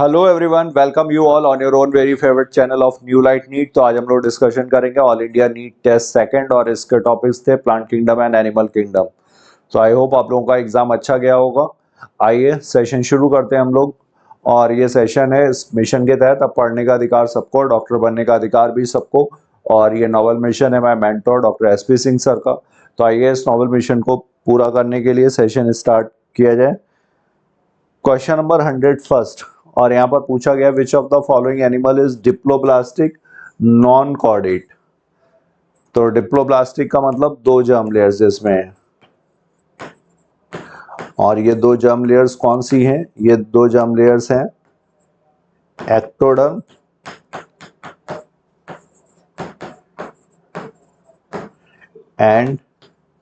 Hello everyone, welcome you all on your own very favourite channel of New Light NEET. तो आज हम लोग discussion करेंगे all India NEET test second और इसके टॉपिक्स थे plant kingdom and animal kingdom. तो आई होप आप लोगों का एग्जाम अच्छा गया होगा। आइए सेशन शुरू करते हैं हम लोग। और ये सेशन है इस मिशन के तहत, अब पढ़ने का अधिकार सबको, डॉक्टर बनने का अधिकार भी सबको। और ये नॉवल मिशन है my mentor doctor SP Singh sir का। तो आइए इस नॉवल मिशन को पूरा करने के लिए सेशन स्टार्ट किया जाए। क्वेश्चन नंबर 101 और यहाँ पर पूछा गया विच of the following animal is diploblastic non chordate. तो डिप्लोब्लास्टिक का मतलब दो जर्म लेयर्स इसमें है। और ये दो जर्म लेयर्स कौन सी हैं? ये दो जर्म लेयर्स हैं ectoderm and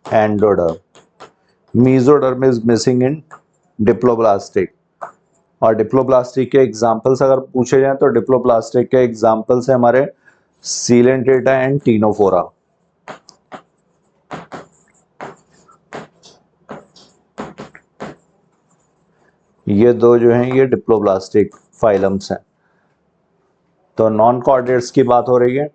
endoderm. Mesoderm is missing in diploblastic. और डिप्लोब्लास्टिक के एग्जाम्पल्स अगर पूछे जाएं तो डिप्लोब्लास्टिक के एग्जाम्पल्स हैं हमारे सीलेंटेटा एंड टीनोफोरा। ये दो जो हैं ये डिप्लोब्लास्टिक फाइलम्स हैं। तो नॉन कॉर्डेट्स की बात हो रही है।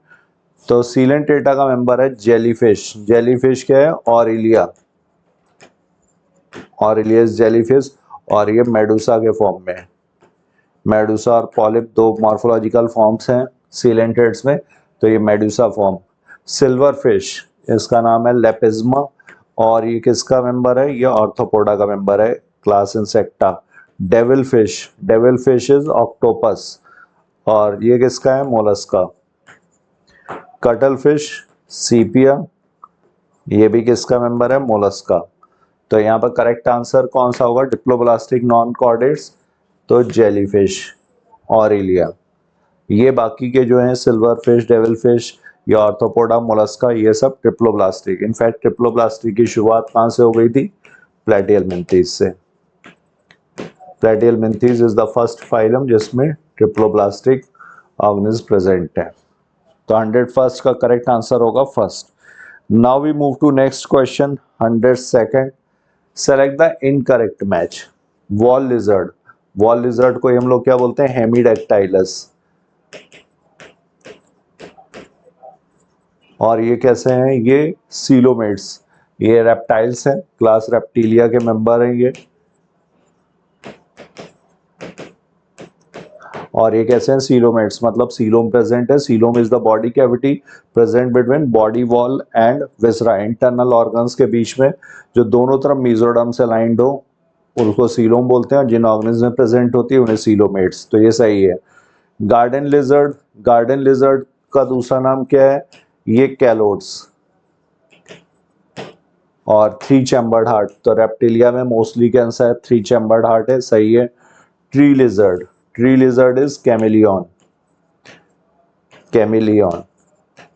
तो सीलेंटेटा का मेंबर है जेलीफिश। जेलीफिश क्या है? Aurelia, aurelius jellyfish. और ये मेडुसा के फॉर्म में है। मेडुसा और पॉलिप दो मॉर्फोलॉजिकल फॉर्म्स हैं सीलेंटेट्स में। तो ये मेडुसा फॉर्म। सिल्वर फिश, इसका नाम है लेपिज्मा। और ये किसका मेंबर है? ये ऑर्थोपोडा का मेंबर है, class insecta. Devil fish is octopus. और ये किसका है? मोलस्का। कटल फिश सीपिया, ये भी किसका मेंबर है? मोलस्का। तो यहाँ पर करेक्ट आंसर कौन सा होगा? डिप्लोब्लास्टिक नॉन कॉर्डेट्स, तो जेलीफिश, ऑरिलिया। ये बाकी के जो हैं सिल्वर फिश, डेविल फिश, या ऑर्थोपोडा, मोलस्का, ये सब ट्रिप्लोब्लास्टिक। इनफैक्ट ट्रिप्लोब्लास्टिक की शुरुआत कहाँ से हो गई थी? प्लेटियलमिंथीज से। Platyhelminthes is the first phylum जिसमें ट्रिप्लोब्लास्टिक ऑर्गेनिज्म प्रेजेंट है। तो 101 का करेक्ट आंसर होगा first. Now we move to next question 102। Select the incorrect match. Wall lizard, wall lizard को हम लोग क्या बोलते हैं? हेमीडेक्टाइलस। और ये कैसे हैं? ये सीलोमेट्स। ये रेप्टाइल्स हैं, क्लास रेप्टिलिया के मेंबर हैं ये। और ये कैसे हैं? सीलोमेट्स, मतलब सीलोम प्रेजेंट है। Coelom is the body cavity present between body wall and viscera, internal organs के बीच में, जो दोनों तरफ मेसोडर्म से लाइंड हो उनको सीलोम बोलते हैं। जिन ऑर्गन्स में प्रेजेंट होती है उन्हें सीलोमेट्स। तो ये सही है। गार्डन लिजर्ड, गार्डन लिजर्ड का दूसरा नाम क्या है? ये कैलोड्स। और थ्री चैम्बर्ड हार्ट, तो रेप्टिलिया में मोस्टली कैसा है? थ्री चैम्बर्ड हार्ट है, सही है। Tree lizard, tree lizard is chameleon, chameleon.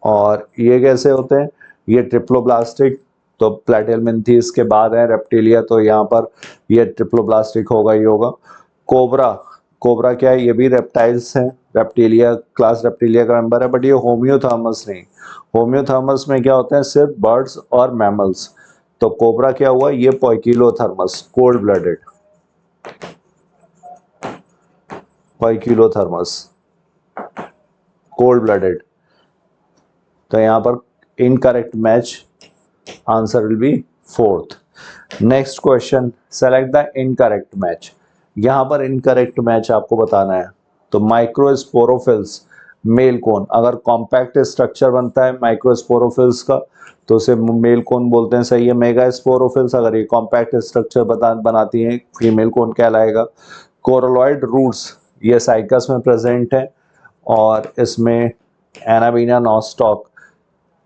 और ये कैसे होते हैं? ये ट्रिप्लोब्लास्टिक। तो प्लेटियलमिंथीज के बाद है रेप्टिलिया, तो यहाँ पर ये ट्रिप्लोब्लास्टिक होगा ही होगा। कोबरा, कोबरा क्या है? ये भी रेप्टाइल्स हैं, रेप्टिलिया, क्लास रेप्टिलिया का मेंबर है। बट ये होम्योथर्मस नहीं। होम्योथर्मस में क्या होते हैं? सिर्फ बर्ड्स और मैमल्स। तो कोबरा क्या हुआ? ये पोइकिलोथर्मस, कोल्ड ब्लडेड, पोइकिलोथर्मस, कोल्ड ब्लडेड। तो यहाँ पर incorrect match, answer will be fourth. Next question, select the incorrect match. यहाँ पर इनकरेक्ट मैच आपको बताना है। तो माइक्रोस्पोरोफिल्स मेल कोन, अगर कॉम्पैक्ट स्ट्रक्चर बनता है माइक्रोस्पोरोफिल्स का तो उसे मेल कोन बोलते हैं, सही है। मेगा स्पोरोफिल्स अगर ये कॉम्पैक्ट स्ट्रक्चर बनाती हैं फीमेल कोन कहलाएगा। कोरोलॉइड रूट्स ये साइकस में प्रेजेंट है। और इसमें एनाबीना नॉस्टॉक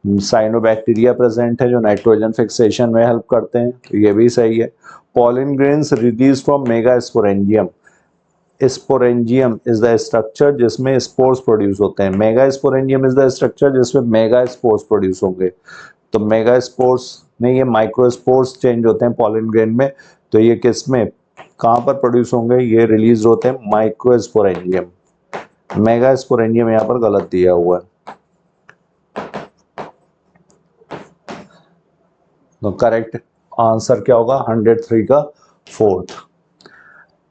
साइनोबैक्टीरिया प्रेजेंट है जो नाइट्रोजन फिक्सेशन में हेल्प करते हैं, तो ये भी सही है। Pollen grains release from mega sporangium. Sporangium is the structure जिसमें स्पोर्स प्रोड्यूस होते हैं। Mega sporangium is the structure जिसमें मेगा स्पोर्स प्रोड्यूस होंगे। तो मेगा स्पोर्स नहीं, ये माइक्रो स्पोर्स चेंज होते हैं पॉलिन ग्रेन में। तो ये किस में, कहाँ पर प्रोड्यूस होंगे? ये रिलीज होते हैं माइक्रो स्पोरेंजियम। मेगा स्पोरेंजियम यहाँ पर गलत दिया हुआ है। तो करेक्ट आंसर क्या होगा? 103 का fourth.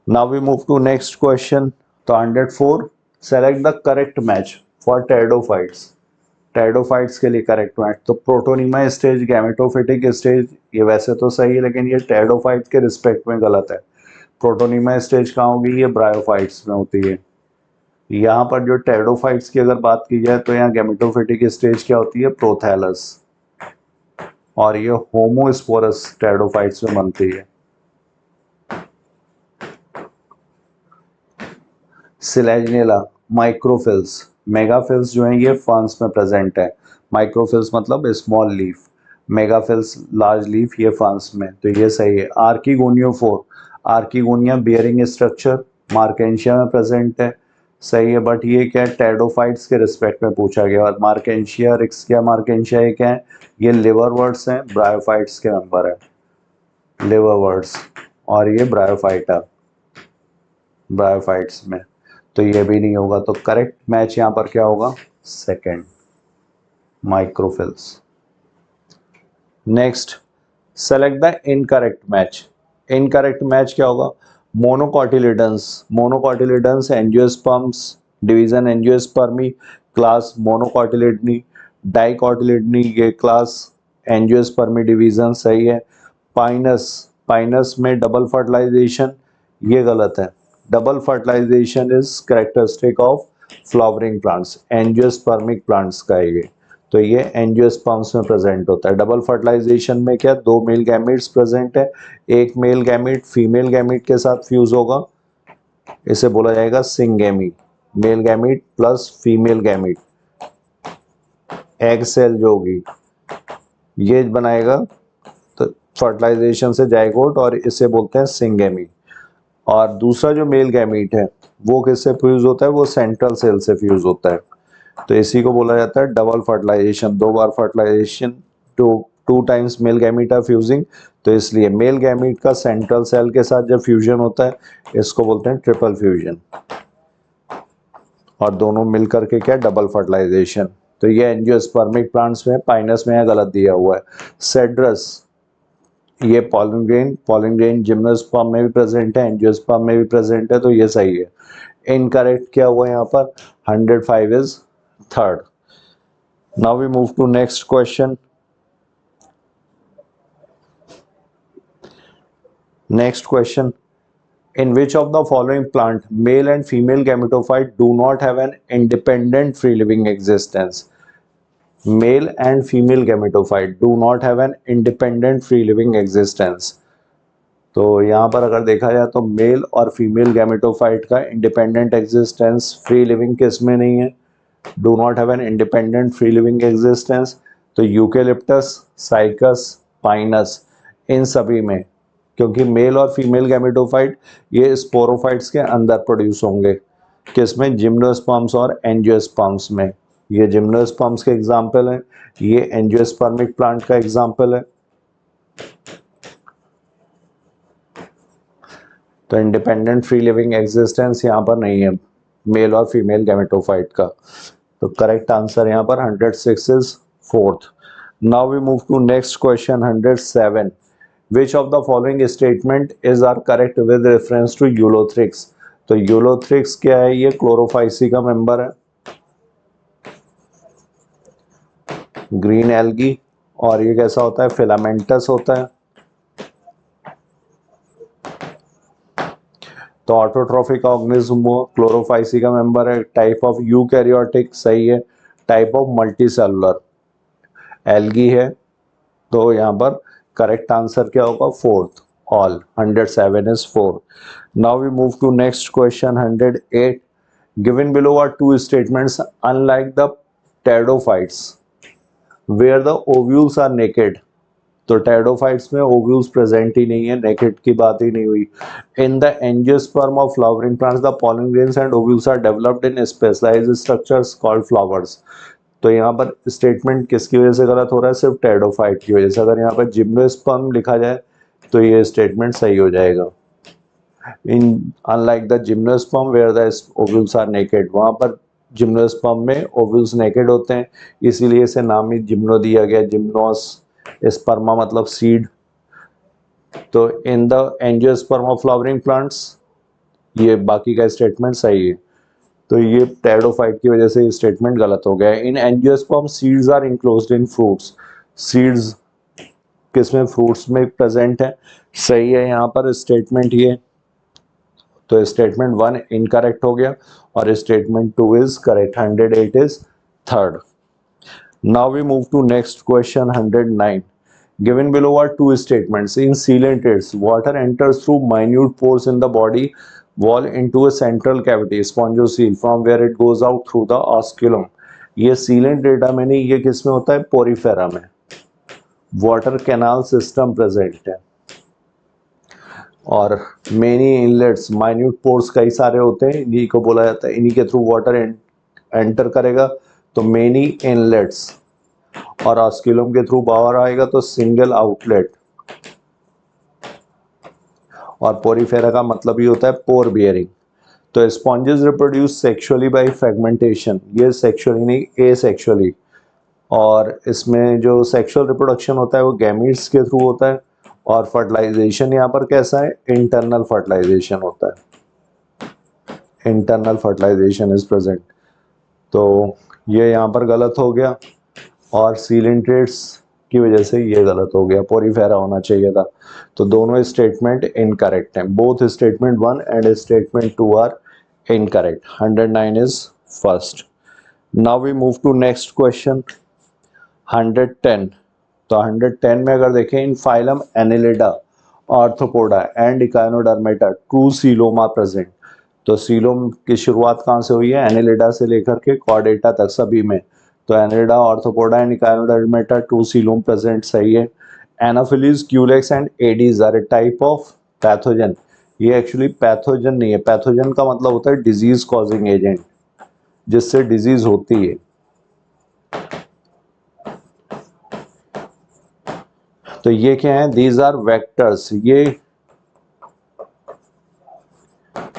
Now we move to next question तो 104 select the correct match for pteridophytes. Pteridophytes के लिए करेक्ट मैच तो प्रोटोनिमा स्टेज, गैमेटोफिटिक स्टेज, ये वैसे तो सही है लेकिन ये टेरिडोफाइट के रिस्पेक्ट में गलत है। प्रोटोनिमा स्टेज कहाँ होगी, ये ब्रायोफाइट्स में होती है। यहाँ पर जो टेरिडोफाइट्स की अगर बात की जाए तो यहाँ गैमेटोफिटिक स्टेज क्या होती है, प्रोथैलस, और ये होमोस्पोरस टेरिडोफाइट्स में बनती है। सिलेजनेला, माइक्रोफिल्स, मेगाफिल्स जो है ये फर्न्स में प्रेजेंट है। माइक्रोफिल्स मतलब स्मॉल लीफ, मेगाफिल्स लार्ज लीफ, ये फर्न्स में, तो ये सही है। आर्किगोनियोफोर, आर्किगोनिया बियरिंग स्ट्रक्चर मार्केंशिया में प्रेजेंट है, सही है। बट ये क्या है, टेरिडोफाइट्स के रिस्पेक्ट में पूछा गया। और मार्केंशिया रिक्स क्या, मार्केंशिया ये क्या है, ये लिवरवर्ट्स हैं, ब्रायोफाइट्स के मेंबर है, लिवरवर्ट्स, और ये ब्रायोफाइटा, ब्रायोफाइट्स में, तो ये भी नहीं होगा। तो करेक्ट मैच यहाँ पर क्या होगा, second, microphylls. Next, select the incorrect match. Incorrect match क्या होगा, monocotyledons, monocotyledons angiosperms, division angiospermae, class monocotyledonae, dicotyledonae, ये क्लास एंजियोस्पर्मी डिवीजन, सही है। पाइनस, पाइनस में डबल फर्टिलाइजेशन, ये गलत है। Double fertilization is characteristic of flowering plants, angiospermic plants का है ये, तो ये एंजियोस्पर्म्स में प्रेजेंट होता है। डबल फर्टिलाइजेशन में क्या, दो मेल गैमीट्स प्रेजेंट है, एक मेल गैमीट फीमेल गैमीट के साथ फ्यूज होगा, इसे बोला जाएगा syngamy, male gamete plus female gamete, egg cell जो होगी ये बनाएगा तो फर्टिलाइजेशन से जाइगोट, और इसे बोलते हैं सिंगेमी। और दूसरा जो मेल गैमीट है वो किससे फ्यूज होता है, वो सेंट्रल सेल से फ्यूज होता है, तो इसी को बोला जाता है डबल फर्टिलाइजेशन, दो बार fertilization, two times male gamete are fusing, तो इसलिए मेल गैमीट का सेंट्रल सेल के साथ जब फ्यूजन होता है इसको बोलते हैं ट्रिपल फ्यूजन, और दोनों मिलकर के क्या, डबल फर्टिलाइजेशन। तो ये एंजियोस्पर्मिक प्लांट्स में, पाइनस में गलत दिया हुआ है। सेड्रस, ये pollen grain, pollen grain gymnosperm में भी प्रेजेंट है, एंजियोस्पर्म में भी प्रेजेंट है, तो ये सही है। इनकरेक्ट क्या हुआ यहाँ पर, 105 is third. Now we move to next question. Next question. In which of the following plant male and female gametophyte do not have an independent free living existence? Male and female gametophyte do not have an independent free living existence. तो यहाँ पर अगर देखा जाए तो mail और female gametophyte का independent existence free living किस में नहीं है, do not have an independent free living existence, तो यूकेलिप्टस, साइकस, पाइनस, इन सभी में, क्योंकि मेल और फीमेल गैमेटोफाइट ये स्पोरोफाइट्स के अंदर प्रोड्यूस होंगे, किसमें, जिम्नोस्पर्म्स और एंजियोस्पर्म्स में। ये जिम्नोस्पर्म्स के एग्जाम्पल हैं, ये एंजियोस्पर्मिक प्लांट का एग्जाम्पल है। तो इंडिपेंडेंट फ्री लिविंग एग्जिस्टेंस यहाँ पर नहीं है मेल और फीमेल गैमेटोफाइट का, तो करेक्ट आंसर यहाँ पर 106 is fourth. Now we move to next question 107। Which of the following statement is are correct with reference to Ulothrix. तो यूलोथ्रिक्स क्या है, ये क्लोरोफाइसी का मेंबर है, ग्रीन एल्गी, और ये कैसा होता है, फिलामेंटस होता है। तो ऑटोट्रॉफिक ऑर्गेनिज्म वो क्लोरोफाइसी का मेंबर है, टाइप ऑफ यूकैरियोटिक, सही है। टाइप ऑफ मल्टीसेलुलर एल्गी है, तो यहाँ पर करेक्ट आंसर क्या होगा, fourth, all. 107 is 4। Now we move to next question 108। Given below are two statements unlike the pteridophytes where the ovules are naked. तो pteridophytes में ओव्यूल्स प्रेजेंट ही नहीं है, नेकेड की बात ही नहीं हुई। In the angiosperm of flowering plants the pollen grains and ovules are developed in specialised structures called flowers. तो यहाँ पर स्टेटमेंट किसकी वजह से गलत हो रहा है, सिर्फ टेरिडोफाइट की वजह से। अगर यहाँ पर जिम्नोस्पर्म लिखा जाए तो ये स्टेटमेंट सही हो जाएगा। In unlike the gymnosperm where the ovules are naked, वहाँ पर जिम्नोस्पर्म में ओव्यूल्स नेकेड होते हैं, इसीलिए इसे नाम ही जिम्नो दिया गया, जिम्नोस, स्पर्मा मतलब सीड। तो इन the angiosperm of flowering plants ये बाकी का स्टेटमेंट सही है। तो ये टेरिडोफाइट की वजह से ये स्टेटमेंट गलत हो गया। In angiosperm seeds are enclosed in fruits. Seeds किसमें? फ्रूट्स में प्रेजेंट है, सही है यहाँ पर स्टेटमेंट ये। तो स्टेटमेंट 1 इनकरेक्ट हो गया और statement 2 is correct. 108 is third. Now we move to next question 109. Given below are two statements. In coelenterates, water enters through minute pores in the body wall into a central cavity, spongiocele, from where it goes out through the osculum. ये coelenterata में नहीं, ये किस में होता है? Porifera में। Water canal system present है और मेनी इनलेट्स, माइन्यूट पोर्स कई सारे होते हैं, इन्हीं को बोला जाता है, इन्हीं के थ्रू वाटर एंटर करेगा तो मेनी इनलेट्स, और ऑस्क्यूलम के थ्रू बाहर आएगा तो सिंगल आउटलेट। और पोरीफेरा का मतलब ही होता है पोर बियरिंग। तो sponges reproduce sexually by fragmentation, ये सेक्सुअली नहीं एसेक्सुअली। और इसमें जो सेक्सुअल रिप्रोडक्शन होता है वो गैमीट्स के थ्रू होता है। और फर्टिलाइजेशन यहाँ पर कैसा है? इंटरनल फर्टिलाइजेशन होता है, इंटरनल फर्टिलाइजेशन इज प्रेजेंट। तो ये यहाँ पर गलत हो गया और सीलेंट्रेट्स की वजह से ये गलत हो गया, पोरीफेरा होना चाहिए था। तो दोनों स्टेटमेंट इनकरेक्ट हैं। Both statement 1 and statement 2 are incorrect. 109 is first. Now we move to next question 110। तो 110 में अगर देखें, in phylum annelida, arthropoda and Echinodermata true coelom present. तो सीलोम की शुरुआत कहाँ से हुई है? एनिलिडा से लेकर के कॉर्डेटा तक सभी में। तो Annelida, arthropoda and Echinodermata true coelom present, सही है। Anopheles, Culex and Aedes are a type of pathogen. ये एक्चुअली पैथोजन नहीं है। पैथोजन का मतलब होता है डिजीज कॉजिंग एजेंट, जिससे डिजीज होती है। तो ये क्या है? दीज आर वेक्टर्स, ये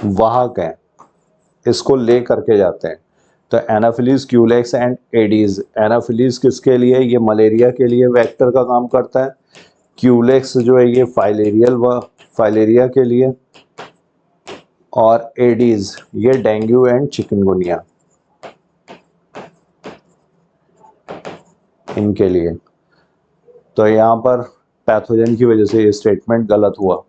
वाहक हैं, इसको ले करके जाते हैं। तो Anopheles, Culex and Aedes. Anopheles किसके लिए? ये मलेरिया के लिए वेक्टर का काम करता है। क्यूलेक्स जो है ये फाइलेरिया के लिए, और एडीज ये डेंगू एंड चिकनगुनिया इनके लिए। तो यहाँ पर पैथोजन की वजह से ये स्टेटमेंट गलत हुआ।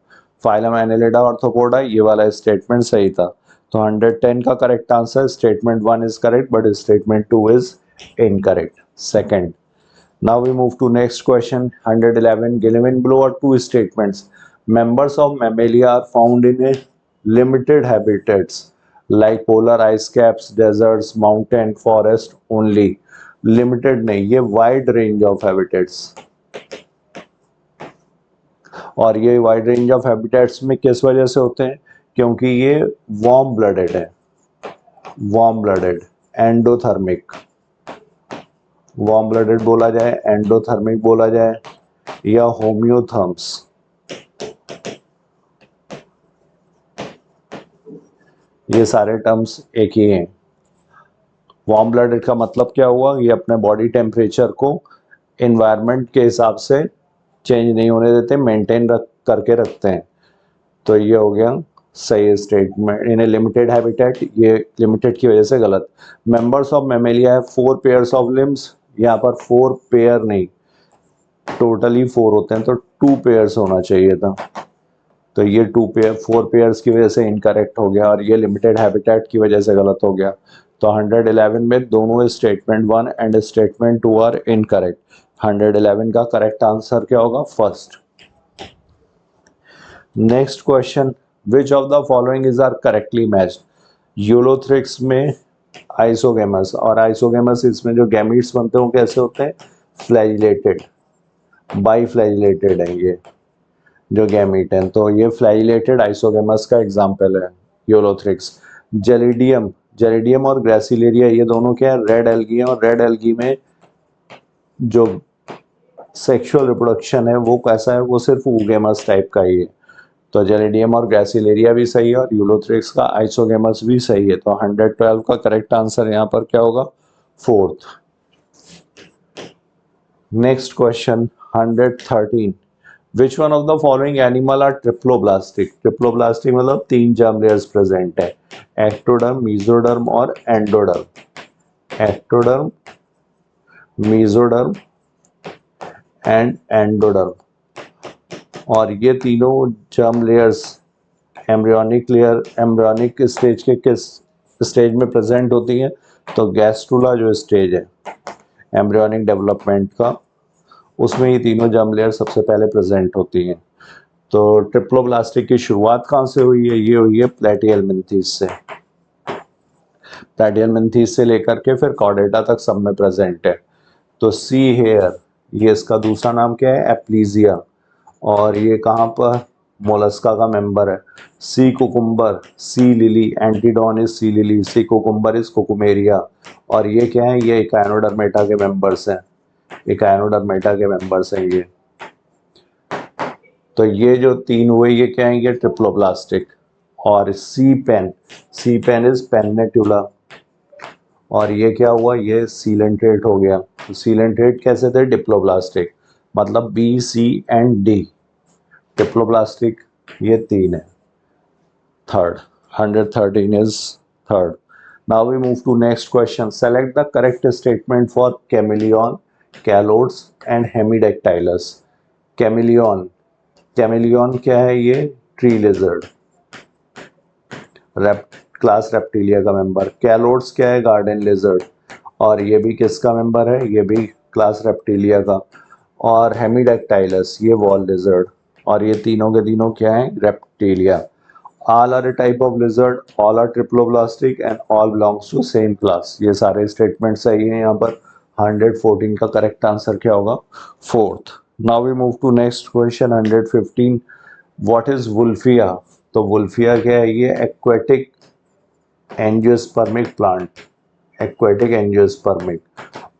फाइलम एनिलिडा, आर्थ्रोपोडा, ये वाला स्टेटमेंट सही था। तो 110 का correct answer, statement 1 is correct but statement 2 is incorrect. Second. Now we move to next question 111. Given below are two statements. Members of Mammalia are found in a limited habitats like polar ice caps, deserts, mountain, forest only. Limited नहीं, ये wide range of habitats। और ये wide range of habitats में किस वजह से होते हैं? क्योंकि ये वार्म ब्लडेड है, warm blooded, endothermic. Warm blooded बोला जाए, एंडोथर्मिक बोला जाए, या होम्योथर्म्स, ये सारे टर्म्स एक ही हैं। वार्म ब्लडेड का मतलब क्या हुआ? ये अपने बॉडी टेम्परेचर को एनवायरनमेंट के हिसाब से चेंज नहीं होने देते, मेंटेन करके रखते हैं। तो ये हो गया सही स्टेटमेंट। इन ए लिमिटेड हैबिटेट, ये लिमिटेड की वजह से गलत। मेंबर्स ऑफ मेमेलिया है 4 पेयर्स ऑफ लिम्स, यहाँ पर 4 पेयर नहीं, टोटली 4 होते हैं, तो 2 पेयर्स होना चाहिए था। तो ये 4 पेयर्स की वजह से इनकरेक्ट हो गया, और ये लिमिटेड हैबिटेट की वजह से गलत हो गया। तो 111 में दोनों statement 1 and statement 2 are incorrect. 111 का करेक्ट आंसर क्या होगा? First. Next question, which of the following is are correctly matched? Ulothrix में आइसोगेमस, और आइसोगेमस इसमें जो गैमीट्स बनते हैं वो कैसे होते हैं? फ्लैजिलेटेड, बाईफ्लैजिलेटेड है ये जो गैमीट हैं। तो ये फ्लैजिलेटेड आइसोगेमस का एग्जाम्पल है यूलोथ्रिक्स। जेलिडियम, जेलिडियम और ग्रेसिलेरिया ये दोनों क्या है? रेड एल्गी हैं, और रेड एल्गी में जो सेक्सुअल रिप्रोडक्शन है वो कैसा है? वो सिर्फ ऊगेमस टाइप का ही है। तो जेलिडियम और ग्रेसिलेरिया भी सही है, और यूलोथ्रिक्स का आइसोगेमस भी सही है। तो 112 का करेक्ट आंसर यहाँ पर क्या होगा? Fourth. Next question 113। Which one of the following animal are triploblastic? Triploblastic मतलब 3 जर्म लेयर्स प्रेजेंट है, एक्टोडर्म, मेसोडर्म और endoderm. Ectoderm, mesoderm and endoderm. और ये तीनों germ layers embryonic layer, embryonic stage के किस स्टेज में प्रेजेंट होती हैं? तो गैस्ट्रुला जो स्टेज है एम्ब्रियोनिक डेवलपमेंट का, उसमें ये तीनों जर्म लेयर सबसे पहले प्रेजेंट होती हैं। तो ट्रिप्लोब्लास्टिक की शुरुआत कहाँ से हुई है? ये हुई है प्लेटिहेल्मिन्थीस से। प्लेटिहेल्मिन्थीस से लेकर के फिर कॉर्डेटा तक सब में प्रेजेंट है। तो सी हेयर, ये इसका दूसरा नाम क्या है? एप्लीजिया। और ये कहाँ पर? मोलस्का का मेंबर है। Sea cucumber, sea lily, antedon is sea lily, sea cucumber is cucumaria. और ये क्या है? ये इकाइनोडर्मेटा के मेंबर्स हैं, इकाइनोडर्मेटा के मेंबर्स हैं ये। तो ये जो तीन हुए ये क्या है? ये ट्रिप्लोब्लास्टिक। और सी पेन इज पेनिट्यूला। और ये क्या हुआ? ये सीलेंट्रेट हो गया। तो सीलेंट्रेट कैसे थे? डिप्लोब्लास्टिक। मतलब B, C and D diploblastic, ये तीन है। Third, 113 is third. Now we move to next question. Select the correct statement for chameleon, calodes and hemidactylus. Chameleon, chameleon क्या है? ये ट्री लिजर्ड, क्लास रेप्टिलिया का मेंबर। कैलोड्स क्या है? गार्डन लिजर्ड, और ये भी किसका मेंबर है? ये भी क्लास रेप्टिलिया का। और हेमिडैक्टाइलस ये वॉल लिजर्ड, और ये तीनों के तीनों क्या है? Reptilia. All are a type of lizard, all are triploblastic and all belongs to same class. ये सारे स्टेटमेंट सही हैं यहाँ पर। 114 का करेक्ट आंसर क्या होगा? Fourth. Now we move to next question 115. What is Wolffia? तो वुल्फिया क्या है? ये aquatic angiospermic plant, aquatic angiospermic,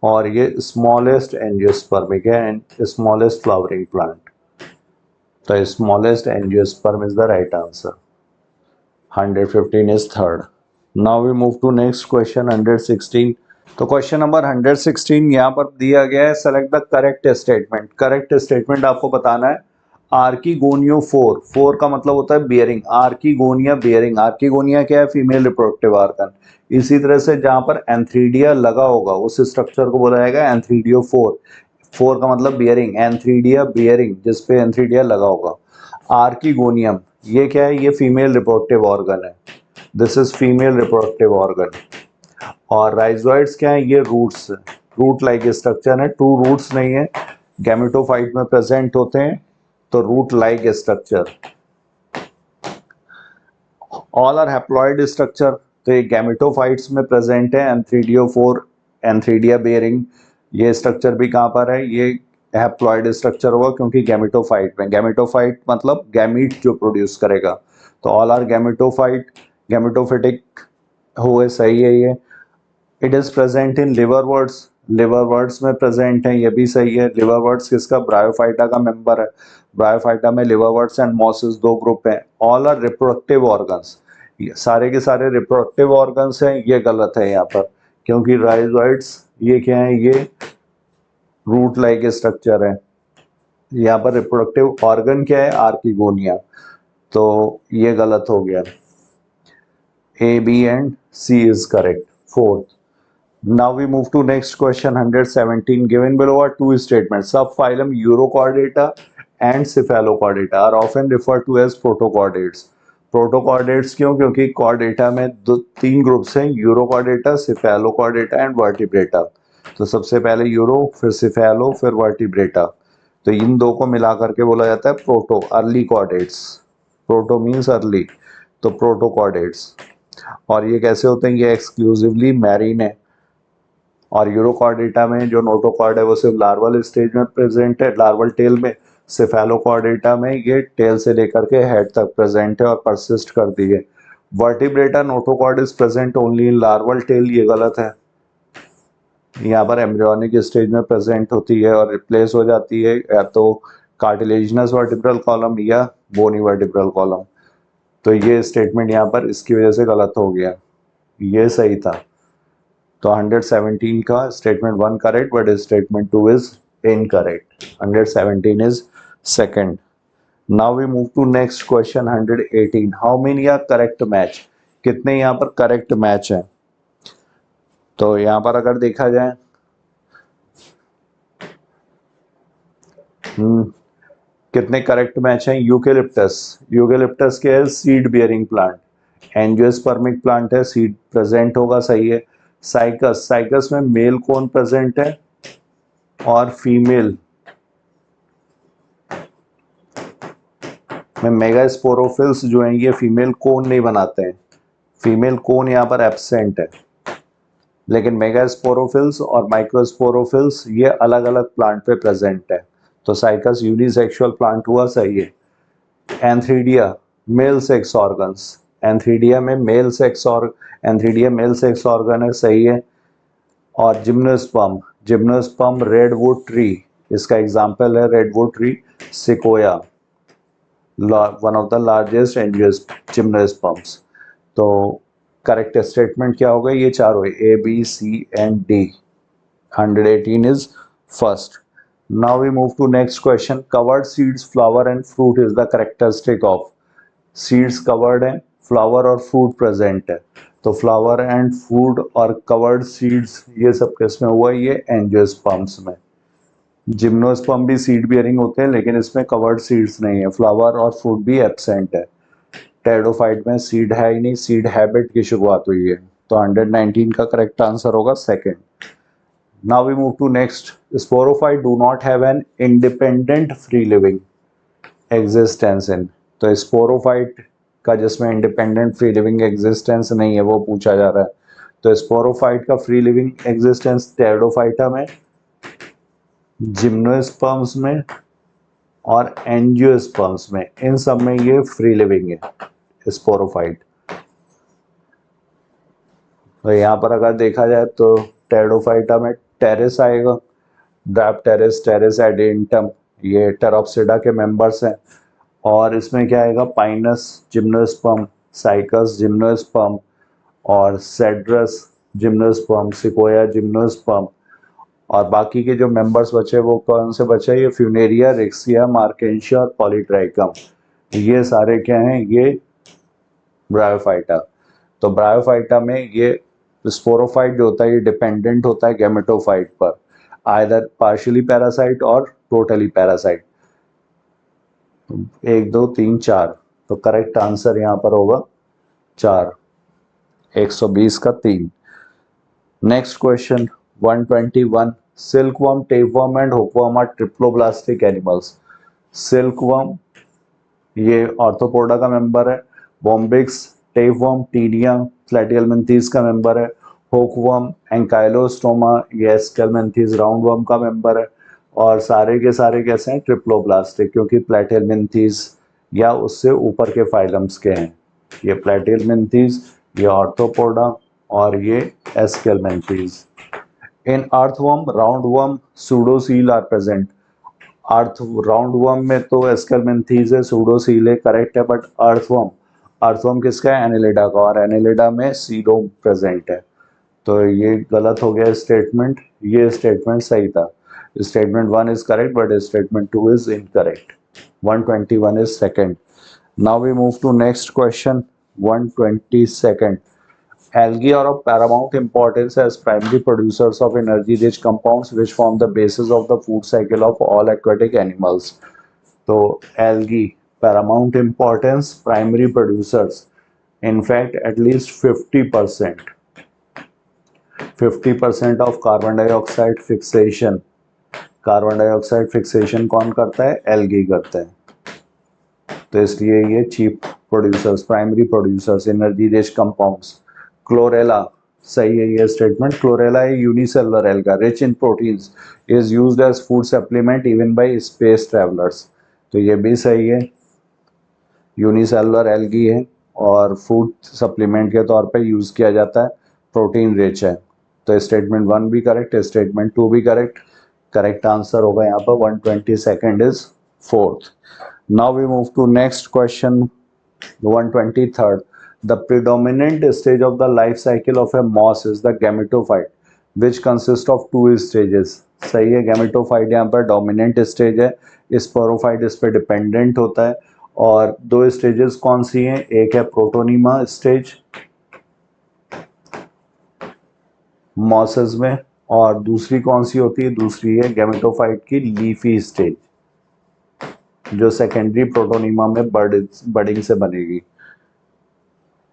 और ये स्मॉलेस्ट एंजियोस्पर्मिक है एंड स्मॉलेस्ट फ्लावरिंग प्लांट। तो smallest angiosperm is the right answer. 115 is third. Now we move to next question 116. तो question number 116 यहाँ पर दिया गया है, select the correct statement. Correct statement आपको बताना है। आर्कीगोनियो 4 का मतलब होता है बियरिंग, आर्कीगोनिया बियरिंग। आर्कीगोनिया क्या है? Female reproductive organ. इसी तरह से जहाँ पर एंथ्रीडिया लगा होगा उस स्ट्रक्चर को बोला जाएगा एंथ्रीडियो 4 का मतलब बियरिंग, एंथ्रीडिया बियरिंग, जिसपे एंथ्रीडिया लगा होगा। आर्कीगोनियम ये क्या है? ये फीमेल रिप्रोडक्टिव ऑर्गन है, this is female reproductive organ. और राइजोइड्स क्या है? ये रूट्स, रूट लाइक स्ट्रक्चर है, टू रूट्स नहीं है, गैमेटोफाइट में प्रेजेंट होते हैं, तो root like structure. All are haploid structure, तो ये गैमेटोफाइट्स में प्रेजेंट है। एंथ्रीडियो 4 एंथ्रीडिया बेयरिंग, ये स्ट्रक्चर भी कहाँ पर है? ये हैप्लॉइड स्ट्रक्चर होगा क्योंकि गैमेटोफाइट में, गैमेटोफाइट मतलब गैमीट जो प्रोड्यूस करेगा। तो ऑल आर गैमेटोफाइट, गैमेटोफिटिक हुए, सही है ये। इट इज प्रेजेंट इन लिवरवर्ट्स, लिवरवर्ट्स में प्रेजेंट है, ये भी सही है। लिवरवर्ट्स किसका? ब्रायोफाइटा का मेंबर है। ब्रायोफाइटा में लिवरवर्ट्स एंड मॉसेस दो ग्रुप हैं। ऑल आर रिप्रोडक्टिव ऑर्गन्स, सारे के सारे रिप्रोडक्टिव ऑर्गन्स हैं, ये गलत है यहाँ पर, क्योंकि राइजोइड्स ये क्या है? ये रूट लाइक स्ट्रक्चर है। यहाँ पर रिप्रोडक्टिव ऑर्गन क्या है? आर्कीगोनिया, तो ये गलत हो गया। A, B and C is correct. Fourth. Now we move to next question 117. Given below are two statements. Subphylum Urochordata and Cephalochordata are often referred to as protochordates. Protochordates क्यों? क्योंकि chordata में तीन groups हैं, urochordata, cephalochordata and vertebrata. तो सबसे पहले euro, फिर cephalo, फिर वर्टिब्रेटा। तो इन दो को मिला करके बोला जाता है proto, early chordates. Proto means early, तो प्रोटोकॉर्डेट्स। और ये कैसे होते हैं? ये एक्सक्लूसिवली मैरीन है। और यूरोकॉर्डेटा में जो नोटोकॉर्ड है वो सिर्फ लार्वल स्टेज में प्रेजेंट है, लार्वल टेल में। सिफेलोकॉर्डेटा में ये टेल से लेकर के हेड तक प्रेजेंट है और परसिस्ट करती है। Vertebrata notochord is present only in larval tail, ये गलत है। यहाँ पर एम्ब्रियोनिक स्टेज में प्रेजेंट होती है और रिप्लेस हो जाती है या तो कार्टिलेजिनस वर्टिब्रल कॉलम या बोनी वर्टिब्रल कॉलम। तो ये स्टेटमेंट यहाँ पर इसकी वजह से गलत हो गया, ये सही था। तो 117 का statement 1 correct, but statement 2 is incorrect. 117 is second. Now we move to next question 118. How many are correct match? कितने यहाँ पर करेक्ट मैच हैं? तो यहाँ पर अगर देखा जाए कितने करेक्ट मैच हैं? यूकेलिप्टस, यूकेलिप्टस के है seed bearing plant, angiospermic plant है, सीड प्रेजेंट होगा, सही है। साइकस, साइकस में मेल कौन प्रेजेंट है और फीमेल में मेगास्पोरोफिल्स जो हैं ये फीमेल कोन नहीं बनाते हैं, फीमेल कोन यहाँ पर एब्सेंट है, लेकिन मेगास्पोरोफिल्स और माइक्रोस्पोरोफिल्स ये अलग अलग प्लांट पे प्रेजेंट है। तो साइकस यूनिसेक्सुअल प्लांट हुआ, सही है। Antheridia male sex organs, antheridia में मेल सेक्स और एंथ्रीडिया मेल सेक्स ऑर्गन है, सही है। और जिम्नोस्पर्म, जिम्नोस्पर्म रेडवुड ट्री, इसका एग्जांपल है redwood tree, Sequoia, one of the largest gymnosperms. तो करेक्ट स्टेटमेंट क्या होगा? ये चार हुए, A B C and D. 118 is first. Now we move to next question. Covered seeds, flower and fruit is the characteristic of. Seeds covered हैं, flower और fruit present है। तो flower and fruit और covered seeds ये सब किसमें हुआ? ये एंजियोस्पर्म्स में। जिम्नोस्पर्म भी सीड बियरिंग होते हैं, लेकिन इसमें कवर्ड सीड्स नहीं है। फ्लावर और फ्रूट भी एब्सेंट है। टेरिडोफाइट में सीड है ही नहीं, सीड हैबिट की शुरुआत हुई है। तो 119 का करेक्ट आंसर होगा second. Now we move to next. Sporophyte do not have an independent free living existence in. तो स्पोरोफाइट का जिसमें इंडिपेंडेंट फ्री लिविंग एग्जिस्टेंस नहीं है वो पूछा जा रहा है। तो स्पोरोफाइट का फ्री लिविंग एग्जिस्टेंस टेरिडोफाइटा में, जिम्नोस्पर्म्स में और एंजियोस्पर्म्स में, इन सब में ये फ्री लिविंग है स्पोरोफाइट। तो यहाँ पर अगर देखा जाए तो टेरिडोफाइटा में टेरेस आएगा, ड्राप्टेरिस, टेरेस एडेंटम, ये टेरोप्सिडा के मेंबर्स हैं। और इसमें क्या आएगा? पाइनस जिम्नोस्पर्म, साइकस जिम्नोस्पर्म और सेड्रस जिम्नोस्पर्म, सिकोया जिम्नोस्पर्म। और बाकी के जो मेंबर्स बचे वो कौन से बचे? ये फ्यूनेरिया, रिक्सिया, मार्केंशिया और पॉलीट्राइकम, ये सारे क्या हैं? ये ब्रायोफाइटा। तो ब्रायोफाइटा में ये स्पोरोफाइट जो होता है ये डिपेंडेंट होता है गैमेटोफाइट पर, आइदर पार्शियली पैरासाइट और टोटली पैरासाइट। 1 2 3 4, तो करेक्ट आंसर यहाँ पर होगा 4, 120 का 3। Next question 121. Silkworm, tapeworm and hookworm are triploblastic animals. Silkworm ये ऑर्थोपोडा का मेंबर है, बॉम्बिक्स, टेपवर्म टीनिया प्लैटिहेल्मिन्थेस का मेंबर है, हुकवर्म एंकाइलोस्टोमा ये एस्केल्मिन्थेस राउंडवर्म का मेंबर है। और सारे के सारे कैसे हैं? ट्रिप्लोब्लास्टिक, क्योंकि प्लैटिहेल्मिन्थेस या उससे ऊपर के फाइलम्स के हैं। ये प्लैटिहेल्मिन्थेस, ये ऑर्थोपोडा और ये aschelminthes. In earthworm, roundworm, pseudocoel are present. Earth roundworm में तो एस्केल्मिन्थेस है, सूडोसील है, करेक्ट है। बट अर्थवर्म, अर्थवर्म किसका है? एनेलिडा का, और एनेलिडा में सीडोम प्रेजेंट है। तो ये गलत हो गया स्टेटमेंट, ये स्टेटमेंट सही था। Statement 1 is correct but statement 2 is incorrect. 121 is second. Now we move to next question 122. Algae are of paramount importance as primary producers of energy-rich compounds which form the basis of the food cycle of all aquatic animals. तो algae paramount importance, primary producers, in fact at least 50% of carbon dioxide fixation, carbon dioxide fixation कौन करता है? Algae करते हैं। तो इसलिए ये chief producers, primary producers, energy rich compounds. Chlorella, सही है ये statement. Chlorella a unicellular alga rich in proteins is used as food supplement even by space travellers. तो ये भी सही है, यूनिसेलुलर एल्गी है और फूड सप्लीमेंट के तौर पे यूज़ किया जाता है, प्रोटीन रिच है। तो स्टेटमेंट 1 भी करेक्ट, स्टेटमेंट 2 भी करेक्ट। करेक्ट आंसर होगा यहाँ पर 122 is fourth. Now we move to next question 123. The predominant stage of the life cycle of a moss is the gametophyte, which consists of 2 stages. सही है। Gametophyte यहाँ पर dominant stage है, sporophyte इस पर डिपेंडेंट होता है। और दो स्टेजेस कौन सी हैं, एक है प्रोटोनीमा स्टेज मॉसेस में, और दूसरी कौन सी होती है, दूसरी है गैमेटोफाइट की लीफी स्टेज, जो सेकेंडरी प्रोटोनीमा में बडिंग से बनेगी।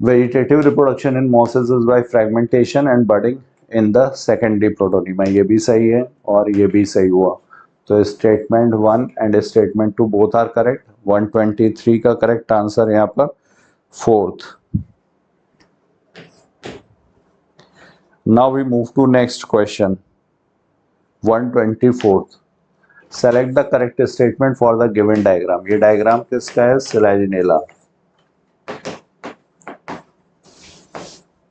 Vegetative reproduction in mosses is by fragmentation and budding in the secondary protonema, ये भी सही है और ये भी सही हुआ। तो statement 1 and statement 2 both are correct. 123 का करेक्ट आंसर यहाँ पर fourth. Now we move to next question 124th। Select the correct statement for the given diagram. ये डायग्राम किसका है, सिलाजिनेला।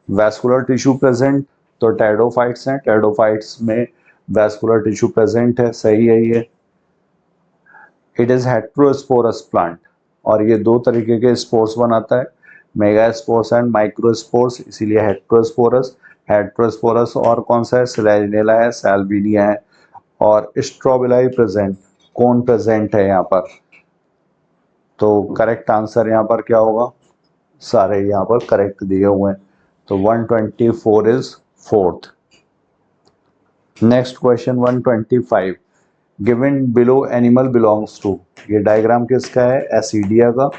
वैस्कुलर टिश्यू प्रेजेंट, तो टेरिडोफाइट्स हैं, टेरिडोफाइट्स में vascular tissue present है, सही है ये। इट इज हेट्रोस्पोरस प्लांट, और ये दो तरीके के स्पोर्स बनाता है, mega spores and micro spores, इसीलिए हेट्रोस्पोरस। हेट्रोस्पोरस और कौन सा है, सिलाजिनेला है, सैल्विनिया है। और स्ट्रोबिलाई प्रेजेंट, कौन प्रेजेंट है यहाँ पर। तो करेक्ट आंसर यहाँ पर क्या होगा, सारे यहाँ पर करेक्ट दिए हुए हैं। तो 124 is fourth. Next question 125। Given below animal belongs to, ये डायग्राम किसका है, एसिडिया का।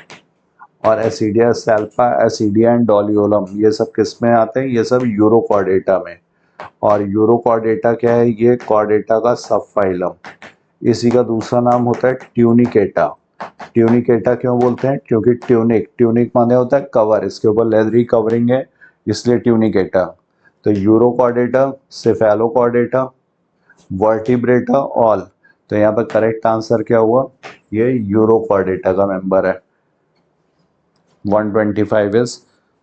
और एसिडिया सैल्पा, एसिडिया एंड डोलियोलम, ये सब किस में आते हैं, ये सब यूरोकॉर्डेटा में। और यूरोकॉर्डेटा क्या है, ये कॉर्डेटा का सब फाइलम। इसी का दूसरा नाम होता है ट्यूनिकेटा। ट्यूनिकेटा क्यों बोलते हैं, क्योंकि ट्यूनिक माने होता है कवर, इसके ऊपर लेदरी कवरिंग है, इसलिए ट्यूनिकेटा। तो यूरोकॉर्डेटा, सेफेलोकॉर्डेटा, वर्टिब्रेटा, ऑल। तो यहाँ पर करेक्ट आंसर क्या हुआ, ये यूरोकॉर्डेटा का मेंबर है। 125 is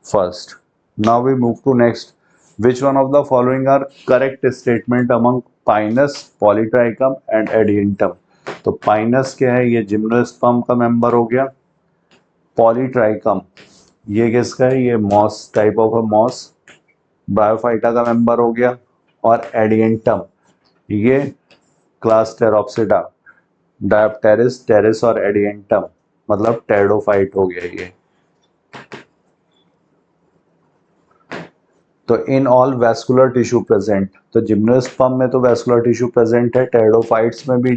first. Now we move to next. Which one of the following are correct statement among Pinus, Polytrichum and Adiantum? तो Pinus क्या है, ये जिम्नोस्पर्म का मेंबर हो गया। Polytrichum ये किसका है, ये moss type of a moss, Bryophyta का मेंबर हो गया। और Adiantum ये क्लास टेरोप्सिडा, डायोप्टेरिस, टेरिस और एडिएंटम, मतलब टेरिडोफाइट हो गया ये। तो in all vascular tissue present, तो जिम्नोस्पर्म में तो वैस्कुलर टिश्यू प्रेजेंट है, टेरिडोफाइट्स में भी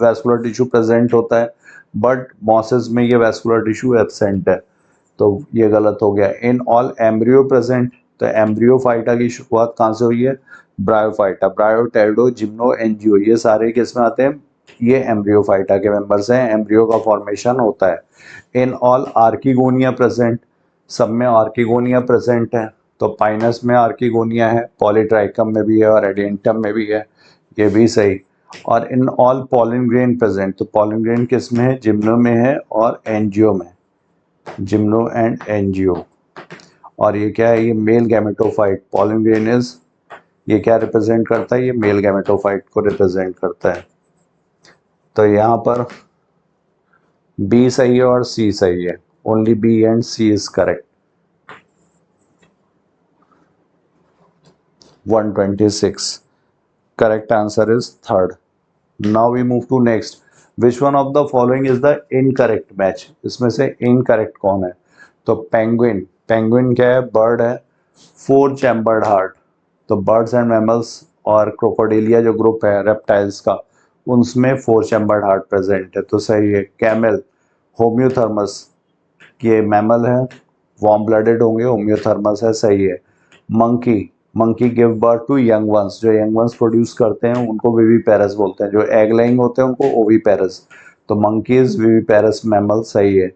वैस्कुलर टिश्यू प्रेजेंट होता है, बट मॉसेस में ये वैस्कुलर टिश्यू एब्सेंट है, तो ये गलत हो गया। इन ऑल एम्ब्रियो प्रेजेंट, तो एम्ब्रियोफाइटा की शुरुआत कहाँ से हुई है, ब्रायोफाइटा, ब्रायो, टेरिडो, जिम्नो, एंजियो, ये सारे किस में आते हैं, ये एम्ब्रियोफाइटा के मेंबर्स हैं, एम्ब्रियो का फॉर्मेशन होता है। इन ऑल आर्किगोनिया प्रेजेंट, सब में आर्किगोनिया प्रेजेंट है, तो पाइनस में आर्किगोनिया है, पॉलीट्राइकम में भी है और एडिएंटम में भी है, ये भी सही। और in all pollen grain present, तो पॉलन ग्रेन किस में है, जिम्नो में है और एंजियो में, जिम्नो एंड एंजियो। और ये क्या है, ये male gametophyte, pollen grain is, ये क्या रिप्रेजेंट करता है, ये मेल गैमेटोफाइट को रिप्रेजेंट करता है। तो यहाँ पर बी सही है और सी सही है, only B and C is correct. 126 correct answer is third. Now we move to next. Which one of the following is the incorrect match? इसमें से incorrect कौन है, तो penguin, penguin क्या है, bird है, four chambered heart, तो birds and mammals और crocodilia जो ग्रुप है reptiles का, उनमें four chambered heart present है, तो सही है। camel, homeothermus, ये मैमल है, वार्म ब्लडेड होंगे, होम्योथर्मस है, सही है। Monkey, monkey give birth to young ones, जो यंग वंस प्रोड्यूस करते हैं उनको विविपेरस बोलते हैं, जो एग लाइंग होते हैं उनको ओविपेरस, तो मंकीज विविपेरस मैमल, सही है।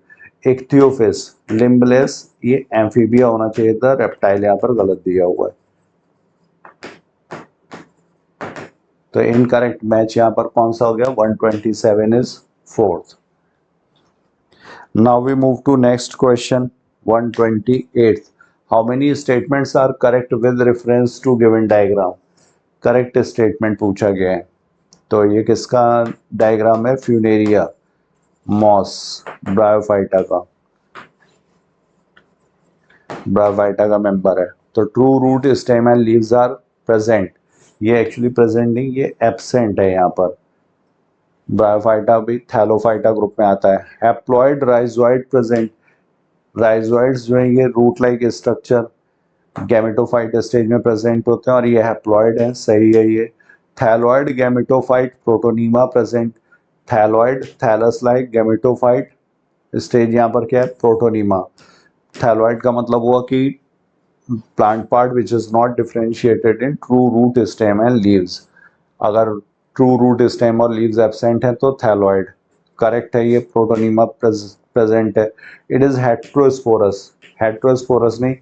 इक्थियोफिस, लिम्बलेस, ये एम्फीबिया होना चाहिए था, रेप्टाइल यहाँ पर गलत दिया हुआ है, तो इनकरेक्ट मैच यहाँ पर कौन सा हो गया, 127 is fourth. Now we move to next question 128. How many statements are correct with reference to given diagram? Correct statement पूछा गया है, तो ये किसका डायग्राम है, फ्यूनेरिया मॉस, ब्रायोफाइटा का, ब्रायोफाइटा का मेंबर है। तो true root, stem and leaves are present ये एक्चुअली प्रेजेंट नहीं, ये एब्सेंट है यहाँ पर। ब्रायोफाइटा भी थैलोफाइटा ग्रुप में आता है। Haploid rhizoid present. राइजोइड्स जो है ये root like structure gametophyte stage में प्रेजेंट होते हैं और ये हैप्लॉइड है, सही है ये। Thalloid gametophyte protonema present. Thalloid thallus like gametophyte stage यहाँ पर क्या है, प्रोटोनीमा। थैलॉइड का मतलब हुआ कि plant part which is not differentiated in true root stem and leaves. अगर ट्रू रूट स्टेम और लीव्स एब्सेंट है तो थैलॉइड करेक्ट है, ये प्रोटोनीमा प्रेजेंट है। इट इज हेट्रोस्पोरस, हेट्रोस्पोरस नहीं,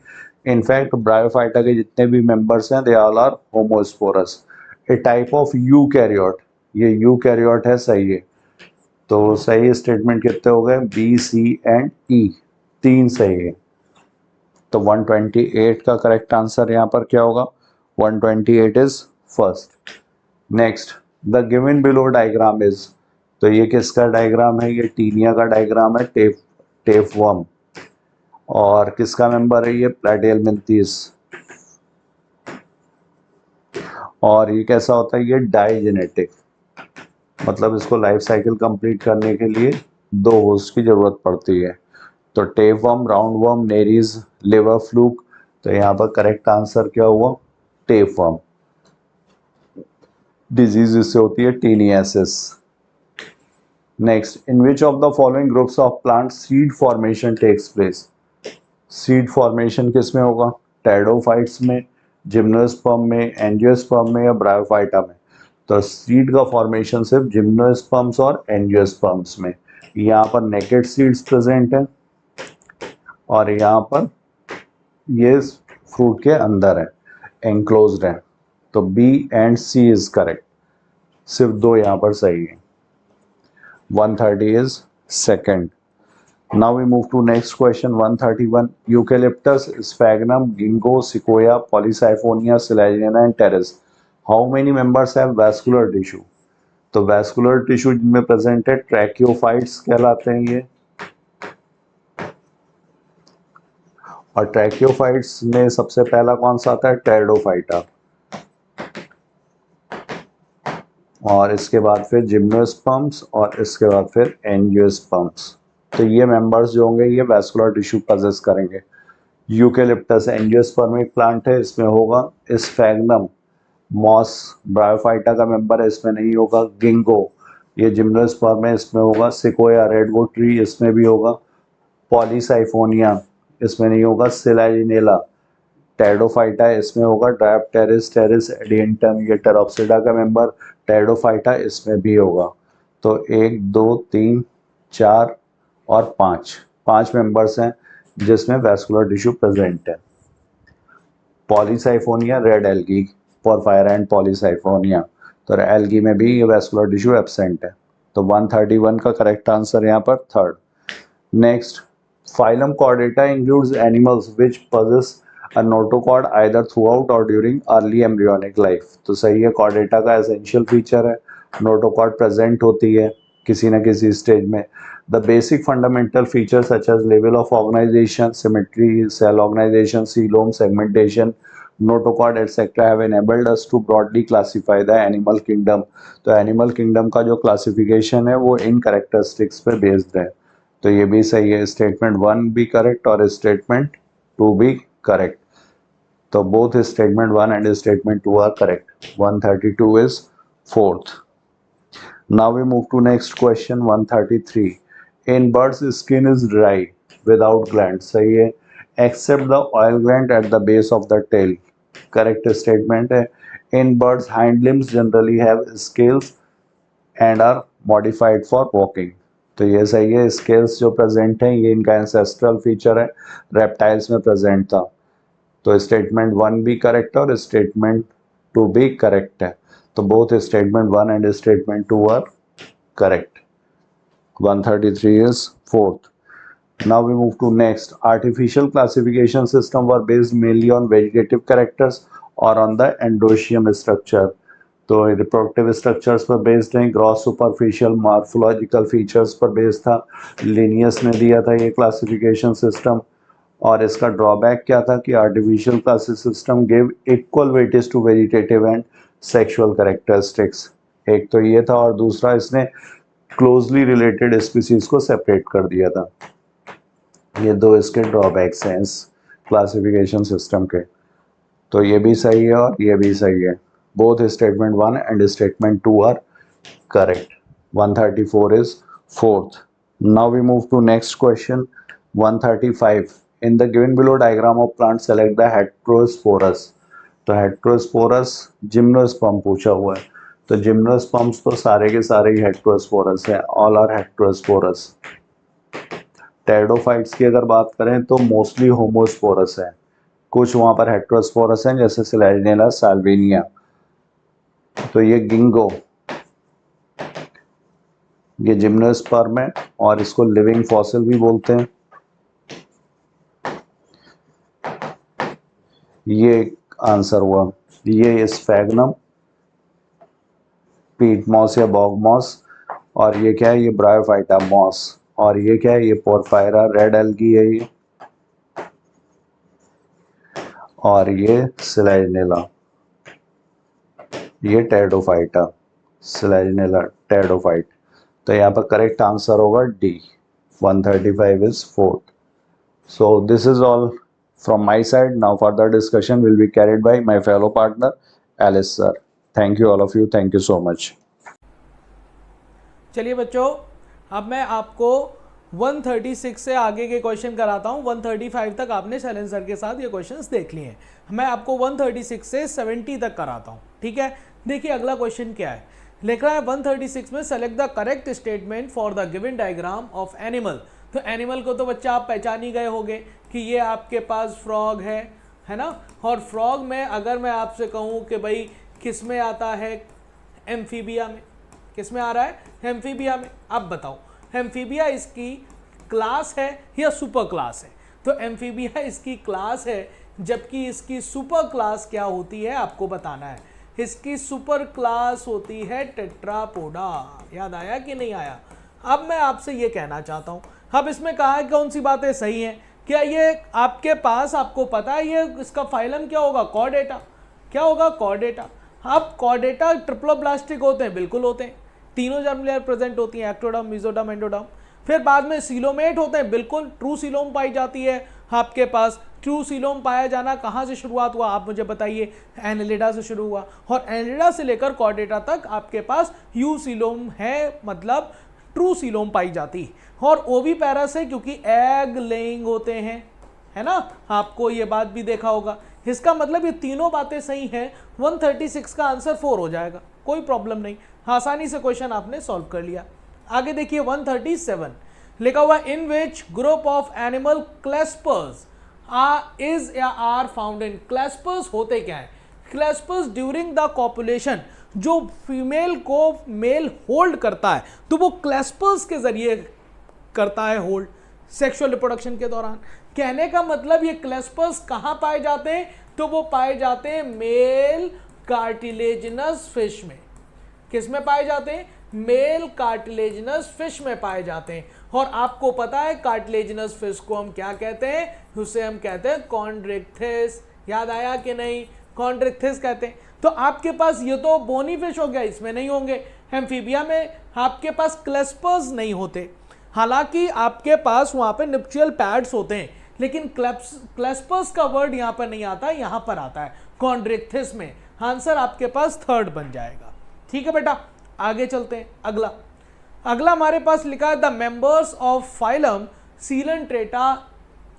इनफैक्ट ब्रायोफाइटा के जितने भी मेंबर्स हैं they all are homosporous. A type of eukaryote, ये यूकैरियोट है, सही है। तो सही स्टेटमेंट कितने हो गए, बी सी एंड ई, तीन सही है। तो 128 का करेक्ट आंसर यहाँ पर क्या होगा, 128 is first. Next, the given below diagram is, तो ये किसका डायग्राम है, ये टीनिया का डायग्राम है, टेपवर्म। और किसका मेंबर है ये, प्लैटिहेलमिंथेस। और ये कैसा होता है, ये डाइजेनेटिक, मतलब इसको लाइफ साइकिल कंप्लीट करने के लिए दो होस्ट की जरूरत पड़ती है। तो tapeworm, roundworm, Nereis, liver fluke. तो यहाँ पर करेक्ट आंसर क्या हुआ, टेपवर्म। डिजीज इससे होती है taeniasis. Next, in which of the following groups of plant seed formation takes place. Seed formation किस में होगा, टेरिडोफाइट्स में, जिम्नोस्पर्म में, एंजियोस्पर्म में या ब्रायोफाइटा में। तो सीड का फॉर्मेशन सिर्फ जिम्नोस्पर्म्स और एंजियोस्पर्म्स में। यहाँ पर नेकेड सीड्स प्रेजेंट है और यहाँ पर ये फ्रूट के अंदर है, एंक्लोज्ड है। तो B and C is correct, सिर्फ दो यहाँ पर सही है। 130 is second. Now we move to next question 131. Eucalyptus, sphagnum, ginkgo, sequoia, polysiphonia, silagina and teres. How many members have vascular tissue? तो vascular tissue जिनमें present है ट्रैकियोफाइट्स कहलाते हैं ये। और ट्रैकियोफाइट्स में सबसे पहला कौन सा आता है, टेरिडोफाइटा। और इसके बाद फिर जिम्नोस्पर्म्स और इसके बाद फिर एंजियोस्पर्म्स। तो ये मेंबर्स जो होंगे ये वैस्कुलर टिश्यू पजेस करेंगे। यूकेलिप्टस एंजियोस्पर्मिक प्लांट है, इसमें होगा स्फैग्नम, मॉस ब्रायोफाइटा का मेंबर है, इसमें नहीं होगा। गिंगो ये जिम्नोस्पर्म है, इसमें होगा। सिकोया रेडवुड ट्री, इसमें भी होगा। पॉलीसाइफोनिया इसमें नहीं होगा। सिलाजिनेला टेरिडोफाइटा इसमें होगा। ड्रायोप्टेरिस टेरिस एडिएंटम ये टेरोप्सिडा का मेंबर, टेरिडोफाइटा इसमें भी होगा। तो 1 2 3 4 और 5 मेंबर्स हैं जिसमें वैस्कुलर टिश्यू प्रेजेंट है। Polysiphonia red algae, porphyra and Polysiphonia, तो एल्गी में भी ये वैस्कुलर टिश्यू एब्सेंट है। तो 131 का करेक्ट आंसर यहाँ पर third. Next, phylum Chordata includes animals which possess a notochord either throughout or during early embryonic life। तो सही है, कॉर्डेटा का एसेंशियल फीचर है, नोटोकॉर्ड प्रेजेंट होती है किसी न किसी स्टेज में। The basic fundamental features such as level of organization, symmetry, cell organization, coelom, segmentation, notochord etc. have enabled us to broadly classify the animal kingdom। तो animal kingdom का जो classification है वो इन characteristics पे based है। तो ये भी सही है, स्टेटमेंट 1 भी करेक्ट और स्टेटमेंट 2 भी करेक्ट। तो both statement 1 and statement 2 are correct. 132 is fourth. Now we move to next question 133. In birds skin is dry without glands, सही है, except the oil gland at the base of the tail, correct statement है। In birds hind limbs generally have scales and are modified for walking, तो ये सही है। Scales जो present हैं ये इनका एंसेस्ट्रल फीचर है, रेप्टाइल्स में प्रेजेंट था। तो स्टेटमेंट 1 भी करेक्ट है और स्टेटमेंट 2 भी करेक्ट है। तो both statement 1 and statement 2 are correct. 133 is fourth. Now we move to next. Artificial classification system were based mainly on vegetative characters or on the endoecium structure। तो reproductive structures पर based हैं, gross superficial morphological features पर based था। Linnaeus ने दिया था ये classification system. और इसका ड्रॉबैक क्या था कि artificial classification system give equal weightage to vegetative and sexual characteristics, एक तो ये था और दूसरा इसने क्लोजली रिलेटेड स्पीसीज को सेपरेट कर दिया था। ये दो इसके ड्रॉबैक्स हैं इस क्लासिफिकेशन सिस्टम के। तो ये भी सही है और ये भी सही है। Both statement 1 and statement 2 are correct. 134 is fourth. Now we move to next question 135। In the given below diagram of plant select the heterosporous. तो हेटेरोस्पोरस जिम्नोस्पर्म पूछा हुआ है, तो जिम्नोस्पर्म्स तो सारे के सारे ही हेटेरोस्पोरस हैं, ऑल आर हेटेरोस्पोरस। टेरिडोफाइट्स की अगर बात करें तो मोस्टली होमोस्पोरस है, कुछ वहाँ पर हेटेरोस्पोरस हैं जैसे सिलेजनेला साल्विनिया। तो ये गिंगो, ये जिम्नोस्पर्म है और इसको लिविंग फॉसिल भी बोलते हैं। ये आंसर हुआ। ये स्फैग्नम, पीट मॉस या बॉग मॉस, और ये क्या है, ये ब्रायोफाइटा मॉस, और ये क्या है, ये पोरफायरा रेड एल्गी है ये, और ये सिलेजनेला, ये टेरिडोफाइटा, सिलेजनेला टेरिडोफाइट। तो यहाँ पर करेक्ट आंसर होगा D. 135 is fourth. So this is all from my side. Now further discussion will be carried by my fellow partner Alice sir. Thank you all of you. Thank you so much. चलिए बच्चों, अब मैं आपको 136 से आगे के question कराता हूँ। 135 तक आपने शैलेंद्र सर के साथ ये क्वेश्चंस देख लिए हैं। मैं आपको 136 से 70 तक कराता हूँ, ठीक है। देखिए अगला क्वेश्चन क्या है, लिख रहा है 136 में select the correct statement for the given diagram of animal. तो एनिमल को तो बच्चा आप पहचान ही गए होंगे कि ये आपके पास फ्रॉग है ना। और फ्रॉग में अगर मैं आपसे कहूँ कि भाई किस में आता है, एम्फीबिया में। किस में आ रहा है, एम्फीबिया में। अब बताओ एम्फीबिया इसकी क्लास है या सुपर क्लास है। तो एम्फीबिया इसकी क्लास है, जबकि इसकी सुपर क्लास क्या होती है आपको बताना है। इसकी सुपर क्लास होती है टेट्रापोडा। याद आया कि नहीं आया। अब मैं आपसे ये कहना चाहता हूँ, अब इसमें कहा है कौन सी बातें सही हैं। क्या ये आपके पास, आपको पता है ये इसका फाइलम क्या होगा, कॉर्डेटा। क्या होगा, कॉर्डेटा। अब कॉर्डेटा ट्रिप्लोब्लास्टिक होते हैं, बिल्कुल होते हैं। तीनों जर्म लेयर प्रेजेंट होती हैं, एक्टोडर्म, मेसोडर्म, एंडोडर्म। फिर बाद में सीलोमेट होते हैं, बिल्कुल ट्रू सीलोम पाई जाती है आपके पास। ट्रू सीलोम पाया जाना कहाँ से शुरुआत हुआ आप मुझे बताइए, एनेलिडा से शुरू हुआ, और एनेलिडा से लेकर कॉर्डेटा तक आपके पास यू सीलोम है, मतलब ट्रू सीलोम पाई जाती। और ओवीपेरा से, क्योंकि एग लेइंग होते हैं, है ना, आपको ये बात भी देखा होगा। इसका मतलब ये तीनों बातें सही हैं। 136 का आंसर 4 हो जाएगा, कोई प्रॉब्लम नहीं। आसानी से क्वेश्चन आपने सॉल्व कर लिया। आगे देखिए 137 लिखा हुआ, in which group of animal claspers is or are found in. Claspers होते क्या है, क्लैस्पर्स ड्यूरिंग द कॉपुलेशन, जो फीमेल को मेल होल्ड करता है तो वो क्लैस्पर्स के जरिए करता है होल्ड सेक्सुअल रिप्रोडक्शन के दौरान। कहने का मतलब ये क्लैस्पर्स कहां पाए जाते हैं, तो वो पाए जाते हैं मेल कार्टिलेजिनस फिश में। किस में पाए जाते हैं, मेल कार्टिलेजिनस फिश में पाए जाते हैं। और आपको पता है कार्टिलेजिनस फिश को हम क्या कहते हैं, उसे हम कहते हैं कॉन्ड्रिक्थिस। याद आया कि नहीं, कॉन्ड्रिक्थिस कहते हैं। तो आपके पास ये तो बोनी फिश हो गया, इसमें नहीं होंगे। एम्फीबिया में आपके पास क्लैस्पर्स नहीं होते, हालांकि आपके पास वहां पे निप्चुअल पैड्स होते हैं, लेकिन क्लैस्पर्स का वर्ड यहां पर नहीं आता, यहां पर आता है कॉन्ड्रिक्थिस में। आंसर आपके पास थर्ड बन जाएगा। ठीक है बेटा, आगे चलते हैं। अगला हमारे पास लिखा है the members of phylum Coelenterata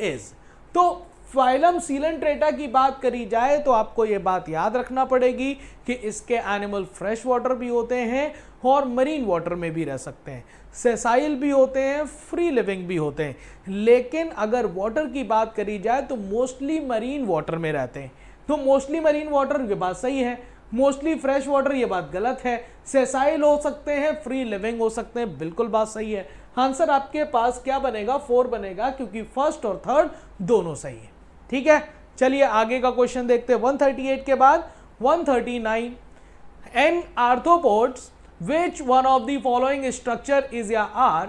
is. तो फाइलम सीलेंट्रेटा की बात करी जाए तो आपको यह बात याद रखना पड़ेगी कि इसके एनिमल फ्रेश वाटर भी होते हैं और मरीन वाटर में भी रह सकते हैं, सेसाइल भी होते हैं, फ्री लिविंग भी होते हैं। लेकिन अगर वाटर की बात करी जाए तो मोस्टली मरीन वाटर में रहते हैं। तो मोस्टली मरीन वाटर, ये बात सही है। मोस्टली फ्रेश वाटर, ये बात गलत है। सेसाइल हो सकते हैं, फ्री लिविंग हो सकते हैं, बिल्कुल बात सही है। आंसर आपके पास क्या बनेगा, 4 बनेगा, क्योंकि फर्स्ट और थर्ड दोनों सही है। ठीक है, चलिए आगे का क्वेश्चन देखते हैं। 138 के बाद 139, an arthropods which one of the following structure is या are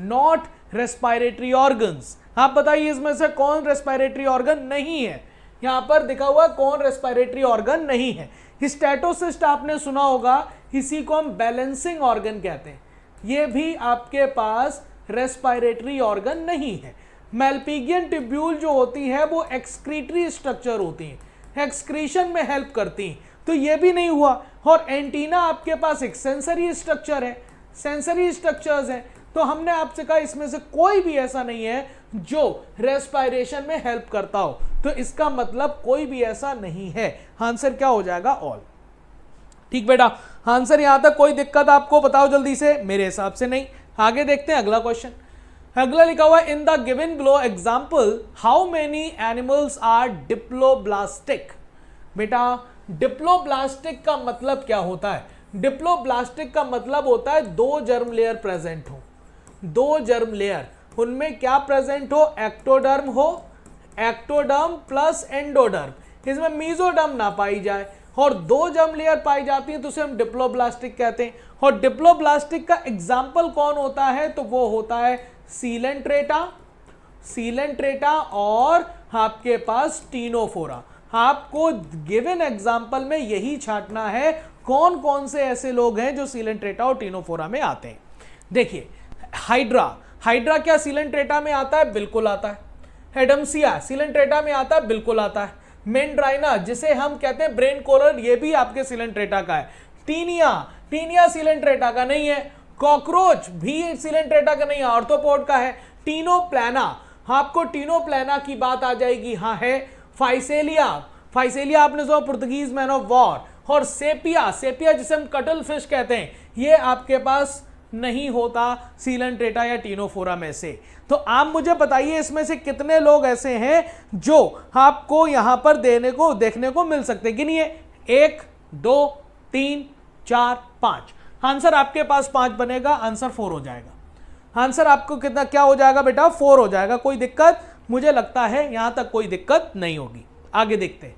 not respiratory organs। आप बताइए इसमें से कौन रेस्पिरेटरी ऑर्गन नहीं है। यहां पर दिखा हुआ कौन रेस्पिरेटरी ऑर्गन नहीं है। स्टेटोसिस्ट आपने सुना होगा, इसी को हम बैलेंसिंग ऑर्गन कहते हैं, ये भी आपके पास रेस्पिरेटरी ऑर्गन नहीं है। मैल्पिगियन ट्यूब्यूल जो होती है वो एक्सक्रीटरी स्ट्रक्चर होती है, एक्सक्रीशन में हेल्प करती हैं, तो ये भी नहीं हुआ। और एंटीना आपके पास एक सेंसरी स्ट्रक्चर है, सेंसरी स्ट्रक्चर्स हैं, तो हमने आपसे कहा इसमें से कोई भी ऐसा नहीं है जो रेस्पिरेशन में हेल्प करता हो, तो इसका मतलब कोई भी ऐसा नहीं है। आंसर क्या हो जाएगा? ऑल। ठीक बेटा, आंसर यहां तक कोई दिक्कत आपको बताओ जल्दी से? मेरे हिसाब से नहीं। आगे देखते हैं अगला क्वेश्चन। अगला लिखा हुआ in the given below example how many animals are diploblastic. बेटा डिप्लोब्लास्टिक का मतलब क्या होता है? डिप्लोब्लास्टिक का मतलब होता है दो जर्म लेयर प्रेजेंट हो, दो जर्म लेयर, उनमें क्या प्रेजेंट हो? एक्टोडर्म हो, एक्टोडर्म प्लस एंडोडर्म, इसमें मीजोडर्म ना पाई जाए, और दो जर्म लेयर पाई जाती है तो उसे हम डिप्लोब्लास्टिक कहते हैं। और डिप्लोब्लास्टिक का एग्जाम्पल कौन होता है? तो वो होता है सीलेंट्रेटा, सीलेंट्रेटा और आपके पास टीनोफोरा। आपको गिवन एग्जाम्पल में यही छांटना है कौन कौन से ऐसे लोग हैं जो सीलेंट्रेटा और टीनोफोरा में आते हैं। देखिए हाइड्रा, हाइड्रा क्या सीलेंट्रेटा में आता है? बिल्कुल आता है। एडम्सिया सीलेंट्रेटा में आता है? बिल्कुल आता है। मेंड्राइना जिसे हम कहते हैं ब्रेन कोलर, ये भी आपके सीलेंट्रेटा का है। टीनिया, टीनिया सीलेंट्रेटा का नहीं है। कॉकरोच भी सीलेंट्रेटा का नहीं है, आर्थ्रोपोड का है। टीनोप्लाना, आपको टीनोप्लाना की बात आ जाएगी, हाँ है। फाइसेलिया, फाइसेलिया आपने सुना, पुर्तगीज मैन ऑफ वॉर। और सेपिया, सेपिया जिसे हम कटल फिश कहते हैं, ये आपके पास नहीं होता सीलेंट्रेटा या टीनोफोरा में से। तो आप मुझे बताइए इसमें से कितने लोग ऐसे हैं जो आपको यहां पर देखने को मिल सकते हैं? गिनिए, 1 2 3 4 5। आंसर आपके पास 5 बनेगा, आंसर 4 हो जाएगा। आंसर आपको कितना क्या हो जाएगा बेटा? 4 हो जाएगा। कोई दिक्कत? मुझे लगता है यहां तक कोई दिक्कत नहीं होगी। आगे देखते हैं,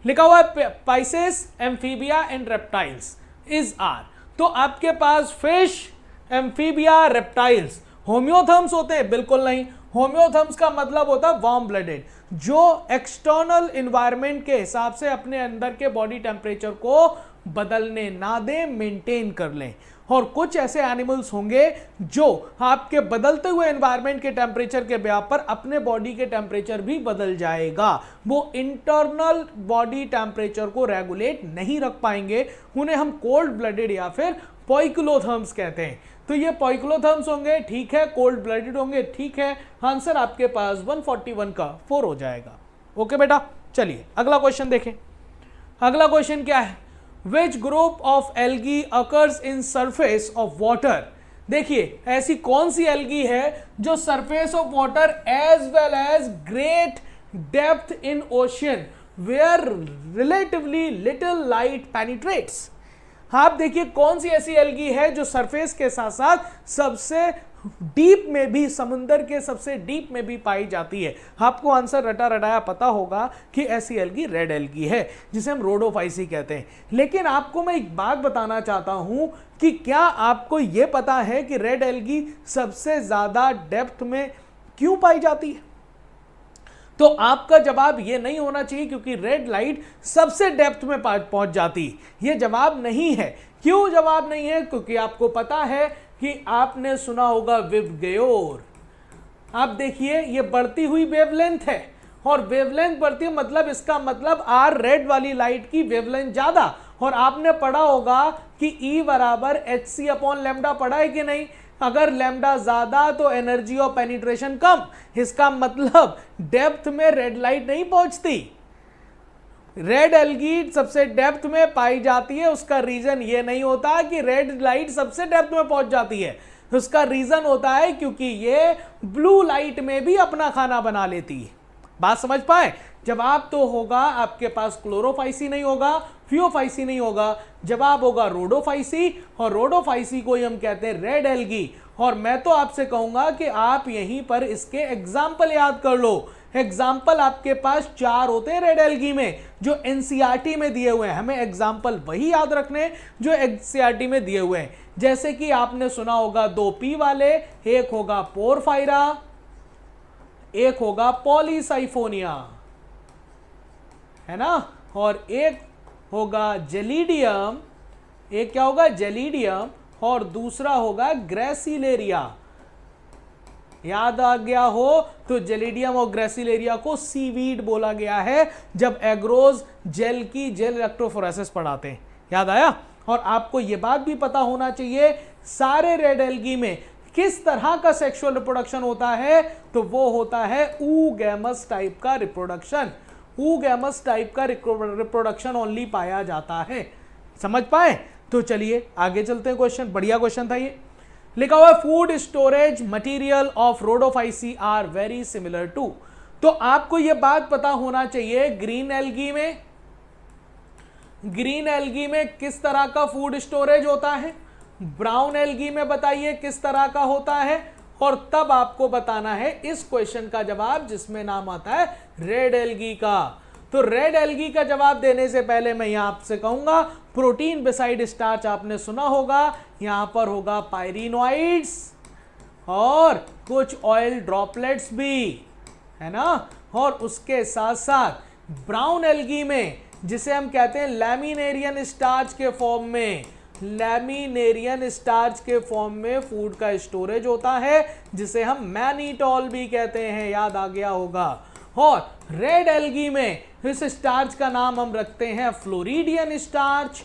लिखा हुआ है pisces, amphibia and reptiles is are. तो आपके पास फिश, एम्फीबिया, रेप्टाइल्स होम्योथर्म्स होते हैं? बिल्कुल नहीं। होम्योथर्म्स का मतलब होता है वार्म ब्लडेड, जो एक्सटर्नल एनवायरनमेंट के हिसाब से अपने अंदर के बॉडी टेम्परेचर को बदलने ना दें, मेंटेन कर लें। और कुछ ऐसे एनिमल्स होंगे जो आपके बदलते हुए एनवायरनमेंट के टेम्परेचर के ब्याह पर अपने बॉडी के टेम्परेचर भी बदल जाएगा, वो इंटरनल बॉडी टेम्परेचर को रेगुलेट नहीं रख पाएंगे, उन्हें हम कोल्ड ब्लडेड या फिर पोइक्लोथर्म्स कहते हैं। तो ये पोइक्लोथर्म्स होंगे, ठीक है, कोल्ड ब्लडेड होंगे, ठीक है। आंसर आपके पास 141 का 4 हो जाएगा। ओके बेटा, चलिए अगला क्वेश्चन देखें। अगला क्वेश्चन क्या है? Which group of algae occurs in surface of water? देखिए ऐसी कौन सी एल्गी है जो surface of water as well as great depth in ocean where relatively little light penetrates. आप देखिए कौन सी ऐसी एल्गी है जो सरफेस के साथ साथ सबसे डीप में भी, समुंदर के सबसे डीप में भी पाई जाती है। आपको आंसर रटा रटाया पता होगा कि ऐसी एल्गी रेड एल्गी है जिसे हम रोडोफाइसी कहते हैं। लेकिन आपको मैं एक बात बताना चाहता हूं कि क्या आपको यह पता है कि रेड एल्गी सबसे ज्यादा डेप्थ में क्यों पाई जाती है? तो आपका जवाब ये नहीं होना चाहिए क्योंकि रेड लाइट सबसे डेप्थ में पहुंच जाती है। ये जवाब नहीं है। क्यों जवाब नहीं है? क्योंकि आपको पता है कि आपने सुना होगा विवगयोर। आप देखिए ये बढ़ती हुई वेवलेंथ है, और वेवलेंथ बढ़ती है मतलब इसका मतलब आर रेड वाली लाइट की वेवलेंथ ज्यादा। और आपने पढ़ा होगा कि E बराबर hc/λ पढ़ा है कि नहीं? अगर लैम्डा ज्यादा तो एनर्जी ऑफ पेनिट्रेशन कम, इसका मतलब डेप्थ में रेड लाइट नहीं पहुंचती। रेड एल्गी सबसे डेप्थ में पाई जाती है, उसका रीजन ये नहीं होता कि रेड लाइट सबसे डेप्थ में पहुंच जाती है, उसका रीजन होता है क्योंकि ये ब्लू लाइट में भी अपना खाना बना लेती है। बात समझ पाए? जवाब तो होगा आपके पास क्लोरोफाइसी नहीं होगा, फियोफाइसी नहीं होगा, जवाब होगा रोडोफाइसी, और रोडोफाइसी को ही हम कहते हैं रेड एल्गी। और मैं तो आपसे कहूंगा कि आप यहीं पर इसके एग्जाम्पल याद कर लो। एग्जाम्पल आपके पास 4 होते हैं रेड एल्गी में जो एनसीईआरटी में दिए हुए हैं। हमें एग्जाम्पल वही याद रखने जो एनसीईआरटी में दिए हुए हैं। जैसे कि आपने सुना होगा 2P वाले, एक होगा पोरफायरा, एक होगा पॉलीसाइफोनिया। है ना, और एक होगा जेलिडियम, एक क्या होगा जेलिडियम, और दूसरा होगा ग्रेसिलेरिया। याद आ गया हो तो जेलिडियम और ग्रेसिलेरिया को सीवीड बोला गया है जब एग्रोज जेल की जेल इलेक्ट्रोफोरेसिस पढ़ाते हैं। याद आया? और आपको यह बात भी पता होना चाहिए सारे रेड एल्गी में किस तरह का सेक्सुअल रिप्रोडक्शन होता है, तो वो होता है oogamous टाइप का रिप्रोडक्शन। oogamous टाइप का रिप्रोडक्शन ओनली पाया जाता है। समझ पाए? तो चलिए आगे चलते हैं। क्वेश्चन बढ़िया क्वेश्चन था ये। लिखा हुआ food storage material of rhodophyceae are very similar to. तो आपको यह बात पता होना चाहिए ग्रीन एल्गी में किस तरह का फूड स्टोरेज होता है, ब्राउन एल्गी में बताइए किस तरह का होता है, और तब आपको बताना है इस क्वेश्चन का जवाब जिसमें नाम आता है रेड एल्गी का। तो रेड एल्गी का जवाब देने से पहले मैं यहां आपसे कहूंगा प्रोटीन बिसाइड स्टार्च आपने सुना होगा, यहां पर होगा पायरिनोइड्स और कुछ ऑयल ड्रॉपलेट्स भी, है ना। और उसके साथ साथ ब्राउन एल्गी में जिसे हम कहते हैं लैमिनेरियन स्टार्च के फॉर्म में, लैमिनेरियन स्टार्च के फॉर्म में फूड का स्टोरेज होता है जिसे हम मैनिटॉल भी कहते हैं। याद आ गया होगा। और रेड एल्गी में इस स्टार्च का नाम हम रखते हैं फ्लोरिडियन स्टार्च।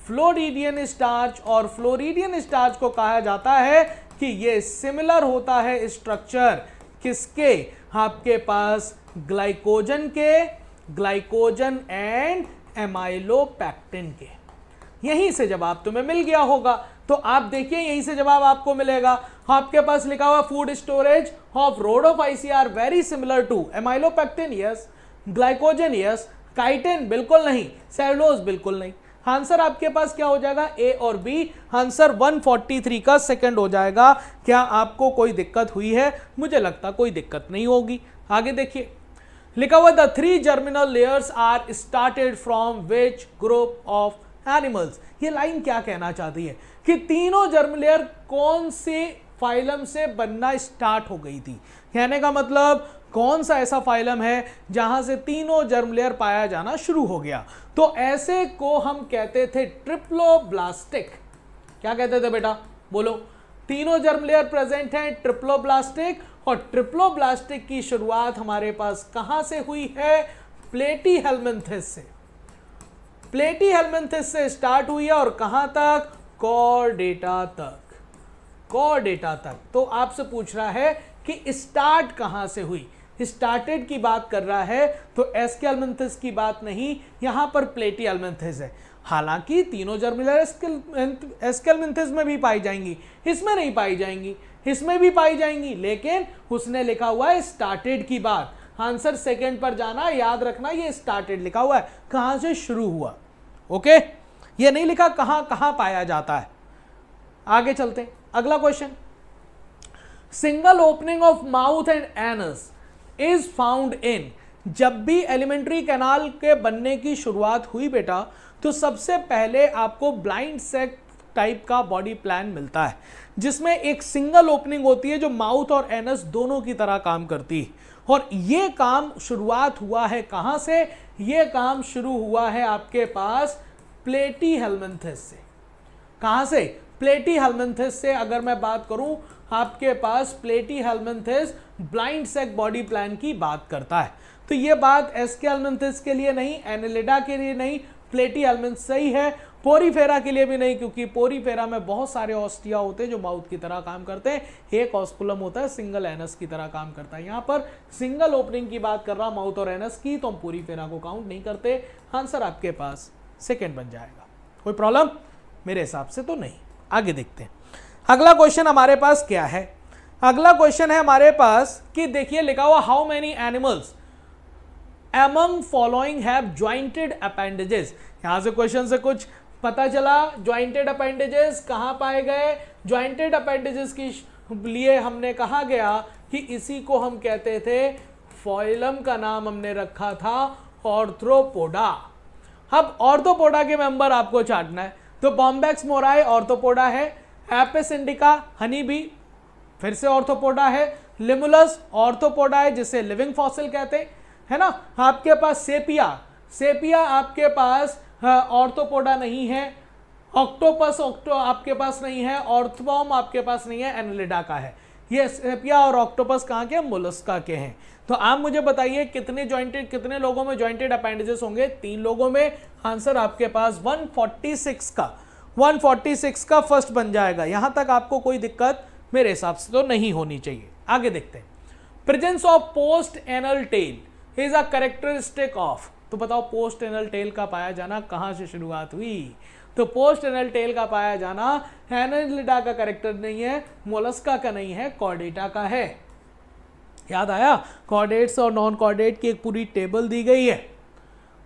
फ्लोरिडियन स्टार्च, और फ्लोरिडियन स्टार्च को कहा जाता है कि ये सिमिलर होता है स्ट्रक्चर किसके, आपके पास ग्लाइकोजन के, ग्लाइकोजन एंड एमाइलोपेक्टिन के। यहीं से जवाब तुम्हें मिल गया होगा। तो आप देखिए यहीं से जवाब आपको मिलेगा। आपके पास लिखा हुआ food storage of rhodophyceae are very similar to amylopectin yes, glycogen yes, chitin बिल्कुल नहीं, सेलुलोज बिल्कुल नहीं। आंसर आपके पास क्या हो जाएगा, ए और बी। आंसर 143 का सेकंड हो जाएगा। क्या आपको कोई दिक्कत हुई है? मुझे लगता कोई दिक्कत नहीं होगी। आगे देखिए लिखा हुआ the 3 germinal layers are started from which group of animals. ये लाइन क्या कहना चाहती है कि तीनों जर्म लेयर कौन से फाइलम से बनना स्टार्ट हो गई थी। कहने का मतलब कौन सा ऐसा फाइलम है जहां से तीनों जर्म लेयर पाया जाना शुरू हो गया। तो ऐसे को हम कहते थे ट्रिप्लोब्लास्टिक। क्या कहते थे बेटा, बोलो। तीनों जर्म लेयर प्रेजेंट हैं, ट्रिप्लोब्लास्टिक। और ट्रिप्लोब्लास्टिक की शुरुआत हमारे पास कहां से हुई है, प्लेटीहेल्मिन्थिस से। प्लेटीहेल्मिन्थिस से स्टार्ट हुई है और कहां तक, कॉर्डेटा तक, कॉर्डेटा तक। तो आपसे पूछ रहा है कि स्टार्ट कहां से हुई, स्टार्टेड की बात कर रहा है, तो एस्केल्मिन्थिस की बात नहीं, यहां पर प्लेटीहेल्मिन्थिस है। हालांकि तीनों जर्म लेयर एस्केल्मिन्थिस में भी पाई जाएंगी, इसमें नहीं पाई जाएंगी, इसमें भी पाई जाएंगी, लेकिन उसने लिखा हुआ है स्टार्टेड की बात। आंसर सेकंड पर जाना, याद रखना ये स्टार्टेड लिखा हुआ है, कहां से शुरू हुआ। ओके, ये नहीं लिखा कहां कहां पाया जाता है। आगे चलते हैं, अगला question. Single opening of mouth and anus is found in. जब भी एलिमेंट्री कैनाल के बनने की शुरुआत हुई बेटा, तो सबसे पहले आपको ब्लाइंड सेक टाइप का बॉडी प्लान मिलता है जिसमें एक सिंगल ओपनिंग होती है जो माउथ और एनस दोनों की तरह काम करती है। और ये काम शुरुआत हुआ है कहां से, ये काम शुरू हुआ है आपके पास प्लेटीहेल्मिन्थिस से। कहां से, प्लेटीहेल्मिन्थिस से। अगर मैं बात करूं, आपके पास प्लेटीहेल्मिन्थिस ब्लाइंड सेक बॉडी प्लान की बात करता है। तो ये बात एस्केल्मिन्थिस के लिए नहीं, एनेलिडा के लिए नहीं, प्लेटीहेल्मिन्थिस सही है। पोरीफेरा के लिए भी नहीं, क्योंकि पोरीफेरा में बहुत सारे ऑस्टिया होते हैं जो माउथ की तरह काम करते हैं। एक ऑस्कुलम होता है सिंगल एनस की तरह काम करता है। यहां पर सिंगल ओपनिंग की बात कर रहा हूं माउथ और एनस की, तो हम पोरीफेरा को काउंट नहीं करते। आंसर आपके पास सेकेंड बन जाएगा। कोई प्रॉब्लम? मेरे हिसाब से तो नहीं। आगे देखते हैं अगला क्वेश्चन हमारे पास क्या है। अगला क्वेश्चन है हमारे पास कि देखिए लिखा हुआ how many animals among following have jointed appendages। यहां से क्वेश्चन से कुछ पता चला, ज्वाइंटेड अपेंडेजेस कहां पाए गए। ज्वाइंटेड अपेंडेजेस के लिए हमने कहा गया कि इसी को हम कहते थे, फॉइलम का नाम हमने रखा था ऑर्थ्रोपोडा। अब ऑर्थ्रोपोडा के मेंबर आपको चाटना है, तो बॉम्बैक्स मोराई ऑर्थ्रोपोडा है, एपिस इंडिका हनी बी फिर से ऑर्थ्रोपोडा है, लिमुलस ऑर्थ्रोपोडा है जिसे लिविंग फॉसिल कहते हैं, है ना। आपके पास सेपिया, सेपिया आपके पास ऑर्थोपोडा नहीं है, ऑक्टोपस आपके पास नहीं है, ऑर्थवॉर्म आपके पास नहीं है, एनालिडा का है। ये सेपिया और ऑक्टोपस कहाँ के? मोलस्का के हैं। तो आप मुझे बताइए कितने लोगों में जॉइंटेड अपेंडेजेस होंगे? 3 लोगों में। आंसर आपके पास 146 का फर्स्ट बन जाएगा। यहां तक आपको कोई दिक्कत मेरे हिसाब से तो नहीं होनी चाहिए। आगे देखते हैं। Presence of post anal tail is a characteristic of, तो बताओ पोस्ट एनल टेल का पाया जाना कहां से शुरुआत हुई? तो पोस्ट एनल टेल का पाया जाना एनालिडा का कैरेक्टर नहीं है, मोलस्का का नहीं है, कॉर्डेटा का है। याद आया? कॉर्डेट्स और नॉन कॉर्डेट की एक पूरी टेबल दी गई है,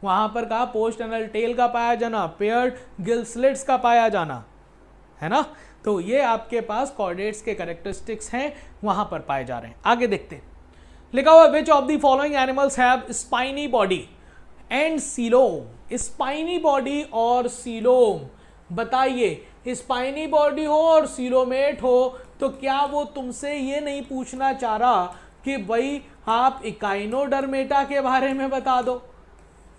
वहां पर कहा पोस्ट एनल टेल का पाया जाना, पेयर्ड गिल स्लिट्स का पाया जाना, है ना? तो ये आपके पास कॉर्डेट्स के कैरेक्टरिस्टिक्स हैं, वहां पर पाए जा रहे हैं। आगे देखते हैं। लिखा हुआ which of the following animals have spiny body and coelom. Spiny body और सीलोम, बताइए स्पाइनी बॉडी हो और सीलोमेट हो तो क्या वो तुमसे ये नहीं पूछना चाह रहा कि भाई आप इकाइनोडर्मेटा के बारे में बता दो?